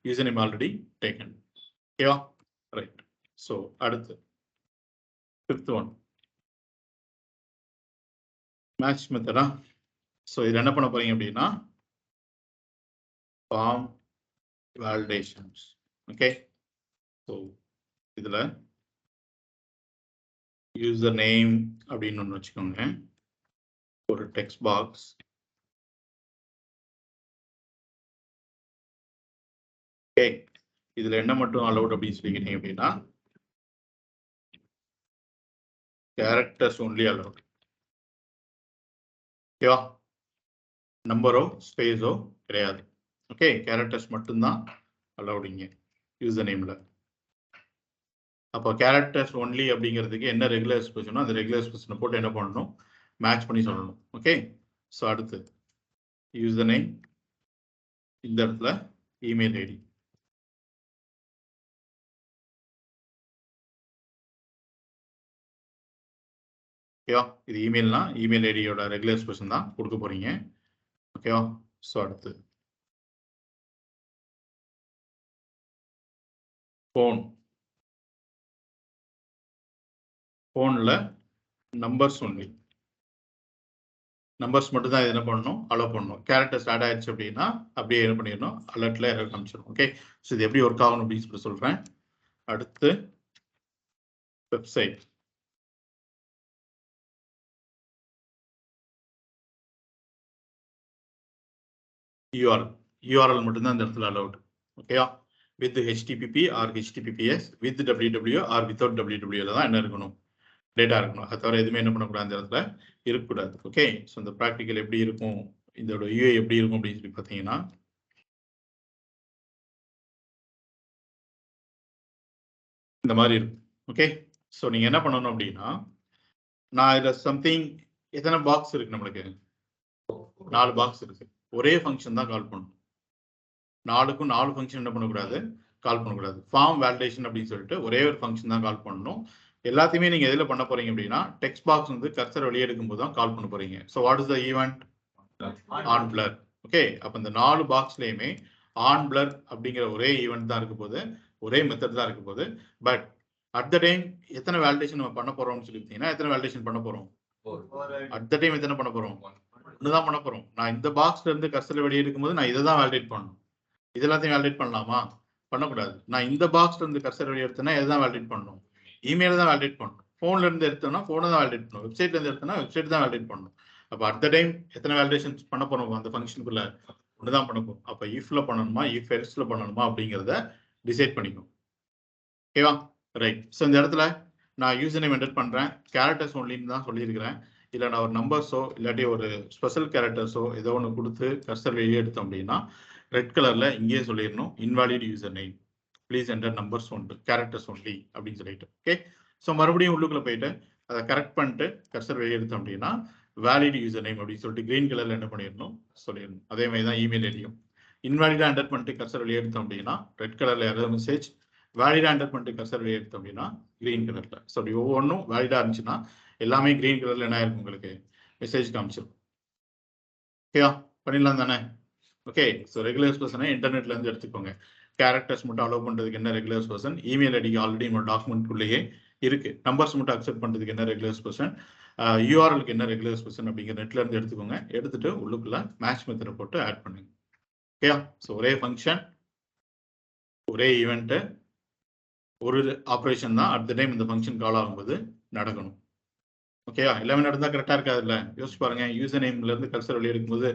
யூசர் நேம் ஆல்ரெடி டேக்கன். ஓகேவா? ரைட். ஸோ அடுத்து 5th ஒன் மேட்ச் மெத்தடா. ஸோ இது என்ன பண்ண போறீங்க அப்படின்னா, ஃபார்ம் வேலிடேஷன்ஸ். ஓகே, ஸோ இதுல யூசர் நேம் அப்படின்னு ஒன்று வச்சுக்கோங்க, ஒரு டெக்ஸ்ட் பாக்ஸ். ஓகே, இதுல என்ன மட்டும் அலௌட் அப்படின்னு சொல்லி கேட்டீங்க அப்படின்னா, கேரக்டர்ஸ் ஒன்லி அலவுட். ஓகேவா? நம்பரோ ஸ்பேஸோ கிடையாது. ஓகே, கேரக்டர்ஸ் மட்டும்தான் அலவுடிங்க யூசர் நேம்ல. அப்போ கேரக்டர்ஸ் ஒன்லி அப்படிங்கிறதுக்கு என்ன ரெகுலர் எக்ஸ்பிரஷனோ அந்த ரெகுலர் எக்ஸ்பிரஷனை போட்டு என்ன பண்ணணும், மேட்ச் பண்ணி சொல்லணும். ஓகே, ஸோ அடுத்து யூசர் நேம், இந்த இடத்துல இமெயில் ஐடி. ஓகேவா? இது இமெயில்னா இமெயில் ஐடியோட ரெகுலர் எக்ஸ்பிரஷன் தான் கொடுக்க போறீங்க. ஓகேவா? ஸோ அடுத்து ஃபோன். ஃபோனில் நம்பர்ஸ் ஒன்லி, நம்பர்ஸ் மட்டும் தான் என்ன பண்ணணும், அலோவ் பண்ணணும். கேரக்டர்ஸ் ஆட் ஆயிடுச்சு அப்படின்னா அப்படியே என்ன பண்ணிடணும், அலர்ட்ல காமிச்சிடும். ஓகே, ஸோ இது எப்படி ஒர்க் ஆகணும் அப்படின்னு சொல்லி சொல்றேன். அடுத்து வெப்சைட். URL மட்டும்தான் இந்த இடத்துல அலௌட். ஓகேவா? With HTTP or HTTPS, with www or without www தான் என்ன இருக்கணும், டேட்டா இருக்கணும். அதை தவிர எதுவுமே என்ன பண்ணக்கூடாது அந்த இடத்துல இருக்கக்கூடாது. ஓகே, ஸோ இந்த ப்ராக்டிக்கல் எப்படி இருக்கும், இதோட UI எப்படி இருக்கும் அப்படின்னு சொல்லி பார்த்தீங்கன்னா இந்த மாதிரி இருக்கும். ஓகே, ஸோ நீங்க என்ன பண்ணணும் அப்படின்னா, நான் இதில் சம்திங் எத்தனை பாக்ஸ் இருக்கு, நம்மளுக்கு 4 பாக்ஸ் இருக்கு. ஒரே ஃபங்க்ஷன் தான் கால் பண்ணணும். 4க்கும் 4 ஃபங்க்ஷன் என்ன பண்ணக்கூடாது, கால் பண்ணக்கூடாது. ஃபார்ம் வேலிடேஷன் அப்படின்னு சொல்லிட்டு ஒரே ஒரு ஃபங்க்ஷன் தான் கால் பண்ணணும். எல்லாத்தையுமே நீங்க எதில் பண்ண போறீங்க அப்படின்னா, டெக்ஸ்ட் பாக்ஸ் வந்து கர்சர் வெளியே எடுக்கும்போது தான் கால் பண்ண போறீங்க. So what is the event, on blur. Okay, அப்போ இந்த 4 பாக்ஸ்லயுமே ஆன் பிளர் அப்படிங்கிற ஒரே ஈவெண்ட் தான் இருக்க போது, ஒரே மெத்தட் தான் இருக்க போது. பட் அட் த டைம் எத்தனை வேலிடேஷன் நம்ம பண்ண போறோம்னு சொல்லி பார்த்தீங்கன்னா, எத்தனை வேலிடேஷன் பண்ண போறோம், அட் த டைம் எத்தனை பண்ண போறோம், ஒண்ணுதான் பண்ண போறோம். நான் இந்த பாக்ஸ்ல இருந்து கர்சர் வெளியே எடுக்கும்போது நான் இதை தான் வேலிடேட் பண்ணணும். இது எல்லாத்தையும் வேலிடேட் பண்ணலாமா, பண்ணக்கூடாது. நான் இந்த பாக்ஸ்ல இருந்து கர்சர் வெளியே எடுத்தேன்னா எதுதான் வேலிடேட் பண்ணணும், இமெயில் தான் வேலிடேட் பண்ணணும். போன்ல இருந்து எடுத்தோம்னா போனை தான் வேலிடேட் பண்ணணும். வெப்சைட்ல இருந்து எடுத்தோம்னா வெப்சைட் தான் வேலிடேட் பண்ணணும். அப்ப அட் த டைம் எத்தனை வேலிடேஷன் பண்ண போறோம் அந்த ஃபங்க்ஷனுக்குள்ள, ஒண்ணுதான் பண்ண போறோம். அப்ப இஃப்ல பண்ணணுமா இஃப் எல்ஸ்ல பண்ணணுமா அப்படிங்கிறத டிசைட் பண்ணிக்கணும். ஓகேவா? ரைட். ஸோ இந்த இடத்துல நான் யூசர் நேம் என்டர் பண்றேன், கேரக்டர்ஸ் ஒன்லின்னு தான் சொல்லியிருக்கிறேன். இல்லை நான் ஒரு நம்பர்ஸோ இல்லாட்டி ஒரு ஸ்பெஷல் கேரக்டர்ஸோ ஏதோ ஒன்று கொடுத்து கர்சர் வெளியே எடுத்தோம் அப்படின்னா ரெட் கலர்ல இங்கேயே சொல்லிடணும், invalid user name, please enter numbers ஒன்று, கேரக்டர்ஸ் ஒன்லி அப்படின்னு சொல்லிட்டு. ஓகே, ஸோ மறுபடியும் உள்ளுக்குள்ள போயிட்டு அதை கரெக்ட் பண்ணிட்டு கர்சர் வெளியே எடுத்தோம் அப்படின்னா வேலிட் யூசர் நேம் அப்படின்னு சொல்லிட்டு கிரீன் கலர்ல என்ன பண்ணிடணும், சொல்லிடணும். அதே மாதிரி தான் இமெயில் ஐடியும் இன்வாலிடா என்டர் பண்ணிட்டு கர்சர் வெளியே எடுத்தோம் அப்படின்னா ரெட் கலர்ல யாராவது மெசேஜ், வேலிடா என்டர் பண்ணிட்டு கர்சர் வெளியே எடுத்தோம் அப்படின்னா கிரீன் கலர்ல. ஸோ அப்படி ஒவ்வொன்றும் வேலிடா இருந்துச்சுன்னா எல்லாமே கிரீன் கலர்ல என்ன இருக்கும், உங்களுக்கு மெசேஜ் காமிச்சிடும். ஓகேவா? பண்ணிடலாம் தானே? ஓகே, ஸோ ரெகுலர் எக்ஸ்பிரஷனை இன்டர்நெட்ல இருந்து எடுத்துக்கோங்க. கேரக்டர்ஸ் மட்டும் அலோவ் பண்றதுக்கு என்ன ரெகுலர் எக்ஸ்பிரஷன், இமெயில் ஐடிக்கு ஆல்ரெடி நம்ம டாக்குமெண்ட் உள்ளேயே இருக்கு. நம்பர்ஸ் மட்டும் அக்செப்ட் பண்றதுக்கு என்ன ரெகுலர் எக்ஸ்பிரஷன், URLக்கு என்ன ரெகுலர் எக்ஸ்பிரஷன் அப்படிங்கிற நெட்ல இருந்து எடுத்துக்கோங்க. எடுத்துட்டு உள்ளுக்குள்ள மேட்ச் மெத்தடை போட்டு ஆட் பண்ணுங்க. ஓகே, ஸோ ஒரே ஃபங்க்ஷன், ஒரே ஈவெண்ட், ஒரு ஆப்ரேஷன் தான் அட் த டைம் இந்த ஃபங்க்ஷன் கால் ஆகும்போது நடக்கணும். ஓகேவா? எல்லாமே நடந்தா கரெக்டா இருக்காது இல்ல, யோசிச்சு பாருங்க. யூசர் நேம்ல இருந்து கர்சர் வெளியே எடுக்கும்போது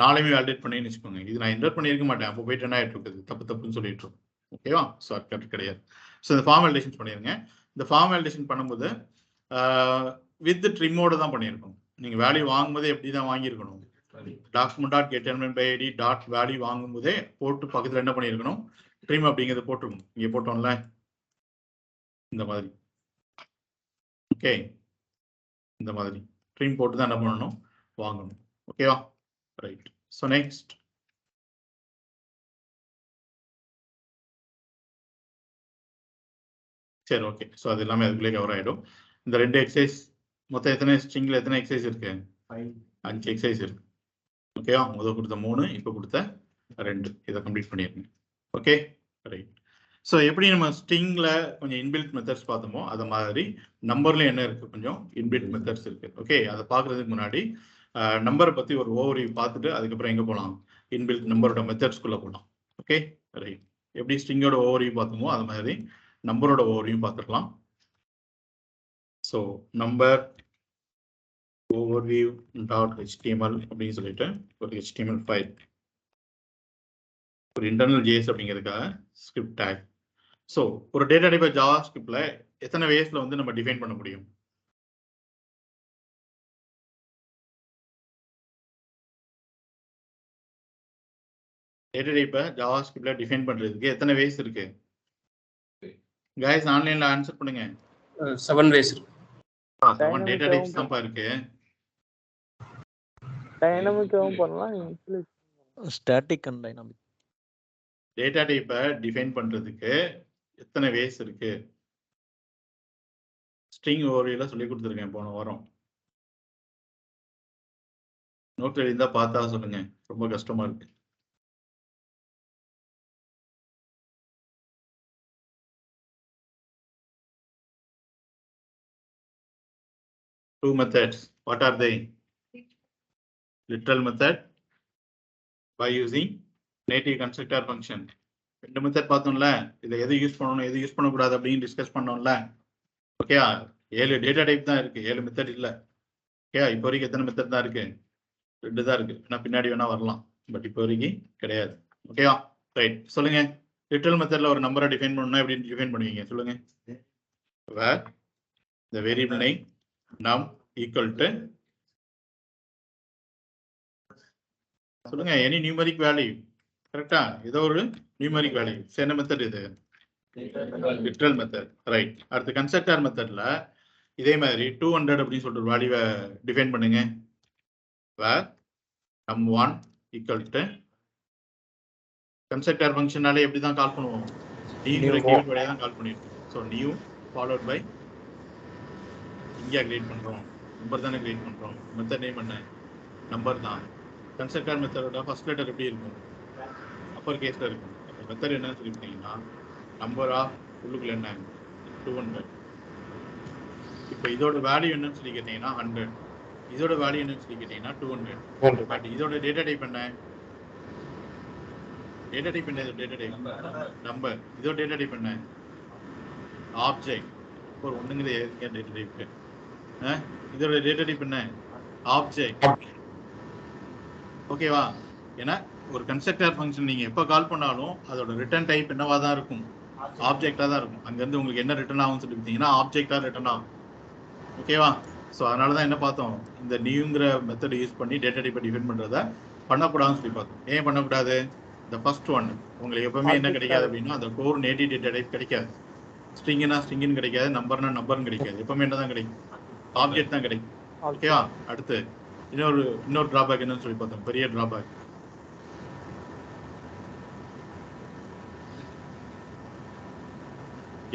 நாளையுமே வேலிடேட் பண்ணின்னு வச்சுக்கோங்க. இது நான் என்டர் பண்ணியிருக்க மாட்டேன், அப்போ போயிட்டு என்ன ஆயிட்டு இருக்குது, தப்பு தப்புன்னு சொல்லிட்டு இருக்கும். ஓகேவா? ஸோ அது கரெக்ட் கிடையாது. ஸோ இந்த ஃபார்ம் வேலிடேஷன் பண்ணிருங்க. இந்த ஃபார்ம் வேலிடேஷன் பண்ணும்போது வித் ட்ரிம்மோட தான் பண்ணியிருக்கணும். நீங்க வேல்யூ வாங்கும்போதே எப்படி தான் வாங்கியிருக்கணும், document dot get element by ID dot value வாங்கும்போதே போட்டு பக்கத்தில் என்ன பண்ணியிருக்கணும், ட்ரிம் அப்படிங்கிறத போட்டுருக்கணும். இங்கே போட்டோம்ல இந்த மாதிரி. ஓகே, இந்த மாதிரி ட்ரிம் போட்டு தான் என்ன பண்ணணும், வாங்கணும். ஓகேவா? ரைட். ஸோ நெக்ஸ்ட் சரி, ஓகே. ஸோ அது எல்லாமே அதுக்குள்ளே கவர் ஆகிடும். இந்த 2 எக்ஸசைஸ் மொத்தம் எத்தனை ஸ்ட்ரிங்ல எத்தனை எக்ஸசைஸ் இருக்கு, 5 எக்ஸசைஸ் இருக்கு. ஓகேவா? முதல் கொடுத்த 3, இப்போ கொடுத்த 2, இதை கம்ப்ளீட் பண்ணிருங்க. Okay, right. ஸோ எப்படி நம்ம ஸ்ட்ரிங்ல கொஞ்சம் இன்பில்ட் மெத்தட்ஸ் பார்த்தோமோ அது மாதிரி நம்பர்ல என்ன இருக்கு, கொஞ்சம் இன்பில்ட் மெத்தட்ஸ் இருக்கு. ஓகே, அதை பார்க்கறதுக்கு முன்னாடி நம்பரை பத்தி ஒரு ஓவர்வியூ பார்த்துட்டு அதுக்கப்புறம் எங்க போகலாம், இன்பில்ட் நம்பரோட மெத்தட்ஸ்குள்ள போகலாம். Okay, right. எப்படி ஸ்ட்ரிங்கோட ஓவர்வியூ பார்த்தோமோ அது மாதிரி நம்பரோட ஓவர்வியூ பார்த்துக்கலாம். So number overview dot HTML அப்படின்னு சொல்லிட்டு ஒரு HTML ஃபைல், ஒரு இன்டர்னல் JS அப்படிங்கிறதுக்காக ஸ்கிரிப்ட் டேக். ஸோ ஒரு டேட்டா டைப்பை ஜாவா ஸ்கிரிப்ட்ல எத்தனை வேஸ்ல வந்து நம்ம டிஃபைன் பண்ண முடியும், டேட்டா டைப்பை ஜாவாஸ்கிரிப்ட்ல டிஃபைன் பண்றதுக்கு எத்தனை வேஸ் இருக்கு? गाइस ஆன்லைன்ல ஆன்சர் பண்ணுங்க. 7 வேஸ் இருக்கு. 7 டேட்டா டைப்ஸ் தான் இருக்கு. டைனமிக்காவும் பண்ணலாம், ஸ்டாட்டிக் அண்ட் டைனமிக். டேட்டா டைப்பை டிஃபைன் பண்றதுக்கு எத்தனை வேஸ் இருக்கு? ஸ்ட்ரிங் ஓவர்வியூல சொல்லி கொடுத்துருக்கேன் போன வாரம். நோட் எழுதிருந்தா பார்த்தா சொல்லுங்க, ரொம்ப கஷ்டமா இருக்கு. Two methods. What are they? Literal method by using native constructor function. ரெண்டு மெத்தட் பார்த்தோம்ல, இதை எது யூஸ் பண்ணணும் எது யூஸ் பண்ணக்கூடாது அப்படின்னு டிஸ்கஸ் பண்ணோம்ல. ஓகேயா, 7 டேட்டா டைப் தான் இருக்கு, 7 மெத்தட் இல்லை. ஓகே, இப்போ வரைக்கும் எத்தனை மெத்தட் தான் இருக்கு? 2 தான் இருக்கு. ஏன்னா பின்னாடி வேணா வரலாம், பட் இப்போ வரைக்கும் கிடையாது. ஓகேவா, ரைட். சொல்லுங்க, லிட்டரல் மெத்தட்ல ஒரு நம்பரை டிஃபைன் பண்ணணும்னா எப்படி டிஃபைன் பண்ணுவீங்க சொல்லுங்க. where the variable name num equal to சொல்லுங்க any numeric value. கரெக்டா, ஏதோ ஒரு நியூமரிக் வேல்யூ. என்ன மெத்தட் இது? Literal method. ரைட். அடுத்து கன்ஸ்ட்ரக்டர் மெத்தட்ல இதே மாதிரி 200 அப்படின்னு சொல்லிட்டு ஒரு வேல்யூவை டிஃபைன் பண்ணுங்க. where num1 equal to constructor ஃபங்க்ஷனாலே எப்படி தான் கால் பண்ணுவோம்? நியூங்கிற கீவேர்ட் வழியா தான் கால் பண்ணிருக்கோம். ஸோ நியூ ஃபாலோட் பை இங்கே கிரியேட் பண்றோம், நம்பர் தானே கிரியேட் பண்றோம். மெத்தட் நேம் என்ன? நம்பர் தான். கன்ஸ்ட்ரக்டர் மெத்தடோட ஃபர்ஸ்ட் லெட்டர் எப்படி இருக்கும்? அப்பர் கேஸ்ல இருக்கும். மெத்தட் என்னன்னு சொல்லிட்டீங்கன்னா நம்பர் ஆஃப் உள்ளுக்குள்ள என்ன 200. இப்போ இதோட வேல்யூ என்னன்னு சொல்லி கேட்டீங்கன்னா 100. இதோட வேல்யூ என்னன்னு சொல்லி கேட்டீங்கன்னா 200. பட் இதோட டேட்டா டைப் என்ன? டேட்டா டைப் என்ன? Data type number. இதோட டேட்டா டைப் என்ன? ஆப்ஜெக்ட். ஒரு ஒண்ணுங்கிற டேட்டா டைப். இதோட டேட்டா டைப் என்ன? ஆப்ஜெக்ட். ஓகேவா? ஏன்னா ஒரு கன்ஸ்ட்ரக்டர் ஃபங்க்ஷன் நீங்க எப்ப கால் பண்ணாலும் அதோட ரிட்டர்ன் டைப் என்னவா தான் இருக்கும்? ஆப்ஜெக்டா தான் இருக்கும். அங்க இருந்து உங்களுக்கு என்ன ரிட்டர்ன் ஆகும் சொல்லி பார்த்தீங்கன்னா ஆப்ஜெக்டா ரிட்டர்ன் ஆகும். ஓகேவா? ஸோ அதனால தான் என்ன பார்த்தோம், இந்த நியூங்கிற மெத்தட் யூஸ் பண்ணி டேட்டா டைப்பை டிஃபைன் பண்றத பண்ணக்கூடாதுன்னு சொல்லி பார்த்தோம். ஏன் பண்ணக்கூடாது? இந்த ஃபர்ஸ்ட் ஒன் உங்களுக்கு எப்பவுமே என்ன கிடைக்காது அப்படின்னா அந்த கோர் நேட்டிவ் டேட்டா டைப் கிடைக்காது. ஸ்ட்ரிங்னா ஸ்ட்ரிங்னு கிடைக்காது, நம்பர்னா நம்பர்னு கிடைக்காது. எப்பவுமே என்ன தான் கிடைக்கும்? ஆப்ஜெக்ட் தான் கிடைக்கும். ஓகேவா? அடுத்து இன்னொரு டிராபேக் என்னன்னு சொல்லி பார்த்தோம், பெரிய டிராபேக்.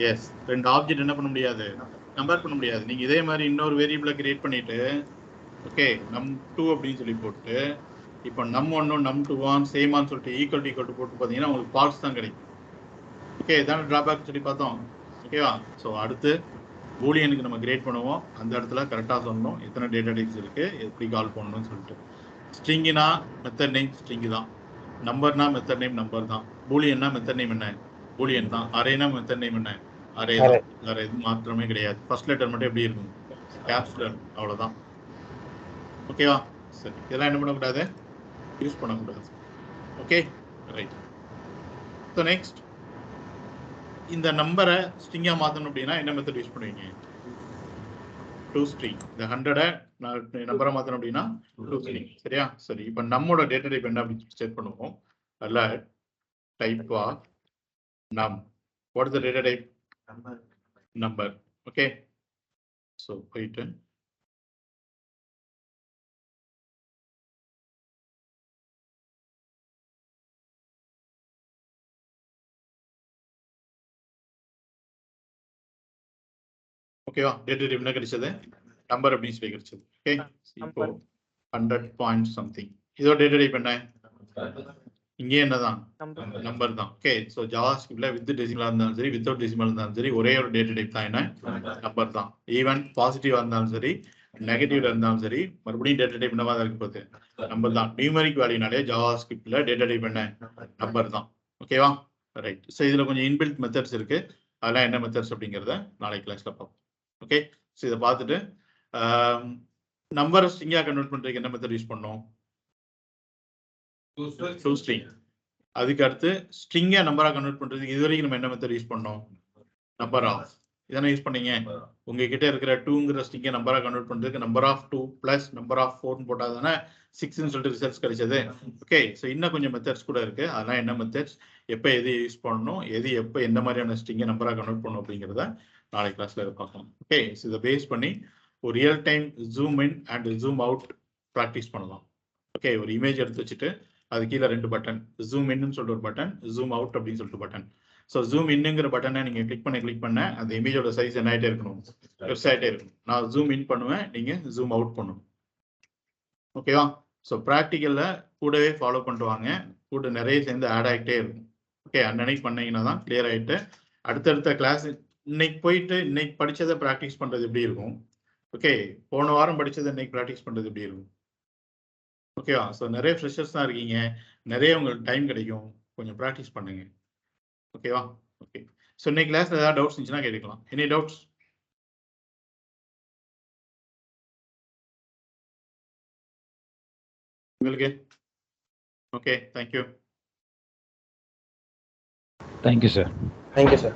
எஸ், ரெண்டு ஆப்ஜெக்ட் என்ன பண்ண முடியாது? கம்பேர் பண்ண முடியாது. நீங்க இதே மாதிரி இன்னொரு வேரியபிளை கிரியேட் பண்ணிட்டு ஓகே num2 அப்படின்னு சொல்லி போட்டு இப்போ num1 num2 சேமான்னு சொல்லிட்டு ஈக்குவல் டு போட்டு பார்த்தீங்கன்னா உங்களுக்கு ஃபால்ஸ் தான் கிடைக்கும். ஓகே, இதான டிராபேக் சொல்லி பார்த்தோம். ஓகேவா? ஸோ அடுத்து பூலியனுக்கு நம்ம கிரியேட் பண்ணுவோம். அந்த இடத்துல கரெக்டாக சொல்லணும் எத்தனை டேட்டா டைப்ஸ் இருக்கு, எப்படி கால் பண்ணணும்னு சொல்லிட்டு. ஸ்ட்ரிங்னா மெத்தட் நேம் ஸ்ட்ரிங் தான், நம்பர்னா மெத்தட் நேம் நம்பர் தான், பூலியன்னா மெத்தட் நேம் என்ன? பூலியன் தான். அரேனா மெத்தட் நேம் என்ன? அரே தான். வேற எதுவும் மாற்றமே கிடையாது. ஃபர்ஸ்ட் லெட்டர் மட்டும் எப்படி இருக்கும்? கேப்ஸ்லர். அவ்வளோதான். ஓகேவா? சரி, இதெல்லாம் என்ன பண்ணக்கூடாது? யூஸ் பண்ணக்கூடாது. Okay, right. ஸோ நெக்ஸ்ட், இந்த நம்பரை ஸ்ட்ரிங்கா மாற்றணும் அப்படின்னா என்ன மெத்தட் யூஸ் பண்ணுவீங்க? To string. இந்த 100 நம்பரை மாற்றணும் அப்படின்னா டூ ஸ்ட்ரிங். சரியா? சரி, இப்போ நம்மோட டேட்டா டைப் என்ன அப்படின்னு செக் பண்ணுவோம். அதில் type of num. What is the data type? Number. Okay. So wait. Okay, data type என்ன கிடைச்சது? நம்பர் அப்படின்னு சொல்லி கிடைச்சது. ஓகே, இப்போ 100 பாயிண்ட் சம்திங். இதோட டேட்டா டைப் என்ன? இங்கே என்னதான்? நம்பர் தான். ஓகே, ஸோ ஜாவாஸ்கிரிப்ட்ல வித் டெசிமலா இருந்தாலும் சரி, வித்தவுட் டெசிமல் இருந்தாலும் சரி, ஒரே ஒரு டேட்டா டைப் தான் என்ன? நம்பர் தான். ஈவன் பாசிட்டிவா இருந்தாலும் சரி, நெகட்டிவ்ல இருந்தாலும் சரி, மறுபடியும் டேட்டா டைப் என்னவா தான் இருக்க போகுது? நம்பர் தான். நியூமரிக் வேல்யூனாலே ஜாவாஸ்கிரிப்ட்ல டேட்டா டைப் என்ன? நம்பர் தான். ஓகேவா? ரைட். ஸோ இதுல கொஞ்சம் இன்பில்ட் மெத்தட்ஸ் இருக்கு. அதெல்லாம் என்ன மெத்தட்ஸ் அப்படிங்கிறத நாளைக்கு கிளாஸ்ல பார்ப்போம். ஓகே, ஸோ இதை பார்த்துட்டு நம்பர் ஸ்ட்ரிங்கா கன்வெர்ட் பண்றதுக்கு என்ன மெத்தட் யூஸ் பண்ணோம்? To string. அதுக்கு அடுத்து ஸ்ட்ரிங்கை நம்பரா கன்வெர்ட் பண்றதுக்கு இதுவரைக்கும் நம்ம என்ன மெத்தட் யூஸ் பண்ணோம்? Number of. இதானே யூஸ் பண்ணீங்க. உங்ககிட்ட இருக்கிற 2ங்கிற ஸ்ட்ரிங்கை நம்பரா கன்வெர்ட் பண்றதுக்கு number of 2 plus number of 4 போட்டா தானே 6ன்னு சொல்லிட்டு ரிசல்ட்ஸ் கிடைச்சது. ஓகே, ஸோ இன்னும் கொஞ்சம் மெத்தட்ஸ் கூட இருக்கு. அதெல்லாம் என்ன மெத்தட்ஸ், எப்போ எது யூஸ் பண்ணணும், எது எப்போ எந்த மாதிரியான ஸ்ட்ரிங்கை நம்பரா கன்வெர்ட் பண்ணணும் அப்படிங்கிறத நாளைக்கு கிளாஸ்ல பார்க்கலாம். ஓகே, ஸோ இதை பேஸ் பண்ணி ஒரு real time zoom in and zoom out practice பண்ணலாம். ஓகே, ஒரு இமேஜ் எடுத்து வச்சுட்டு அது கீழே 2 பட்டன், ஜூம் இன்னு சொல்லிட்டு ஒரு பட்டன், ஜூம் அவுட் அப்படின்னு சொல்லிட்டு பட்டன். ஸோ ஜூம் இன்னுங்கிற பட்டனை நீங்க கிளிக் பண்ண அந்த இமேஜோட சைஸ் என்ன ஆகிட்டே இருக்கணும், பெருசாகிட்டே இருக்கணும். நான் ஜூம் இன் பண்ணுவேன், நீங்க ஜூம் அவுட் பண்ணணும். ஓகேவா? ஸோ ப்ராக்டிக்கல்ல கூடவே ஃபாலோ பண்ணிட்டு வாங்க, கூட நிறைய சேர்ந்து ஆட் ஆகிட்டே இருக்கும். ஓகே, அன்னன்னைக்கு பண்ணீங்கன்னா தான் கிளியர் ஆகிட்டு அடுத்தடுத்த கிளாஸ் இன்னைக்கு போயிட்டு இன்னைக்கு படிச்சதை ப்ராக்டிஸ் பண்றது எப்படி இருக்கும். ஓகே, போன வாரம் படிச்சதை இன்னைக்கு ப்ராக்டிஸ் பண்றது எப்படி இருக்கும். ஓகேவா? ஸோ நிறைய ஃப்ரெஷர்ஸ் தான் இருக்கீங்க, நிறைய உங்களுக்கு டைம் கிடைக்கும், கொஞ்சம் ப்ராக்டிஸ் பண்ணுங்க. ஓகேவா? ஓகே, ஸோ இன்னைக்கு கிளாஸ்ல ஏதாவது டவுட்ஸ் இருந்துச்சுன்னா கேட்டுக்கலாம். Any doubts? உங்களுக்கு? Okay, thank you. Thank you, sir. Thank you, sir.